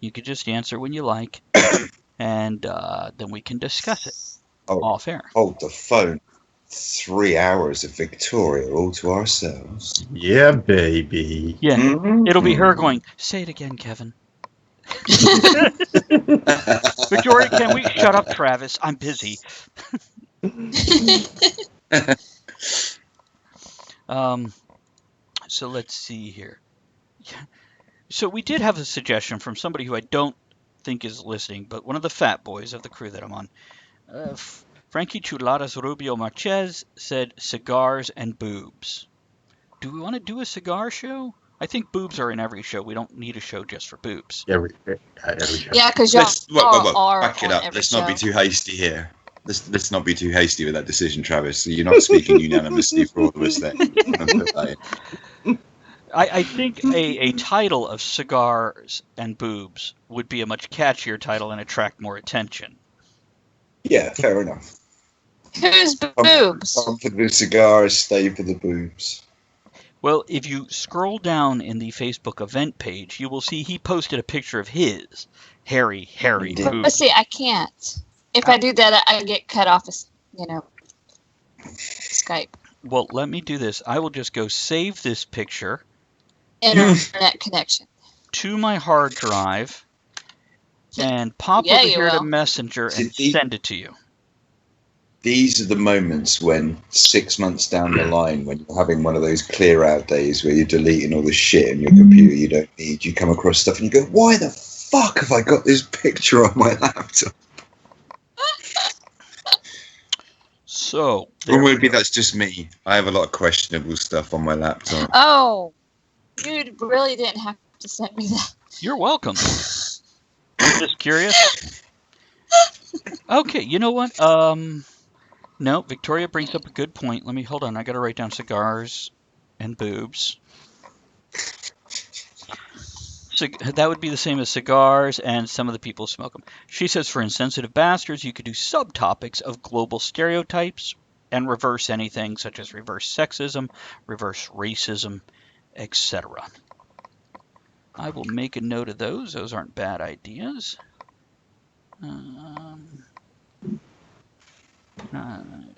You could just answer when you like, and then we can discuss it off air. Hold the phone. 3 hours of Victoria all to ourselves. Yeah, baby. Yeah, Mhm. it'll be her going, say it again, Kevin. Victoria, can we shut up, Travis? I'm busy. So let's see here. So we did have a suggestion from somebody who I don't think is listening, but one of the fat boys of the crew that I'm on. Frankie Chuladas Rubio Marquez said cigars and boobs. Do we want to do a cigar show? I think boobs are in every show. We don't need a show just for boobs. Every show. Yeah, because y'all are Back it on up. every Let's not be show. too hasty here. Let's not be too hasty with that decision, Travis. You're not speaking unanimously for all of us there. I think a title of cigars and boobs would be a much catchier title and attract more attention. Yeah, fair enough. Who's boobs? Come for the cigars, stay for the boobs. Well, if you scroll down in the Facebook event page, you will see he posted a picture of his hairy Indeed. But boobs. see, I can't. If I do that, I get cut off. Skype. Well, let me do this. I will just go save this picture Internet connection. to my hard drive and pop Yeah, over you here to will. Messenger and See, send it to you. These are the moments when 6 months down the line, when you're having one of those clear out days where you're deleting all the shit in your computer you don't need, you come across stuff and you go, why the fuck have I got this picture on my laptop? So, Or maybe that's just me. I have a lot of questionable stuff on my laptop. Oh, you really didn't have to send me that. you're welcome. I'm just curious. Okay, you know what? No, Victoria brings up a good point. Let me hold on. I got to write down cigars and boobs. That would be the same as cigars, and some of the people smoke them. She says for insensitive bastards, you could do subtopics of global stereotypes and reverse anything, such as reverse sexism, reverse racism, etc. I will make a note of those. Those aren't bad ideas.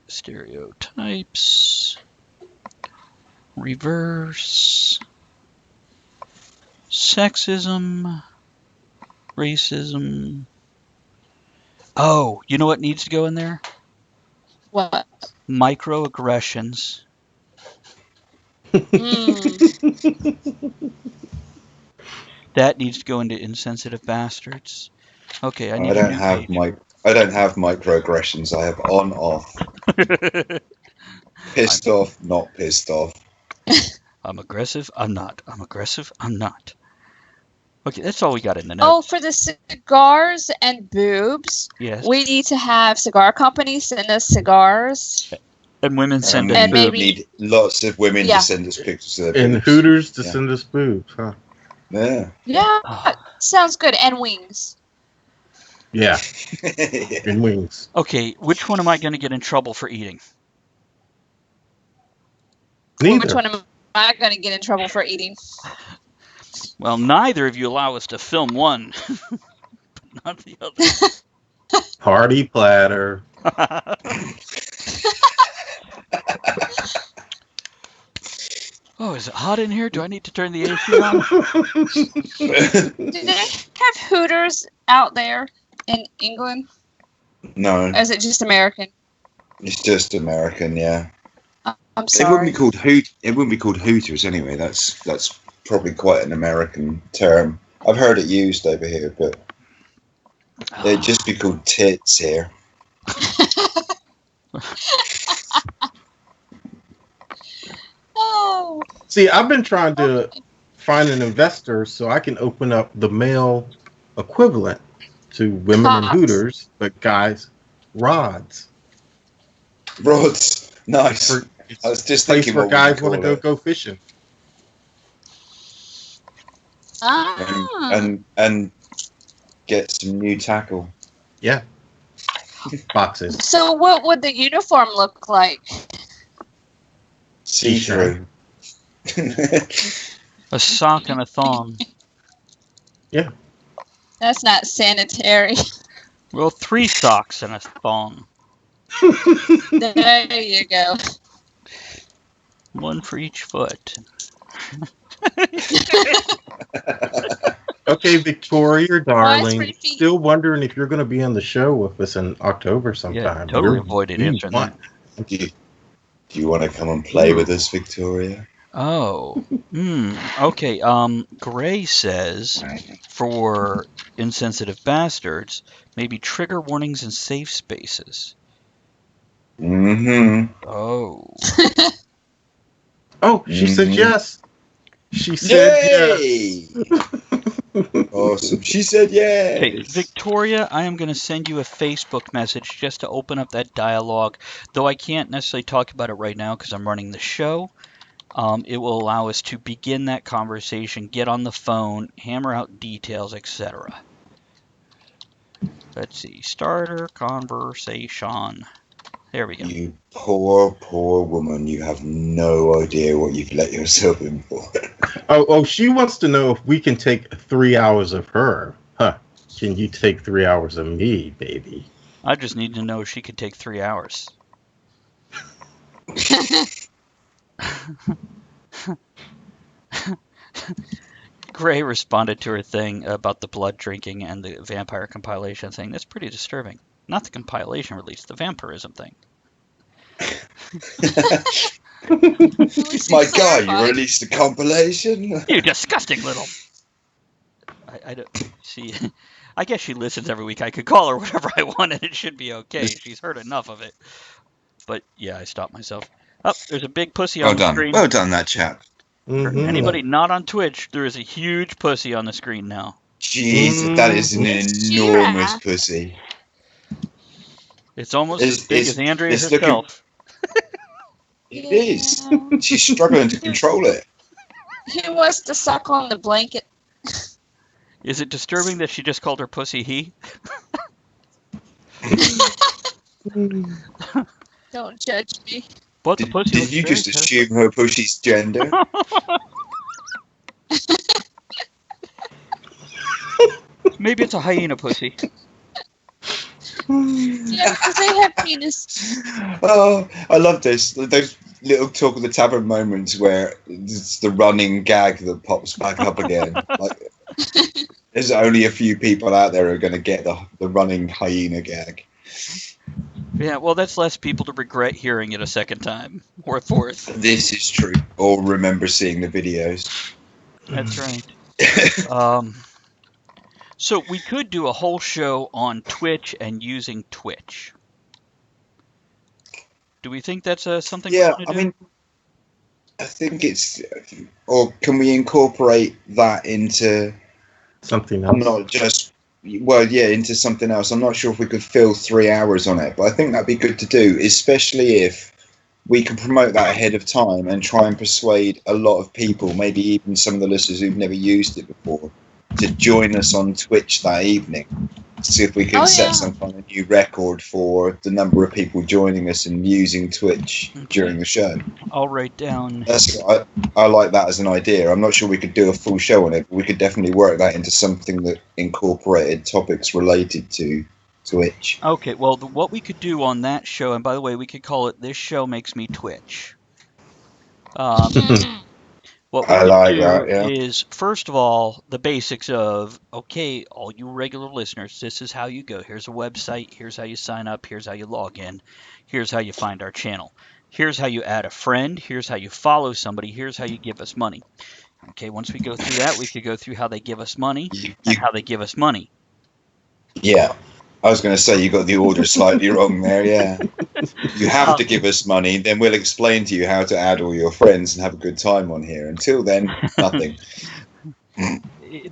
Stereotypes. reverse sexism, racism. Oh, you know what needs to go in there? What? Microaggressions. That needs to go into insensitive bastards. Okay, I need a new page. I don't have microaggressions. I have on off. Pissed off, not pissed off. I'm aggressive. I'm not. I'm aggressive. I'm not. Okay, that's all we got in the Oh, notes. for the cigars and boobs, Yes. we need to have cigar companies send us cigars. And women send us And boobs. maybe- need lots of women Yeah. to send us pictures of their And boobs. Hooters to Yeah. send us boobs, huh? Yeah. Yeah, sounds good. And wings. Yeah, Yeah. and wings. Okay, which one am I going to get in trouble for eating? Neither. Which one am I going to get in trouble for eating? Well, neither of you allow us to film one, but not the other. Party platter. Oh, is it hot in here? Do I need to turn the AC on? Do they have Hooters out there in England? No, Or is it just American? it's just American. Yeah. I'm It wouldn't sorry. be called It wouldn't be called Hooters anyway. That's probably quite an American term. I've heard it used over here, but it'd just be called tits here. Oh. See, I've been trying to find an investor so I can open up the male equivalent to women and Cops. Hooters, but guys, rods. Rods, nice. For, it's I was just a place thinking where what we guys would want to call go it. fishing. Ah. And get some new tackle. Yeah. Boxes. So what would the uniform look like? See through. A sock and a thong. That's not sanitary. Well, 3 socks and a thong. There you go. One for each foot. Okay, Victoria, darling. 3 feet? Still wondering if you're going to be on the show with us in October sometime. Yeah, totally You're avoided the answering one. that. Do you want to come and play with us, Victoria? Oh. Okay, Gray says for insensitive bastards, maybe trigger warnings in safe spaces. Mm-hmm. Oh. Oh, she said Mhm. yes. She said yes. Awesome. She said Okay, yes. Victoria, I am going to send you a Facebook message just to open up that dialogue, though I can't necessarily talk about it right now because I'm running the show. It will allow us to begin that conversation, get on the phone, hammer out details, etc. Let's see, starter conversation. There we go. You poor, poor woman. You have no idea what you've let yourself in for. Oh, she wants to know if we can take 3 hours of her. Huh. Can you take 3 hours of me, baby? I just need to know if she could take 3 hours. Gray responded to her thing about the blood drinking and the vampire compilation thing. That's pretty disturbing. Not the compilation release, the vampirism thing. My God, you released a compilation? You disgusting little. I don't see. I guess she listens every week. I could call her whatever I want, and it should be okay. She's heard enough of it. But yeah, I stopped myself. Oh, there's a big pussy Well on the done. screen. Well done, that chap. For Mhm. anybody not on Twitch, there is a huge pussy on the screen now. Jeez, that is an It's enormous Shira. pussy. It's almost It's- as big it's- as Andrea it's looking- herself. It is. She's struggling to control it. He wants to suck on the blanket. Is it disturbing that she just called her pussy he? Don't judge me. But the pussy Did looks you very just good. assume her pussy's gender? Maybe it's a hyena pussy. Yeah, Yeah, because they have penis. Oh, I love this. Those little Talk of the Tavern moments where it's the running gag that pops back up again. Like, there's only a few people out there who are going to get the running hyena gag. Yeah, well, that's less people to regret hearing it a second time or a fourth. This is true. Or remember seeing the videos. That's right. So we could do a whole show on Twitch and using Twitch. Do we think that's something we Yeah, want to I do? mean, I think it's. Or can we incorporate that into Something else. not just. Well, yeah, into something else. I'm not sure if we could fill 3 hours on it, but I think that'd be good to do, especially if we can promote that ahead of time and try and persuade a lot of people, maybe even some of the listeners who've never used it before, to join us on Twitch that evening. See if we can set some kind of new record for the number of people joining us and using Twitch during the show. I'll write down. I like that as an idea. I'm not sure we could do a full show on it, but we could definitely work that into something that incorporated topics related to Twitch. Okay, well, what we could do on that show, and by the way, we could call it "This Show Makes Me Twitch." What we I could like do that, yeah. is, first of all, the basics of, okay, all you regular listeners, this is how you go. Here's a website. Here's how you sign up. Here's how you log in. Here's how you find our channel. Here's how you add a friend. Here's how you follow somebody. Here's how you give us money. Okay, once we go through that, we could go through how they give us money and how they give us money. Yeah. I was going to say you got the order slightly wrong there, yeah. You have to give us money, then we'll explain to you how to add all your friends and have a good time on here. Until then, nothing.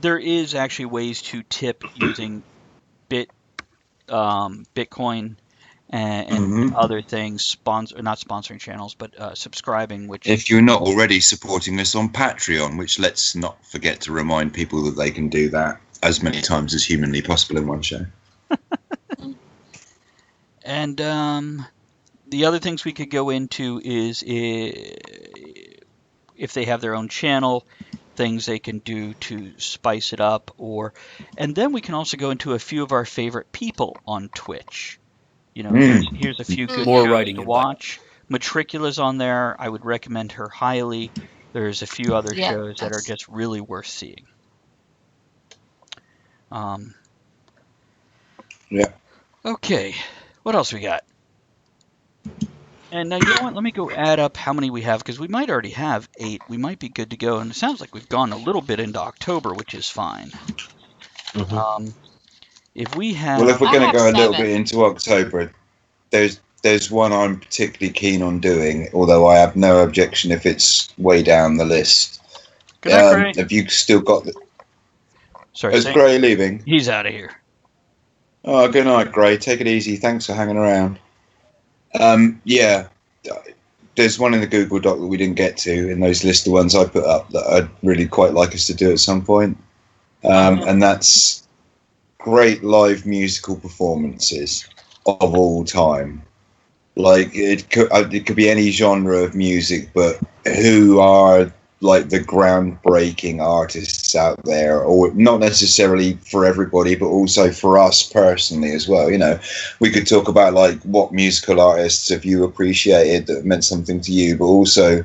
There is actually ways to tip using Bitcoin and other things, not sponsoring channels, but subscribing. Which, if you're not already supporting us on Patreon, which let's not forget to remind people that they can do that as many times as humanly possible in one show. And the other things we could go into is if they have their own channel, things they can do to spice it up, and then we can also go into a few of our favorite people on Twitch. You know, here's a few good More shows writing to advice. watch. Matricula's on there. I would recommend her highly. There's a few other shows that are just really worth seeing. Yeah. Okay, what else we got? And you know what? Let me go add up how many we have, because we might already have 8. We might be good to go. And it sounds like we've gone a little bit into October, which is fine. If we have... Well, if we're going to go a little bit into October, there's one I'm particularly keen on doing, although I have no objection if it's way down the list. Good night, Gray. Have you still got the... Sorry, is Gray leaving? He's out of here. Oh, good night, Gray. Take it easy. Thanks for hanging around. Yeah, there's one in the Google Doc that we didn't get to in those list of ones I put up that I'd really quite like us to do at some point. And that's great live musical performances of all time. Like, it could be any genre of music, but who are like the groundbreaking artists out there, or not necessarily for everybody, but also for us personally as well. You know, we could talk about like what musical artists have you appreciated that meant something to you, but also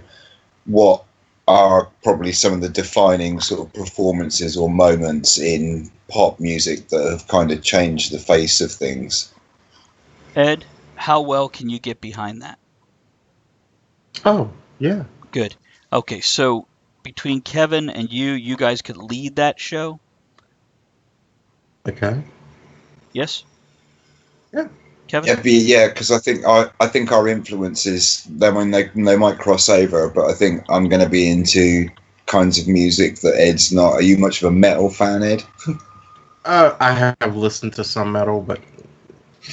what are probably some of the defining sort of performances or moments in pop music that have kind of changed the face of things. Ed, how well can you get behind that? Oh, yeah. Good. Okay, so between Kevin and you guys could lead that show? Okay. Yes? Yeah. Kevin? Yeah, because I think our influences, they might cross over, but I think I'm going to be into kinds of music that Ed's not. Are you much of a metal fan, Ed? I have listened to some metal, but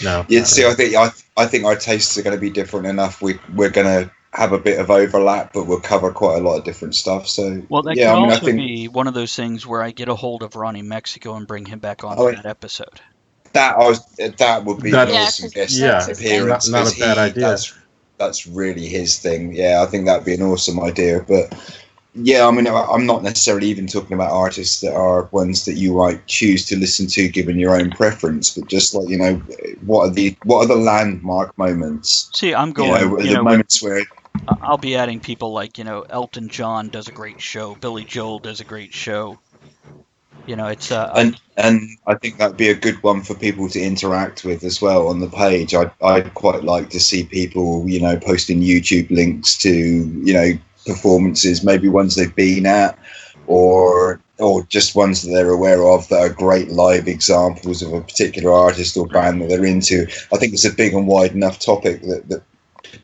no. Yeah, see, really. I think our tastes are going to be different enough. We're going to have a bit of overlap, but we'll cover quite a lot of different stuff. So, well, that yeah, could I also think be one of those things where I get a hold of Ronnie Mexico and bring him back on for that episode. That would be an awesome guest appearance. Not a bad idea. That's really his thing. Yeah, I think that'd be an awesome idea. But Yeah, I mean, I'm not necessarily even talking about artists that are ones that you might choose to listen to given your own preference, but just like, what are the landmark moments? See, I'm You going, know, the with moments where I'll be adding people like, Elton John does a great show, Billy Joel does a great show. It's and I think that'd be a good one for people to interact with as well on the page. I'd quite like to see people, posting YouTube links to, performances, maybe ones they've been at, or just ones that they're aware of that are great live examples of a particular artist or band that they're into. I think it's a big and wide enough topic that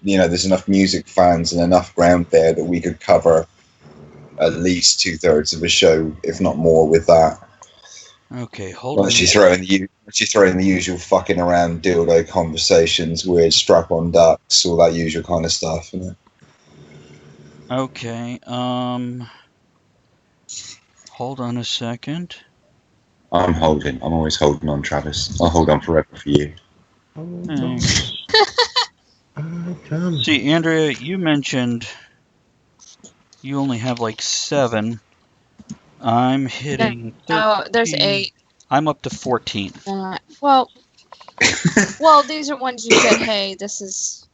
there's enough music fans and enough ground there that we could cover at least 2/3 of a show, if not more, with that. okay, hold on. Once you throw in the usual fucking around dildo conversations, weird strap-on ducks, all that usual kind of stuff. Okay, hold on a second. I'm always holding on, Travis. I'll hold on forever for you. Thanks. See, Andrea, you mentioned you only have like 7. I'm hitting No, there's 13. 8. I'm up to 14. Well, these are ones you said, hey, this is.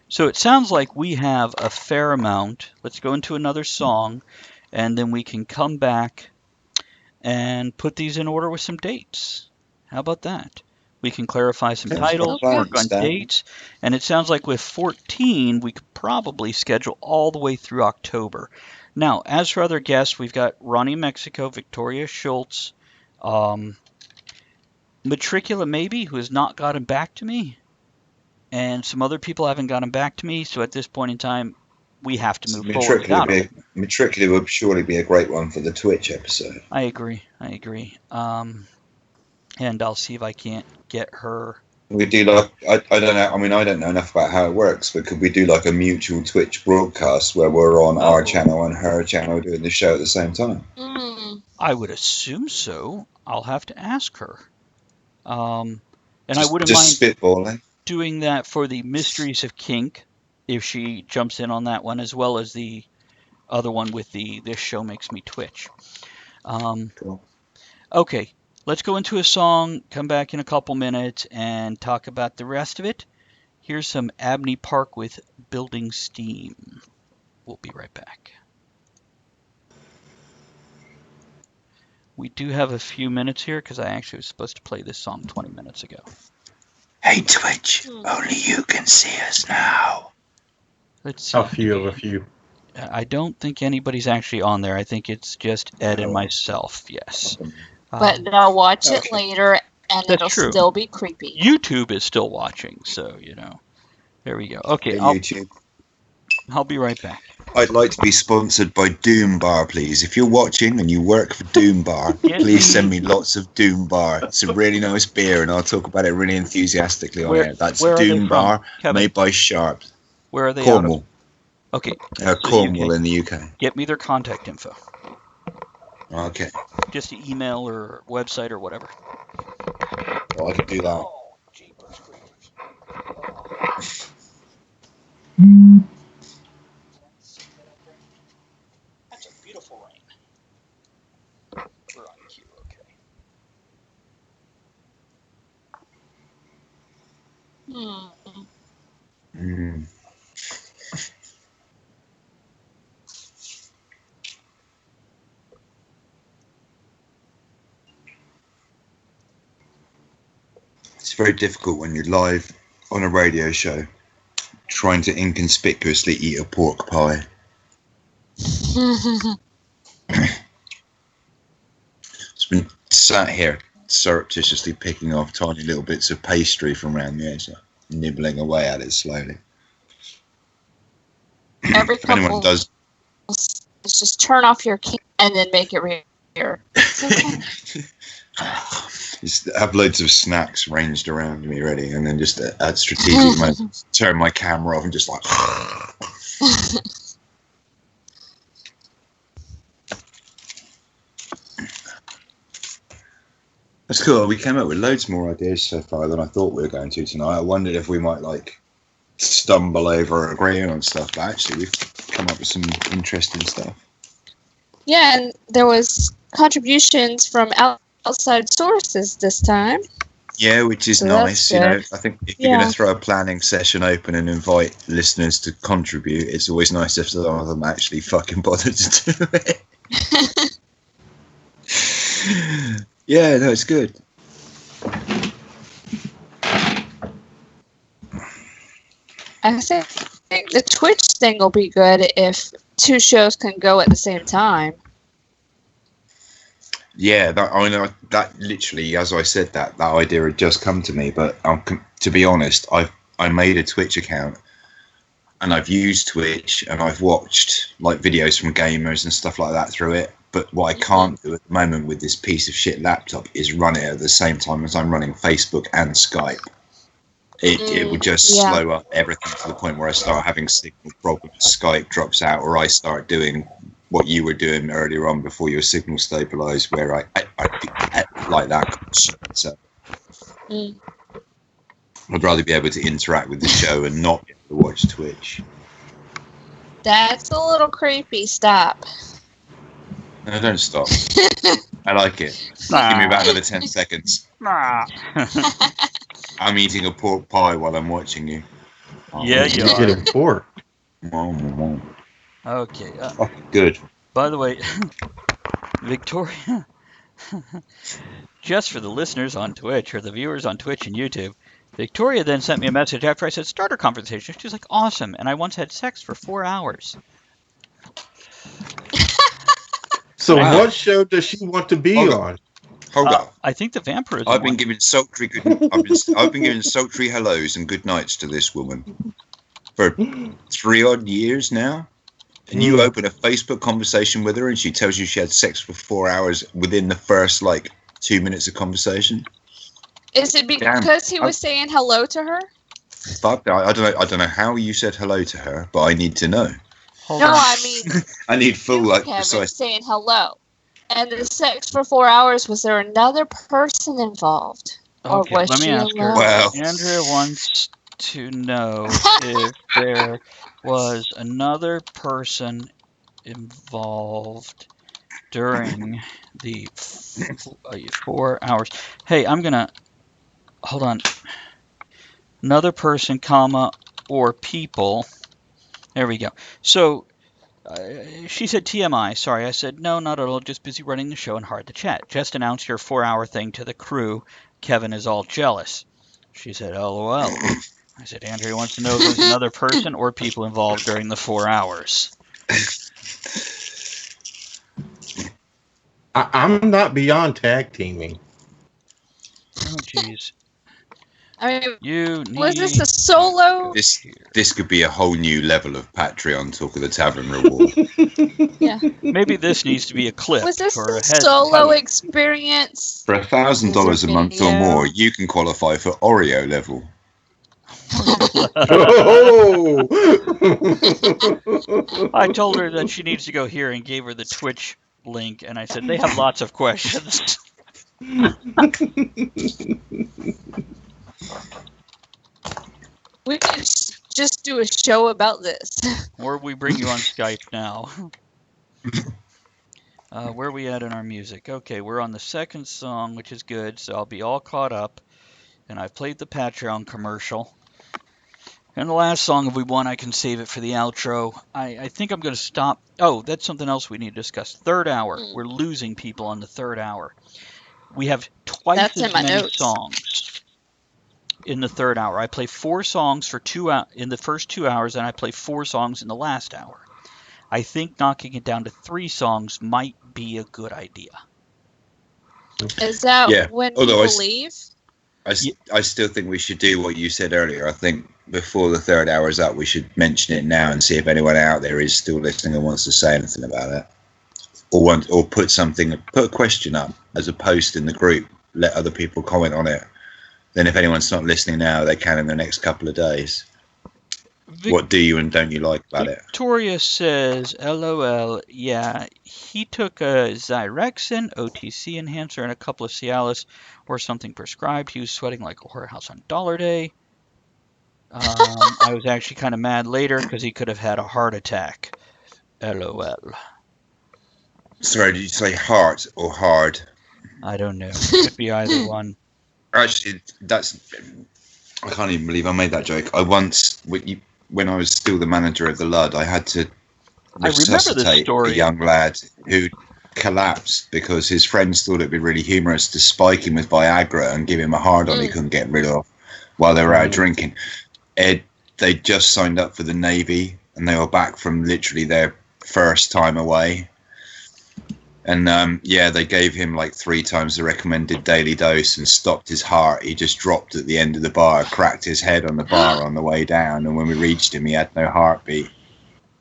So it sounds like we have a fair amount. Let's go into another song, and then we can come back and put these in order with some dates. How about that? We can clarify some titles, work on dates, and it sounds like with 14, we could probably schedule all the way through October. Now, as for other guests, we've got Ronnie Mexico, Victoria Schultz, Matricula maybe, who has not gotten back to me, and some other people haven't gotten back to me, so at this point in time, we have to move forward without them. Matricula would surely be a great one for the Twitch episode. I agree. And I'll see if I can't get her. We do like, I don't know, I mean, I don't know enough about how it works, but could we do like a mutual Twitch broadcast where we're on our channel and her channel doing the show at the same time? I would assume so. I'll have to ask her. And I wouldn't mind spitballing. Doing that for the Mysteries of Kink, if she jumps in on that one, as well as the other one with This Show Makes Me Twitch. Cool. Okay, let's go into a song, come back in a couple minutes, and talk about the rest of it. Here's some Abney Park with Building Steam. We'll be right back. We do have a few minutes here because I actually was supposed to play this song 20 minutes ago. Hey Twitch, only you can see us now. Let's see. A few. I don't think anybody's actually on there. I think it's just Ed and myself, yes. But they'll watch it later and it'll still be creepy. YouTube is still watching, so, there we go. Okay, YouTube. I'll be right back. I'd like to be sponsored by Doom Bar, please. If you're watching and you work for Doom Bar, please send me lots of Doom Bar. It's a really nice beer, and I'll talk about it really enthusiastically on air. That's Doom Bar, made by Sharp. Where are they? Cornwall. Okay. Cornwall in the UK. Get me their contact info. Okay. Just an email or website or whatever. Well, I can do that. Oh, jeepers creepers. That's a beautiful rain. We're on cue, okay. It's very difficult when you're live on a radio show trying to inconspicuously eat a pork pie. It's been sat here surreptitiously picking off tiny little bits of pastry from around the edge, nibbling away at it slowly. Every couple anyone does, just turn off your camera and then make it real. Just have loads of snacks ranged around me ready, and then just at strategic moments turn my camera off and just like. That's cool. We came up with loads more ideas so far than I thought we were going to tonight. I wondered if we might stumble over agreeing on stuff, but actually come up with some interesting stuff. Yeah, and there was contributions from outside sources this time. Yeah, which is So that's nice. You know, good. I think if you're going Yeah. to throw a planning session open and invite listeners to contribute, it's always nice if some of them actually fucking bother to do it. Yeah, no, it's good. I think the Twitch thing will be good if two shows can go at the same time. Yeah, that literally, as I said, that idea had just come to me. But to be honest, I made a Twitch account, and I've used Twitch, and I've watched like videos from gamers and stuff like that through it. But what I can't do at the moment with this piece of shit laptop is run it at the same time as I'm running Facebook and Skype. It will just slow up everything to the point where I start having signal problems. Skype drops out, or I start doing what you were doing earlier on before your signal stabilized, where I like that. So I'd rather be able to interact with the show and not be able to watch Twitch. That's a little creepy. Stop. No, don't stop. I like it. Give me about another 10 seconds. I'm eating a pork pie while I'm watching you. Yeah, you You're are. getting pork. Okay. Good. By the way, Victoria, just for the listeners on Twitch or the viewers on Twitch and YouTube, Victoria then sent me a message after I said start a conversation. She's like, awesome. And I once had sex for 4 hours. So Wow. what show does she want to be on? Hold up. I think the vampirism I've been one. giving sultry I've been giving sultry hellos and good nights to this woman for 3 odd years now. And you open a Facebook conversation with her and she tells you she had sex for 4 hours within the first 2 minutes of conversation. Is it because he was saying hello to her? Fuck, I don't know how you said hello to her, but I need to know. Hold on. I mean, I need full Kevin precise. saying hello. And the sex for 4 hours, was there another person involved? Okay, or was let me she ask her. alone? Well, Andrea wants to know if there was another person involved during the 4 hours. Hey, I'm gonna hold on. Another person, comma, or people. There we go. So she said TMI. Sorry, I said no, not at all. Just busy running the show and hard to chat. Just announce your 4 hour thing to the crew. Kevin is all jealous. She said, LOL. I said, Andrea wants to know if there's another person or people involved during the 4 hours. I'm not beyond tag teaming. Oh, jeez. I mean, You need. was this a solo? this could be a whole new level of Patreon Talk of the Tavern reward. Yeah. Maybe this needs to be a clip. Was this or a a head solo title. experience? For $1,000 a month or video. more, you can qualify for Oreo level. Oh! I told her that she needs to go here and gave her the Twitch link, and I said they have lots of questions. We could just do a show about this. Or we bring you on Skype now. Where are we at in our music? Okay, we're on the second song, which is good, so I'll be all caught up. And I've played the Patreon commercial. And the last song, if we want, I can save it for the outro. I think I'm going to stop. Oh, that's something else we need to discuss. Third hour. We're losing people on the third hour. We have twice as many songs in the third hour. I play 4 songs for in the first 2 hours, and I play 4 songs in the last hour. I think knocking it down to 3 songs might be a good idea. Is that when people leave? I still think we should do what you said earlier. I think before the third hour is up, we should mention it now and see if anyone out there is still listening and wants to say anything about it. Or put a question up as a post in the group. Let other people comment on it. Then if anyone's not listening now, they can in the next couple of days. What do you and don't you like about it? Victoria says, LOL, yeah, he took a Xyrexin, OTC enhancer, and a couple of Cialis or something prescribed. He was sweating like a whorehouse on Dollar Day. I was actually kind of mad later because he could have had a heart attack. LOL. Sorry, did you say heart or hard? I don't know. Could be either one. Actually, I can't even believe I made that joke. I once, when I was still the manager of the Lud, I had to I remember this resuscitate a story. young lad who collapsed because his friends thought it'd be really humorous to spike him with Viagra and give him a hard on he couldn't get rid of while they were out drinking. They just signed up for the Navy and they were back from literally their first time away. And they gave him like 3 times the recommended daily dose and stopped his heart. He just dropped at the end of the bar, cracked his head on the bar on the way down. And when we reached him, he had no heartbeat.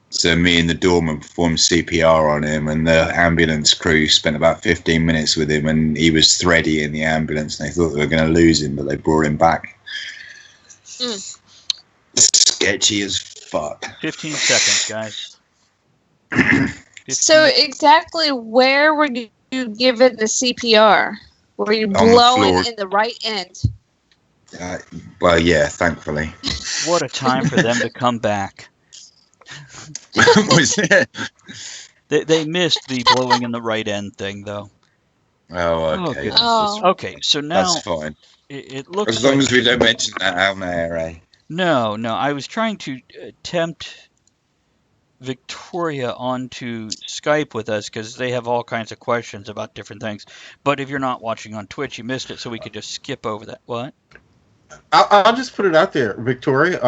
So me and the doorman performed CPR on him, and the ambulance crew spent about 15 minutes with him, and he was thready in the ambulance, and they thought they were going to lose him, but they brought him back. Sketchy as fuck. 15 seconds, guys. 15. So exactly where were you given the CPR? Were you blowing in the right end? Well, yeah, thankfully. What a time for them to come back. Was it? They missed the blowing in the right end thing, though. Oh, okay. goodness. Oh. Okay, so now That's fine. it looks As long like... as we don't mention that out there, eh? No, I was trying to tempt Victoria onto Skype with us because they have all kinds of questions about different things. But if you're not watching on Twitch, you missed it, so we could just skip over that. What? I'll just put it out there, Victoria.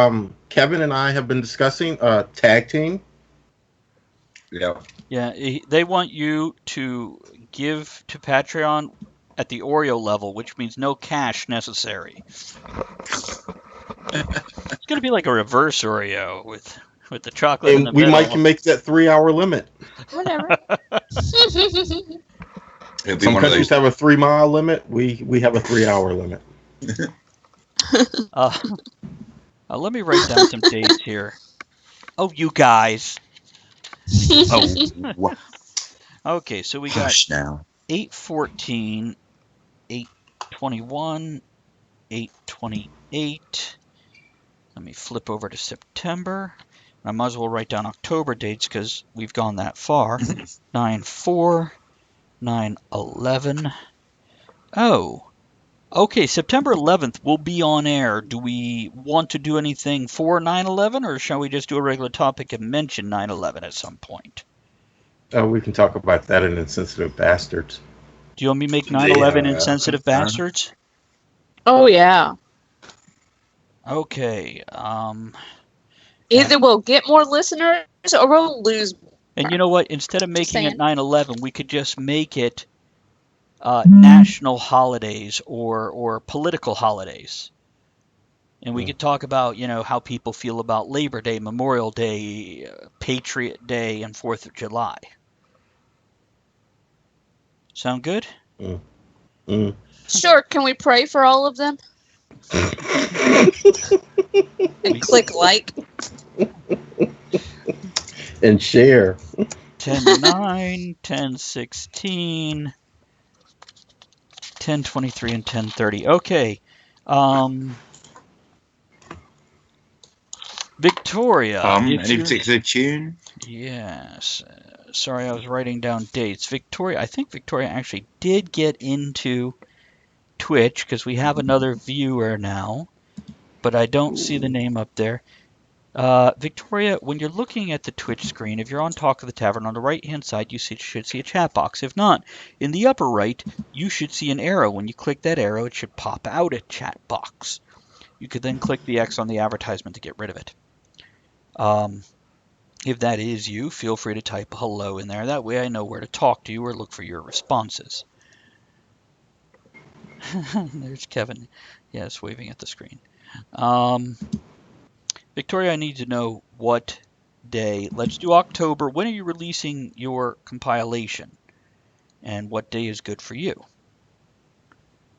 Kevin and I have been discussing tag team. Yeah. Yeah, they want you to give to Patreon at the Oreo level, which means no cash necessary. It's going to be like a reverse Oreo with the chocolate in the And we middle. might can make that 3-hour limit. Whatever. It'll be Some one of countries those. have a 3-mile limit. We have a 3-hour limit. Let me write down some dates here. Oh, you guys. What? Okay, so we got Hush now. 8/14, 8/21, 8/28. Let me flip over to September. I might as well write down October dates because we've gone that far. 9/4, 9/11. Oh, okay. September 11th will be on air. Do we want to do anything for 9/11, or shall we just do a regular topic and mention 9/11 at some point? We can talk about that in Insensitive Bastards. Do you want me to make 9/11 Yeah. insensitive bastards? Oh yeah. Okay. Either we'll get more listeners or we'll lose. And you know what? Instead of Just making it saying. 9/11, we could just make it national holidays or political holidays. And we could talk about, how people feel about Labor Day, Memorial Day, Patriot Day, and 4th of July. Sound good? Sure. Can we pray for all of them? And click like. And share. 10/9, 10/16, 10/23, and 10/30. Okay. Victoria. Any particular tune? Yes. Sorry, I was writing down dates. I think Victoria actually did get into Twitch because we have another viewer now, but I don't see the name up there. Victoria, when you're looking at the Twitch screen, if you're on Talk of the Tavern, on the right-hand side, you should see a chat box. If not, in the upper right, you should see an arrow. When you click that arrow, it should pop out a chat box. You could then click the X on the advertisement to get rid of it. If that is you, feel free to type hello in there. That way I know where to talk to you or look for your responses. There's Kevin. Yes, waving at the screen. Victoria, I need to know what day. Let's do October. When are you releasing your compilation? And what day is good for you?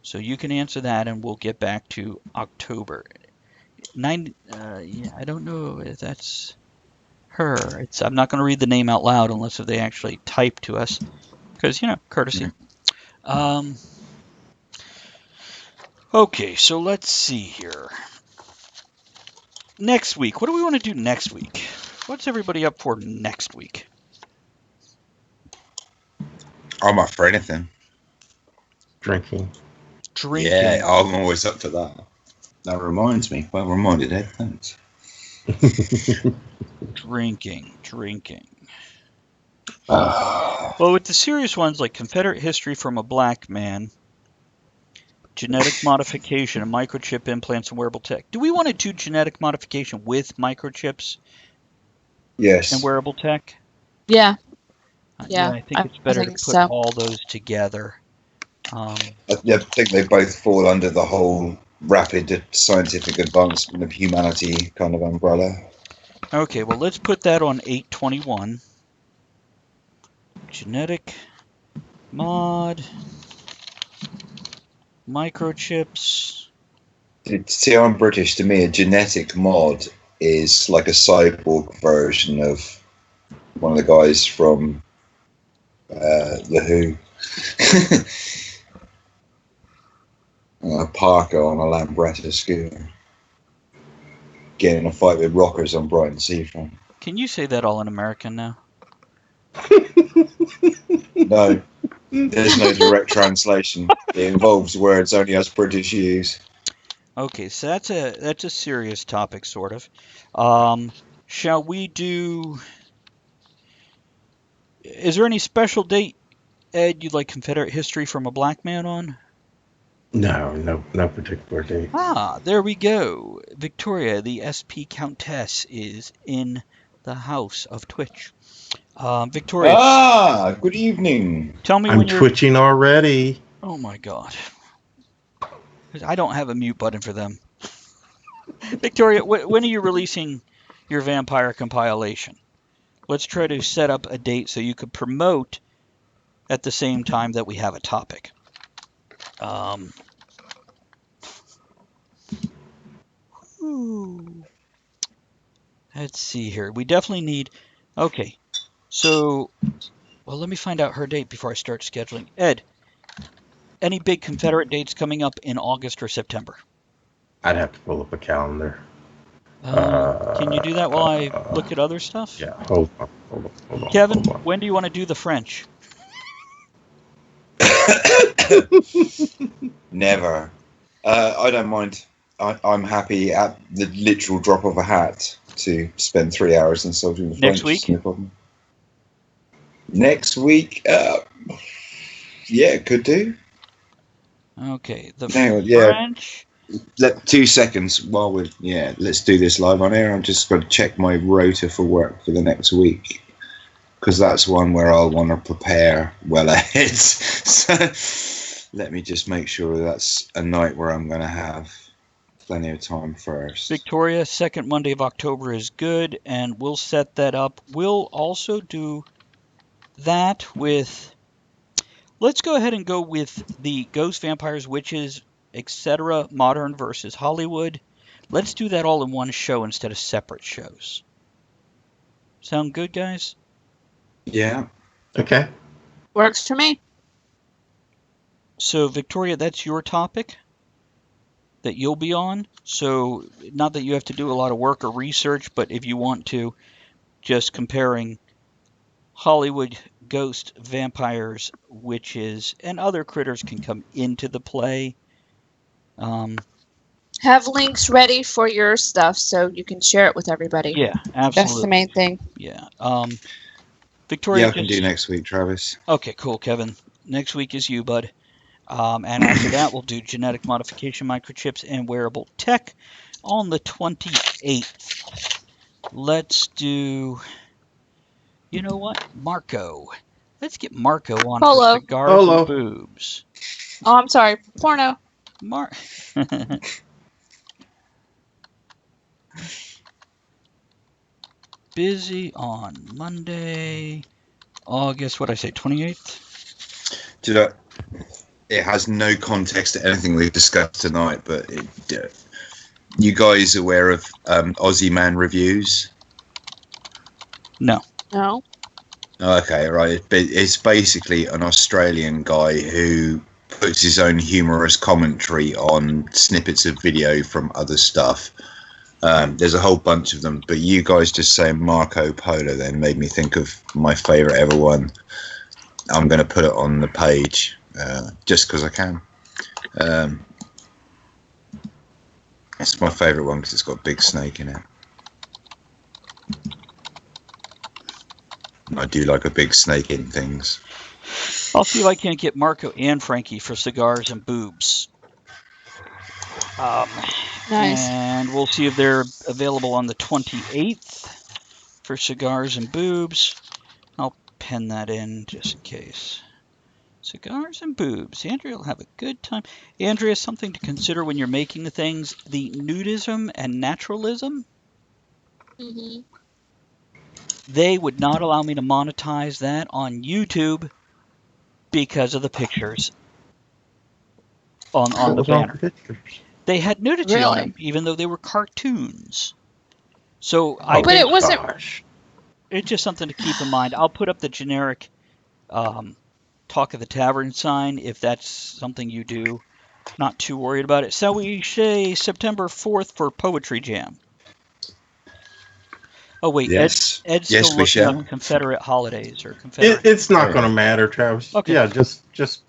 So you can answer that and we'll get back to October. I don't know if that's her. I'm not going to read the name out loud unless if they actually type to us. Because, courtesy. Okay, so let's see here. next week. What do we want to do next week? What's everybody up for next week? I'm up for anything. Drinking. Drinking. Yeah, I'm always up for that. That reminds me. Well reminded, Ed. Thanks. Drinking. Ah. Well, with the serious ones like Confederate history from a black man, genetic modification and microchip implants and wearable tech. Do we want to do genetic modification with microchips Yes. and wearable tech? Yeah. Yeah, I think it's better to think put so. all those together. I think they both fall under the whole rapid scientific advancement of humanity kind of umbrella. Okay, well, let's put that on 821. Genetic mod, microchips. See, I'm British. To me, a genetic mod is like a cyborg version of one of the guys from The Who. Parker on a Lambretta scooter. Getting in a fight with rockers on Brighton Seafront. Can you say that all in American now? No, there's no direct translation. It involves words only us British use. Okay, so that's a serious topic, sort of. Shall we do? Is there any special date, Ed, you'd like Confederate history from a black man on? No particular date. Ah, there we go. Victoria, the SP Countess, is in the house of Twitch. Victoria, Good evening. tell me I'm when you're. twitching already. Oh my God. I don't have a mute button for them. Victoria, when are you releasing your vampire compilation? Let's try to set up a date so you could promote at the same time that we have a topic. Let's see here. We definitely need. Okay. So, well, let me find out her date before I start scheduling. Ed, any big Confederate dates coming up in August or September? I'd have to pull up a calendar. Can you do that while I look at other stuff? Yeah, hold on. Kevin, hold on. when do you want to do the French? Never. I don't mind. I'm happy at the literal drop of a hat to spend 3 hours insulting the Next French. week? No problem. Next week? Yeah, could do. Okay, the Hang on, yeah. French. 2 seconds while we're... Yeah, let's do this live on air. I'm just going to check my rota for work for the next week. Because that's one where I'll want to prepare well ahead. So let me just make sure that's a night where I'm going to have plenty of time first. Victoria, second Monday of October is good, and we'll set that up. We'll also do that with... Let's go ahead and go with the Ghost, Vampires, Witches, etc. Modern versus Hollywood. Let's do that all in one show instead of separate shows. Sound good, guys? Yeah. Okay. Works for me. So, Victoria, that's your topic that you'll be on. So, not that you have to do a lot of work or research, but if you want to, just comparing Hollywood, ghost, vampires, witches, and other critters can come into the play. Have links ready for your stuff so you can share it with everybody. Yeah, absolutely. That's the main thing. Yeah. Victoria, Yeah, I can do next week, Travis. Okay, cool, Kevin. Next week is you, bud. And after that, we'll do genetic modification, microchips, and wearable tech on the 28th. Let's do... You know what? Marco. Let's get Marco on Polo. for cigars Polo. and boobs. Oh, I'm sorry. Porno. Busy on Monday, August, what did I say, 28th? It has no context to anything we've discussed tonight, but you guys aware of Aussie Man Reviews? No. No. Okay, right. It's basically an Australian guy who puts his own humorous commentary on snippets of video from other stuff. There's a whole bunch of them, but you guys just saying Marco Polo then made me think of my favourite ever one. I'm going to put it on the page just because I can. It's my favourite one because it's got a big snake in it. I do like a big snake in things. I'll see if I can't get Marco and Frankie for cigars and boobs. Nice. And we'll see if they're available on the 28th for cigars and boobs. I'll pen that in just in case. Cigars and boobs. Andrea will have a good time. Andrea, something to consider when you're making the things, the nudism and naturalism. Hmm. They would not allow me to monetize that on YouTube because of the pictures on What the was wrong with banner. the pictures? They had nudity on Really? them, even though they were cartoons. So Oh, But it wasn't. gosh. it's just something to keep in mind. I'll put up the generic Talk of the Tavern sign if that's something you do. Not too worried about it. So we say September 4th for Poetry Jam. Oh, wait, Yes. Ed's Yes, still we looking up shall. Confederate holidays or Confederate. It's not going to matter, Travis. Okay. Yeah, just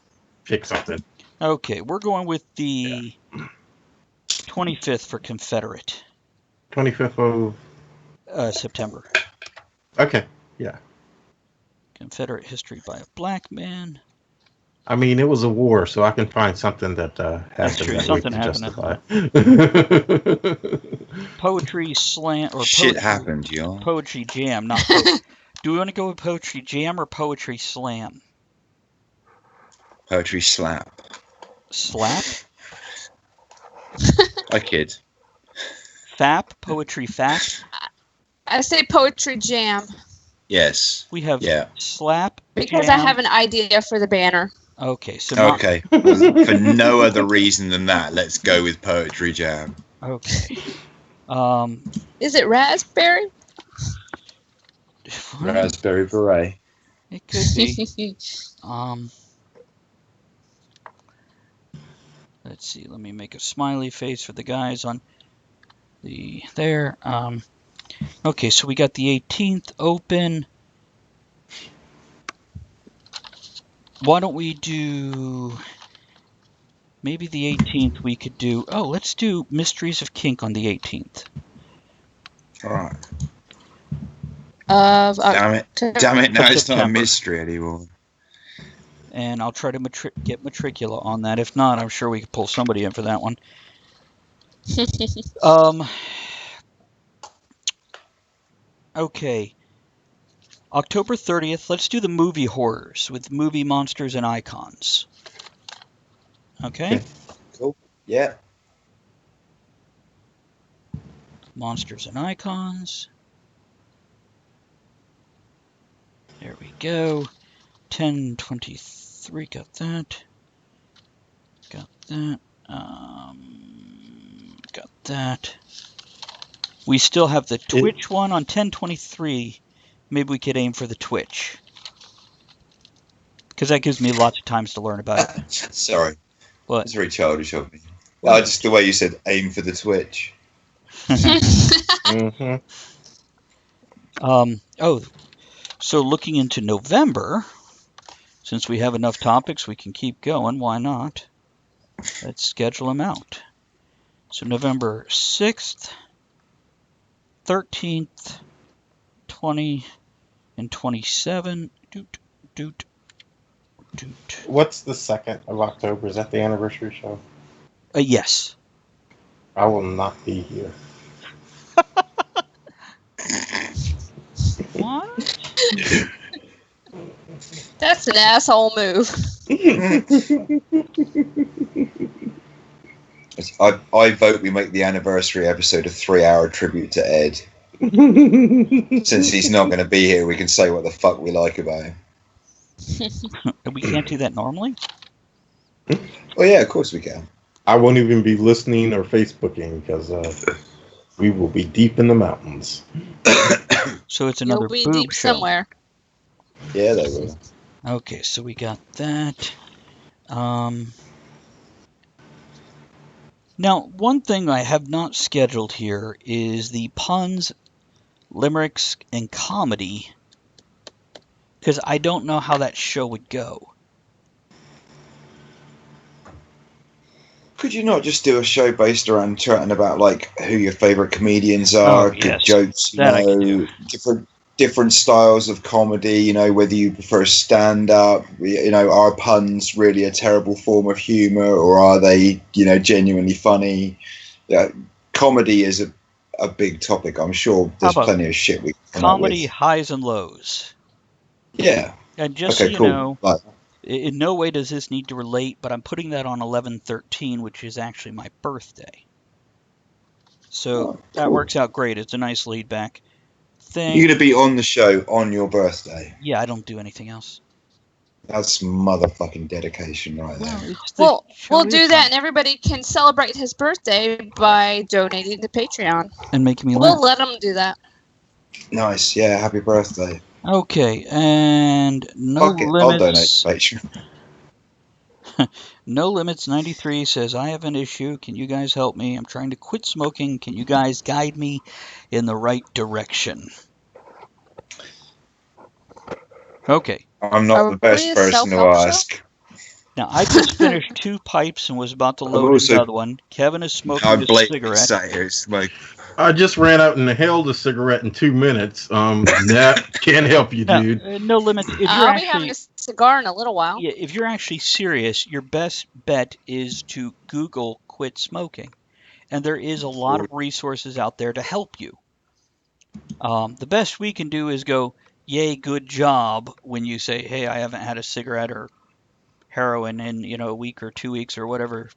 pick something. Okay, we're going with the 25th for Confederate 25th of... September. Okay, yeah. Confederate history by a black man. I mean, it was a war, so I can find something that That's happened true, that something week to happened. justify. Poetry slam or Shit poetry, happened, y'all. poetry jam, not do we want to go with poetry jam or poetry slam? Poetry slap. Slap? I kid. Fap? Poetry fap? I say poetry jam Yes. We have Yeah. slap, because jam. I have an idea for the banner. Okay, so not Okay. For no other reason than that, let's go with Poetry Jam. okay. Is it raspberry? Raspberry Beret. It could be. Let's see. Let me make a smiley face for the guys on the there. Okay, so we got the 18th open. Why don't we do maybe the 18th? We could do. Oh, let's do Mysteries of Kink on the 18th. All right. Of Damn it. Damn it. Now it's not a September. mystery anymore. And I'll try to get Matricula on that. If not, I'm sure we could pull somebody in for that one. Okay. October 30th, let's do the movie horrors with movie monsters and icons. Okay? Cool. Yeah. Monsters and icons. There we go. 1023, got that. Got that. Got that. We still have the Twitch one on 1023. Maybe we could aim for the Twitch. Because that gives me lots of times to learn about it. Sorry. What? That's very childish of me. Well, just the way you said aim for the Twitch. Mm-hmm. So looking into November, since we have enough topics, we can keep going. Why not? Let's schedule them out. So November 6th, 13th, 20, and 27. Doot, doot, doot. What's the 2nd of October? Is that the anniversary show? Yes. I will not be here. What? That's an asshole move. I vote we make the anniversary episode a 3-hour tribute to Ed. Since he's not going to be here, we can say what the fuck we like about him. We can't do that normally? Oh yeah, of course we can. I won't even be listening or Facebooking because we will be deep in the mountains. So it's another You'll be boob deep show. somewhere. Yeah, they will. Okay, so we got that. Now, one thing I have not scheduled here is the puns, limericks, and comedy, because I don't know how that show would go. Could you not just do a show based around chatting about like who your favorite comedians Oh, are, yes. good jokes, That I could do. different styles of comedy, whether you prefer stand up, are puns really a terrible form of humor or are they, genuinely funny? Yeah, comedy is a big topic. I'm sure How there's about plenty of shit we can come up comedy with. highs and lows? Yeah. And just so Okay, you cool. know, Like, in no way does this need to relate, but I'm putting that on 11/13, which is actually my birthday. So that cool. works out great. It's a nice laid back thing. You're going to be on the show on your birthday. Yeah, I don't do anything else. That's motherfucking dedication right there. Well, it's Well, show we'll is do that, fun and everybody can celebrate his birthday by donating to Patreon. and making me We'll laugh. let them do that. Nice, yeah. Happy birthday. Okay, and no Fuck it, I'll donate limits. to Patreon. No Limits 93 says, I have an issue. Can you guys help me? I'm trying to quit smoking. Can you guys guide me in the right direction? Okay. I'm not Are the best we a person to self-help show? ask. Now, I just finished 2 pipes and was about to I've load also- another one. Kevin is I smoking a blatantly cigarette. sat here smoking. I just ran out and held a cigarette in 2 minutes. That can't help you, Now, dude. no limits. If you're I'll be actually, having a cigar in a little while. yeah, if you're actually serious, your best bet is to Google quit smoking. And there is a lot of resources out there to help you. The best we can do is go, yay, good job, when you say, hey, I haven't had a cigarette or heroin in, a week or 2 weeks or whatever.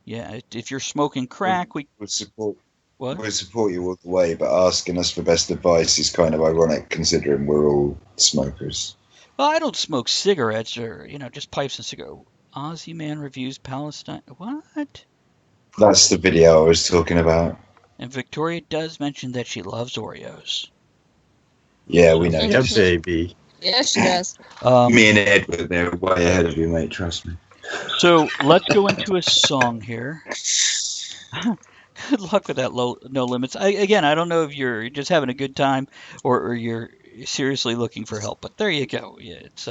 Yeah, if you're smoking crack, We'll support what? we'll support you all the way, but asking us for best advice is kind of ironic considering we're all smokers. Well, I don't smoke cigarettes or, just pipes and cigarettes. Aussie Man reviews Palestine. What? That's the video I was talking about. And Victoria does mention that she loves Oreos. Yeah, we Yeah, noticed. baby. Yeah, she does. Me and Ed were there way ahead of you, mate, trust me. So let's go into a song here. Good luck with that No Limits. Again, I don't know if you're just having a good time or you're seriously looking for help, but there you go. Yeah, it's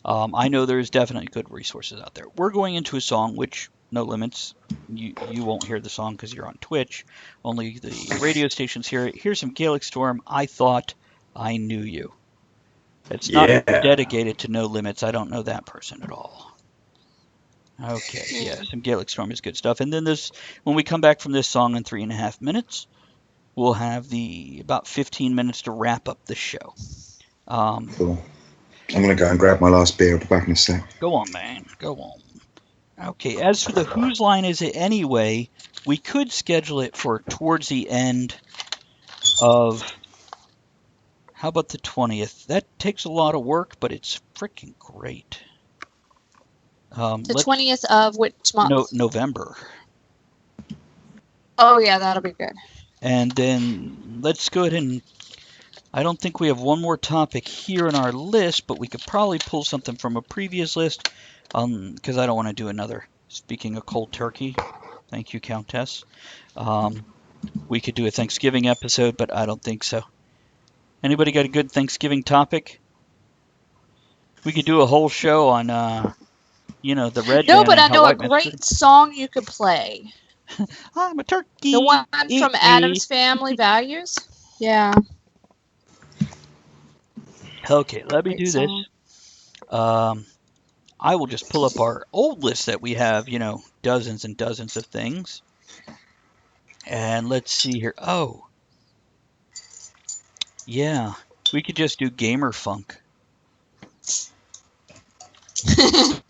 I know there's definitely good resources out there. We're going into a song which No Limits. You won't hear the song because you're on Twitch. Only the radio stations hear it. Here's some Gaelic Storm. I Thought I Knew You. It's not Yeah. dedicated to No Limits. I don't know that person at all. Okay, yeah, some Gaelic Storm is good stuff. And then when we come back from this song in 3.5 minutes, we'll have about 15 minutes to wrap up the show. Cool. I'm going to go and grab my last beer. I'll be back in a sec. Go on, man. Go on. Okay, as for the Whose Line Is It Anyway, we could schedule it for towards the end of, how about the 20th? That takes a lot of work, but it's freaking great. The 20th of which month? November. Oh, yeah, that'll be good. And then let's go ahead and, I don't think we have one more topic here in our list, but we could probably pull something from a previous list, because I don't want to do another. Speaking of cold turkey, thank you, Countess. We could do a Thanksgiving episode, but I don't think so. Anybody got a good Thanksgiving topic? We could do a whole show on, the red No, man but and I how know a white man's great song you could play. I'm a turkey. The one Eat from me. Adam's Family Values. Yeah. Okay, let me Great do song. this. I will just pull up our old list that we have, dozens and dozens of things. And let's see here. Oh, yeah, we could just do gamer funk.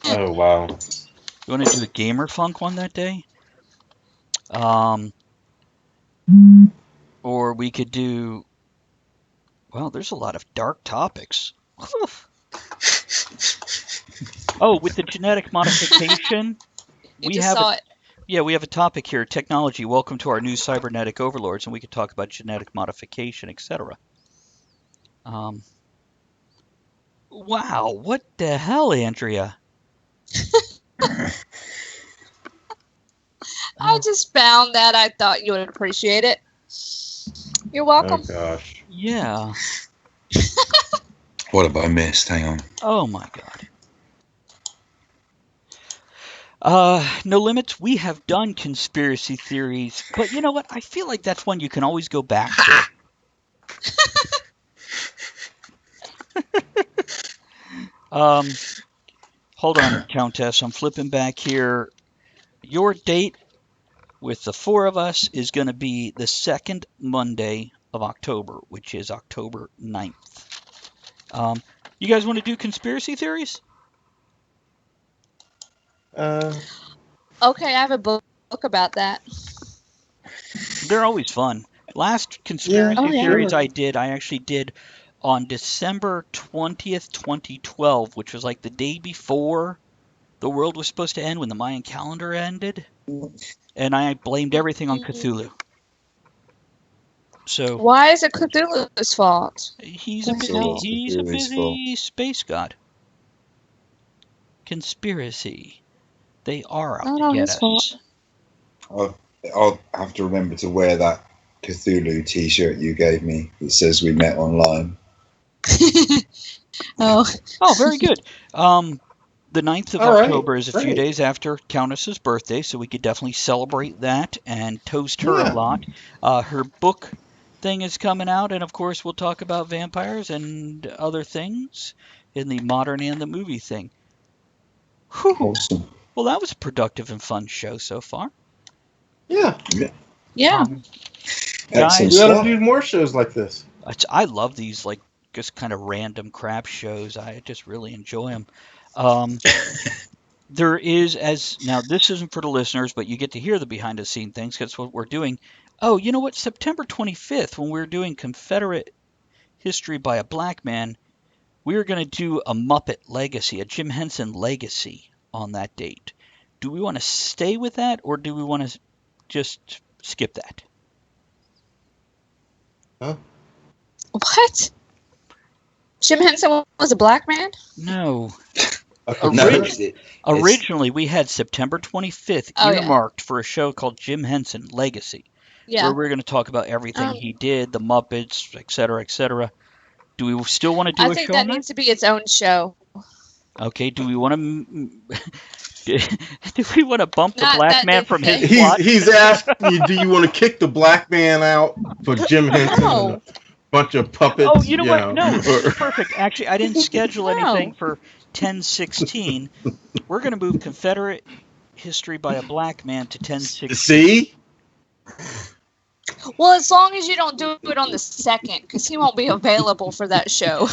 Oh, wow. You want to do a gamer funk one that day? Or we could do, well, there's a lot of dark topics. Oh, with the genetic modification, You just saw it. yeah, we have a topic here, technology. Welcome to our new cybernetic overlords, and we could talk about genetic modification, etc. Wow, what the hell, Andrea? I just found that. I thought you would appreciate it. You're welcome. Oh gosh. Yeah. What have I missed? Hang on. Oh my God. No Limits, we have done conspiracy theories, but you know what? I feel like that's one you can always go back to. Hold on, Countess. I'm flipping back here. Your date with the four of us is going to be the second Monday of October, which is October 9th. You guys want to do conspiracy theories? Okay, I have a book about that. They're always fun. Last conspiracy Oh, yeah. theories Sure. I actually did on December 20th, 2012, which was like the day before the world was supposed to end when the Mayan calendar ended. And I blamed everything on Cthulhu. So Why is it Cthulhu's fault? he's It's always a Cthulhu's fault. busy space god. Conspiracy. They are out Not to all get his us. fault. I'll have to remember to wear that Cthulhu T-shirt you gave me that says we met online. Oh, Oh, very good. The 9th of All right, October is a few great. days after Countess's birthday, so we could definitely celebrate that and toast her Yeah. a lot. Her book thing is coming out, and of course, we'll talk about vampires and other things in the modern and the movie thing. Whew. Awesome. Well, that was a productive and fun show so far. Yeah. yeah. Excellent Guys, We ought stuff. to do more shows like this. I love these like just kind of random crap shows. I just really enjoy them. There is now this isn't for the listeners, but you get to hear the behind the scene things because what we're doing. Oh, you know what? September 25th, when we were doing Confederate history by a black man, we were going to do a Muppet legacy, a Jim Henson legacy on that date. Do we want to stay with that or do we want to just skip that? What? Jim Henson was a black man? No. A No, Confederate? it's- Originally, we had September 25th Oh, yeah. earmarked for a show called Jim Henson Legacy, Yeah. where we're going to talk about everything he did, the Muppets, et cetera, et cetera. Do we still want to do I a think show that on that? needs to be its own show. Okay. Do we want to? Do we want to bump the Not black that man from his they- plot? He's asking you, do you want to kick the black man out for Jim Henson and a bunch of puppets? Oh, you know what? No, this or- is perfect. Actually, I didn't schedule No. anything for 10/16. We're going to move Confederate history by a black man to 10/16. See? Well, as long as you don't do it on the 2nd, because he won't be available for that show.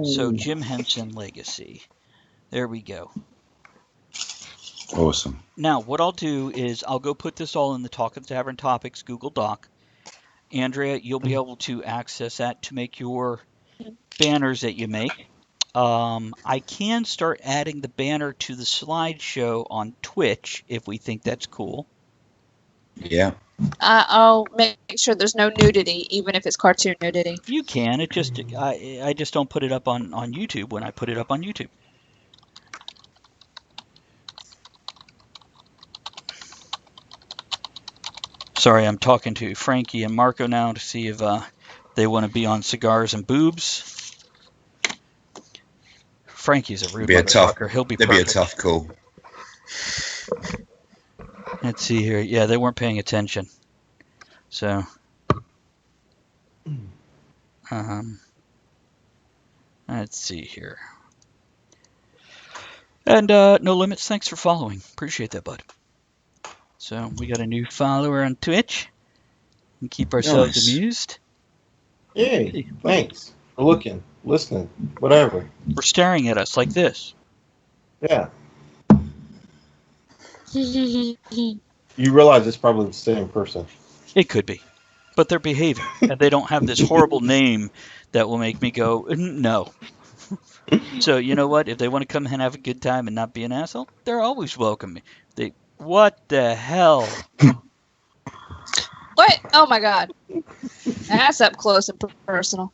So Jim Henson Legacy. There we go. awesome. Now, what I'll do is I'll go put this all in the Talk of the Tavern Topics Google Doc. Andrea, you'll be able to access that to make your banners that you make. I can start adding the banner to the slideshow on Twitch if we think that's cool. Yeah. I'll make sure there's no nudity, even if it's cartoon nudity. You can. It just I just don't put it up on YouTube when I put it up on YouTube. Sorry, I'm talking to Frankie and Marco now to see if they want to be on Cigars and Boobs. Frankie's a rude motherfucker. He'll be That'd perfect. be a tough call. Let's see here. Yeah, they weren't paying attention. So, let's see here. And No Limits, thanks for following. Appreciate that, bud. So we got a new follower on Twitch. And keep ourselves Nice. amused. Yay. Thanks for looking, listening, whatever. For staring at us like this. Yeah. You realize it's probably the same person. It could be. But they're behaving. And they don't have this horrible name that will make me go, no. So, you know what? If they want to come and have a good time and not be an asshole, they're always welcome. What the hell? What? Oh my god. That's up close and personal.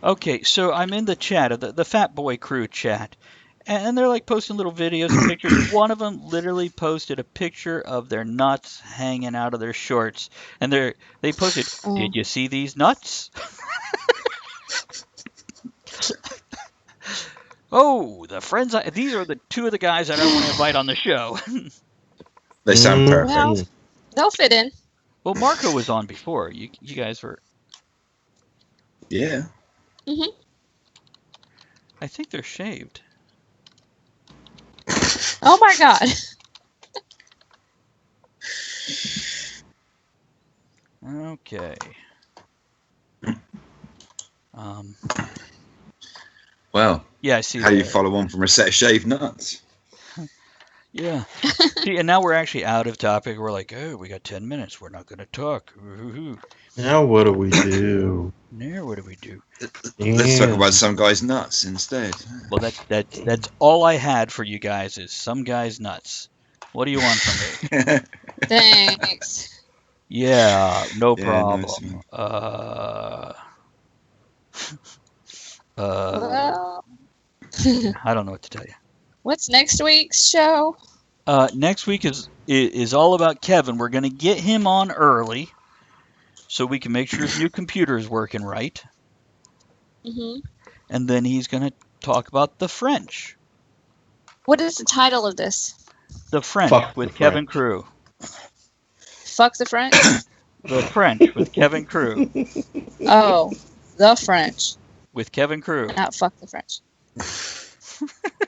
Okay, so I'm in the chat of the Fat Boy Crew chat, and they're like posting little videos and pictures. One of them literally posted a picture of their nuts hanging out of their shorts, and they posted, Oh. "Did you see these nuts?" Oh, these are the two of the guys that I want to invite on the show. They sound Well, perfect. they'll fit in. Well, Marco was on before. You guys were. Yeah. Hmm. I think they're shaved. Oh my God. Okay. Um. Well, Yeah, I see how you that. follow on from a set of shaved nuts? Yeah. See, and now we're actually out of topic. We're like, oh, we got 10 minutes. We're not going to talk. Ooh. Now what do we do? Now what do we do? Let's talk Yeah. about some guy's nuts instead. Well, that's all I had for you guys is some guy's nuts. What do you want from me? Thanks. Yeah, no Yeah, nice problem. one. Well, I don't know what to tell you. what's next week's show? Next week is all about Kevin. We're going to get him on early so we can make sure his new computer is working right. Hmm. And then he's going to talk about the French. What is the title of this? The French Fuck with the Kevin French. Crew. Fuck the French? The French with Kevin Crew. Oh, the French, With Kevin Crew. not fuck the French.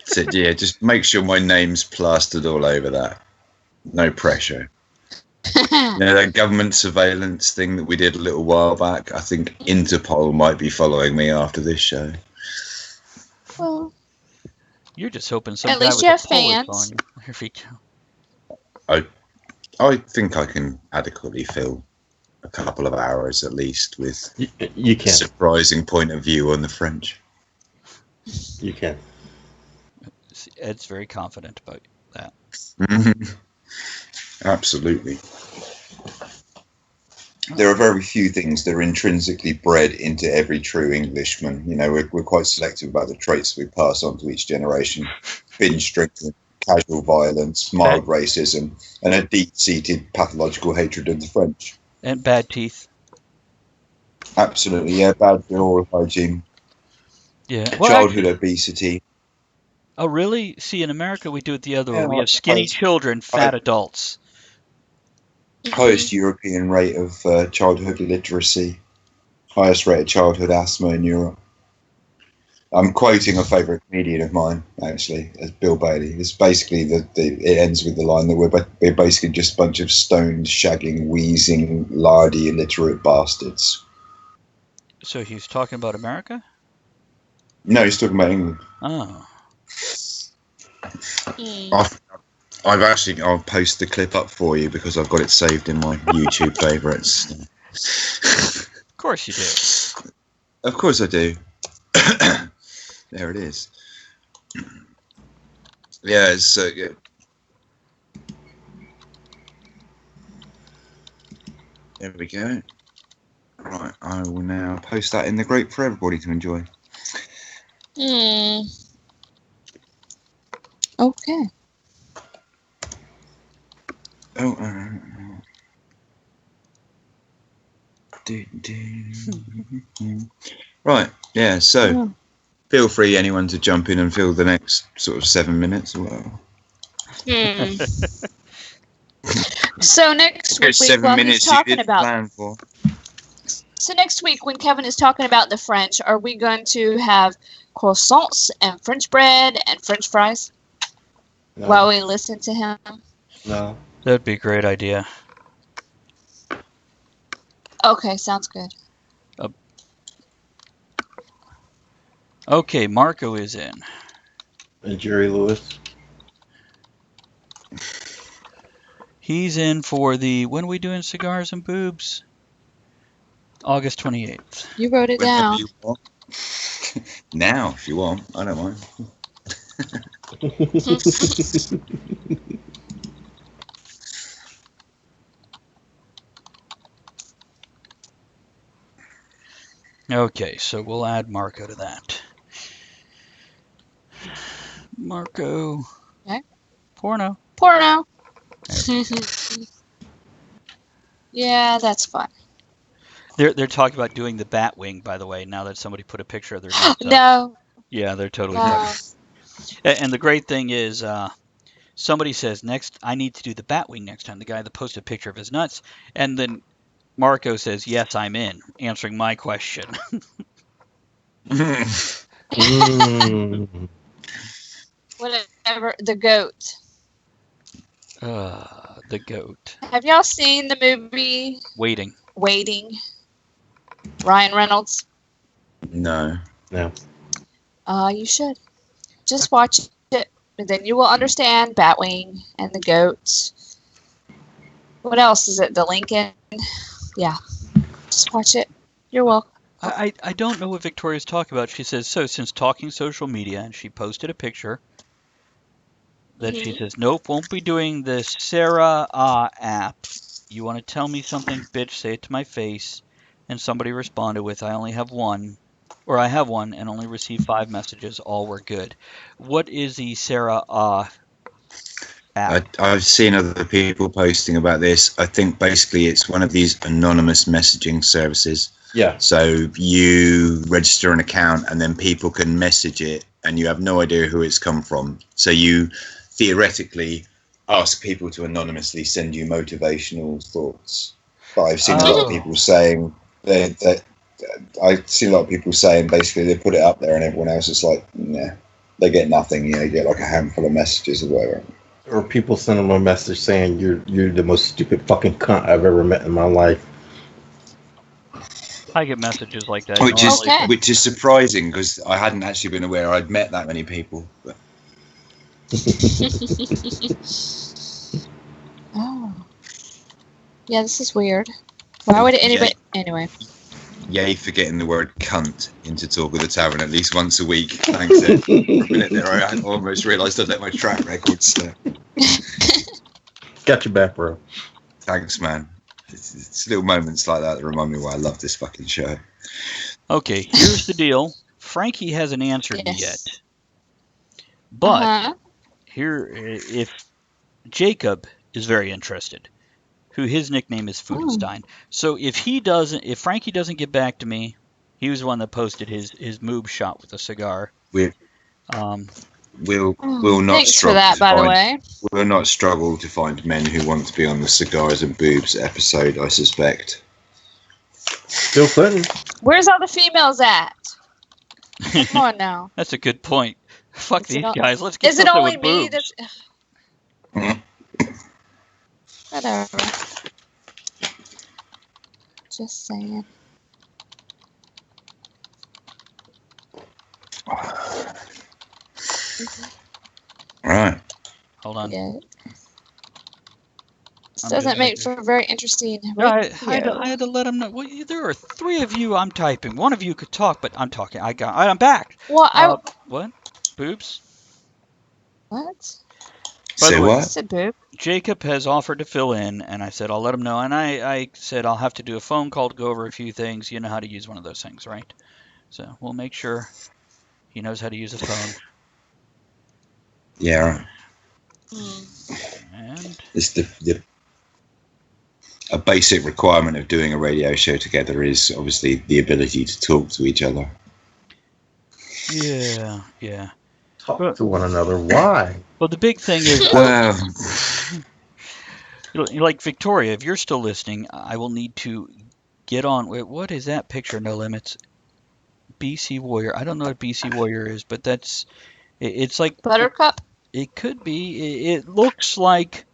So yeah, just make sure my name's plastered all over that. No pressure. You know, that government surveillance thing that we did a little while back, I think Interpol might be following me after this show. Well, You're just hoping some at guy least with you a have pullet fans. on you. There we go. I think I can adequately fill a couple of hours at least with You a can. surprising point of view on the French. You can. Ed's very confident about that. Absolutely. There are very few things that are intrinsically bred into every true Englishman. You know, we're quite selective about the traits we pass on to each generation. Binge drinking, casual violence, mild racism, and a deep-seated pathological hatred of the French. And bad teeth. Absolutely, yeah. Bad oral hygiene, Yeah. Well, childhood actually, obesity. oh, really? See, in America, we do it the other way. Yeah, We have skinny children, fat adults. highest European rate of childhood illiteracy, highest rate of childhood asthma in Europe. I'm quoting a favourite comedian of mine, actually, as Bill Bailey. It's basically it ends with the line that we're basically just a bunch of stoned, shagging, wheezing, lardy, illiterate bastards. So he's talking about America? No, he's talking about England. Oh. I'll post the clip up for you because I've got it saved in my YouTube favourites. Of course you do. Of course I do. There it is. Yeah, it's so good. There we go. Right, I will now post that in the group for everybody to enjoy. Okay. Oh, right, yeah, so feel free anyone to jump in and fill the next sort of 7 minutes or whatever. So next week, 7 while minutes he's talking about, plan for. so next week when Kevin is talking about the French, are we going to have croissants and French bread and French fries No. while we listen to him? No. That'd be a great idea. Okay, sounds good. Okay, Marco is in. And Jerry Lewis. He's in for the, when are we doing Cigars and Boobs? August 28th. You wrote it Whenever down. you want. Now, if you want, I don't mind. Okay, so we'll add Marco to that. Marco. Okay. Porno. Porno. There. Yeah, that's fun. They're talking about doing the bat wing, by the way, now that somebody put a picture of their nuts up. No. Yeah, they're totally No. talking. And the great thing is, somebody says, next, I need to do the bat wing next time, the guy that posted a picture of his nuts. And then Marco says, yes, I'm in, answering my question. Mm. Whatever. The goat. The goat. Have y'all seen the movie Waiting. Waiting? Ryan Reynolds. No. No. You should. Just watch it, and then you will understand Batwing and the goats. What else is it? The Lincoln? Yeah. Just watch it. You're welcome. I don't know what Victoria's talking about. She says, so since talking social media, and she posted a picture that she says, nope, won't be doing the Sarah app. You want to tell me something, bitch, say it to my face. And somebody responded with, I only have one. Or I have one and only received 5 messages. All were good. What is the Sarah app? I've seen other people posting about this. I think basically it's one of these anonymous messaging services. Yeah. So you register an account and then people can message it and you have no idea who it's come from. So you theoretically ask people to anonymously send you motivational thoughts. But I've seen a lot of people saying that I've seen a lot of people saying basically they put it up there and everyone else is like, nah, they get nothing. You get like a handful of messages or whatever. Or people send them a message saying you're the most stupid fucking cunt I've ever met in my life. I get messages like that. Which is surprising because I hadn't actually been aware I'd met that many people. But. Oh. Yeah, this is weird. Why would anybody... Anyway. Yay for getting the word cunt into Talk of the Tavern at least once a week. Thanks, Ed. For a minute there, I almost realised I'd let my track record slip. Got your back, bro. Thanks, man. It's little moments like that remind me why I love this fucking show. Okay, here's the deal. Frankie hasn't answered me yet. But here, if Jacob is very interested, who his nickname is Fudenstein. So if Frankie doesn't get back to me, he was the one that posted his moob shot with a cigar. We'll not Thanks struggle for that, by the way. We'll not struggle to find men who want to be on the cigars and boobs episode, I suspect. Still couldn't. Where's all the females at? Come on now. That's a good point. Fuck these guys. Let's get Is it something only with me boobs. that's... Whatever. Just saying. Right. Hold on. Yeah. This doesn't make for a very interesting I had to let him know. Well, there are 3 of you I'm typing. One of you could talk, but I'm talking. I'm back. Well, what? Boobs? What? Say what? I said boob. Jacob has offered to fill in, and I said I'll let him know. And I said I'll have to do a phone call to go over a few things. You know how to use one of those things, right? So we'll make sure he knows how to use a phone. Yeah. And it's a basic requirement of doing a radio show together is obviously the ability to talk to each other. Yeah. Talk to one another. Why? Well, the big thing is, like Victoria, if you're still listening, I will need to get on. Wait, what is that picture? No Limits. BC Warrior. I don't know what BC Warrior is, but it's like Buttercup. It could be. It looks like.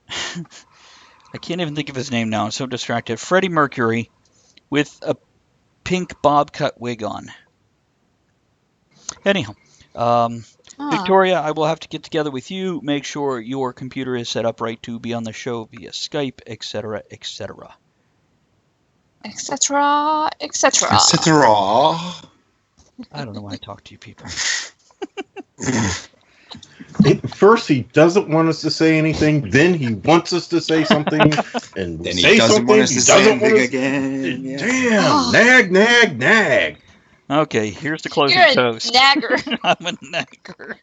I can't even think of his name now. I'm so distracted. Freddie Mercury with a pink bob cut wig on. Anyhow, Victoria, I will have to get together with you, make sure your computer is set up right to be on the show via Skype, etc., etc. Etc., etc. Etc. I don't know why I talk to you people. First, he doesn't want us to say anything. Then he wants us to say something, and we Then he say doesn't something. want us He to say doesn't want anything us. again. Yeah. Damn! Nag, nag, nag. Okay, here's the closing You're a toast. nagger. I'm a nagger.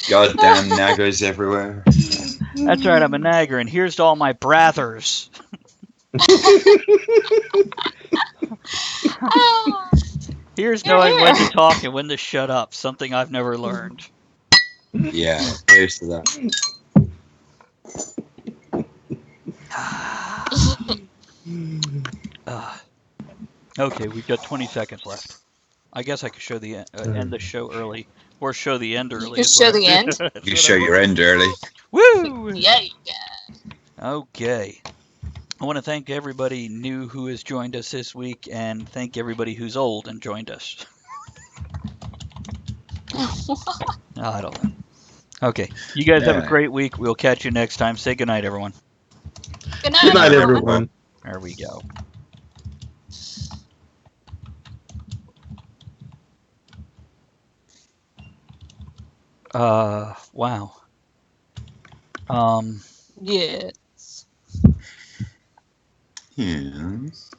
Goddamn naggers everywhere. That's right, I'm a nagger, and here's to all my brathers. Oh, Here's You're knowing when to here. talk and when to shut up, something I've never learned. Yeah, here's to that. Okay, we've got 20 seconds left. I guess I could show the end the show early, or show the end You early. can is show what I- the end. that's You what show I your want. end early. Woo! Yeah. Okay. I want to thank everybody new who has joined us this week, and thank everybody who's old and joined us. I don't know. Okay, you guys have a Yeah. great week. We'll catch you next time. Say goodnight, everyone. Good night, Good night, everyone. everyone. There we go. Wow. Yeah. Yes.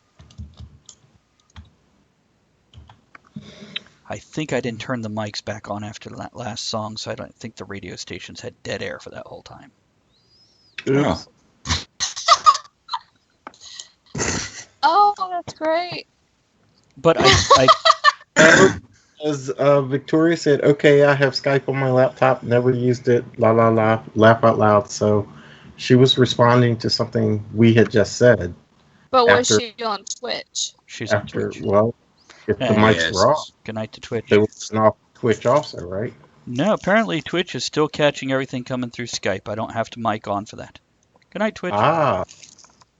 I think I didn't turn the mics back on after that last song, so I don't think the radio stations had dead air for that whole time. Oh. Oh, that's great. But I As Victoria said, okay, I have Skype on my laptop, never used it, la la la, laugh out loud. So she was responding to something we had just said. But was After- she on Twitch? she's on After, Twitch. well, if the And- mics Yes. were off, Good night to Twitch. they were off Twitch also, right? No, apparently Twitch is still catching everything coming through Skype. I don't have to mic on for that. Good night, Twitch. Ah,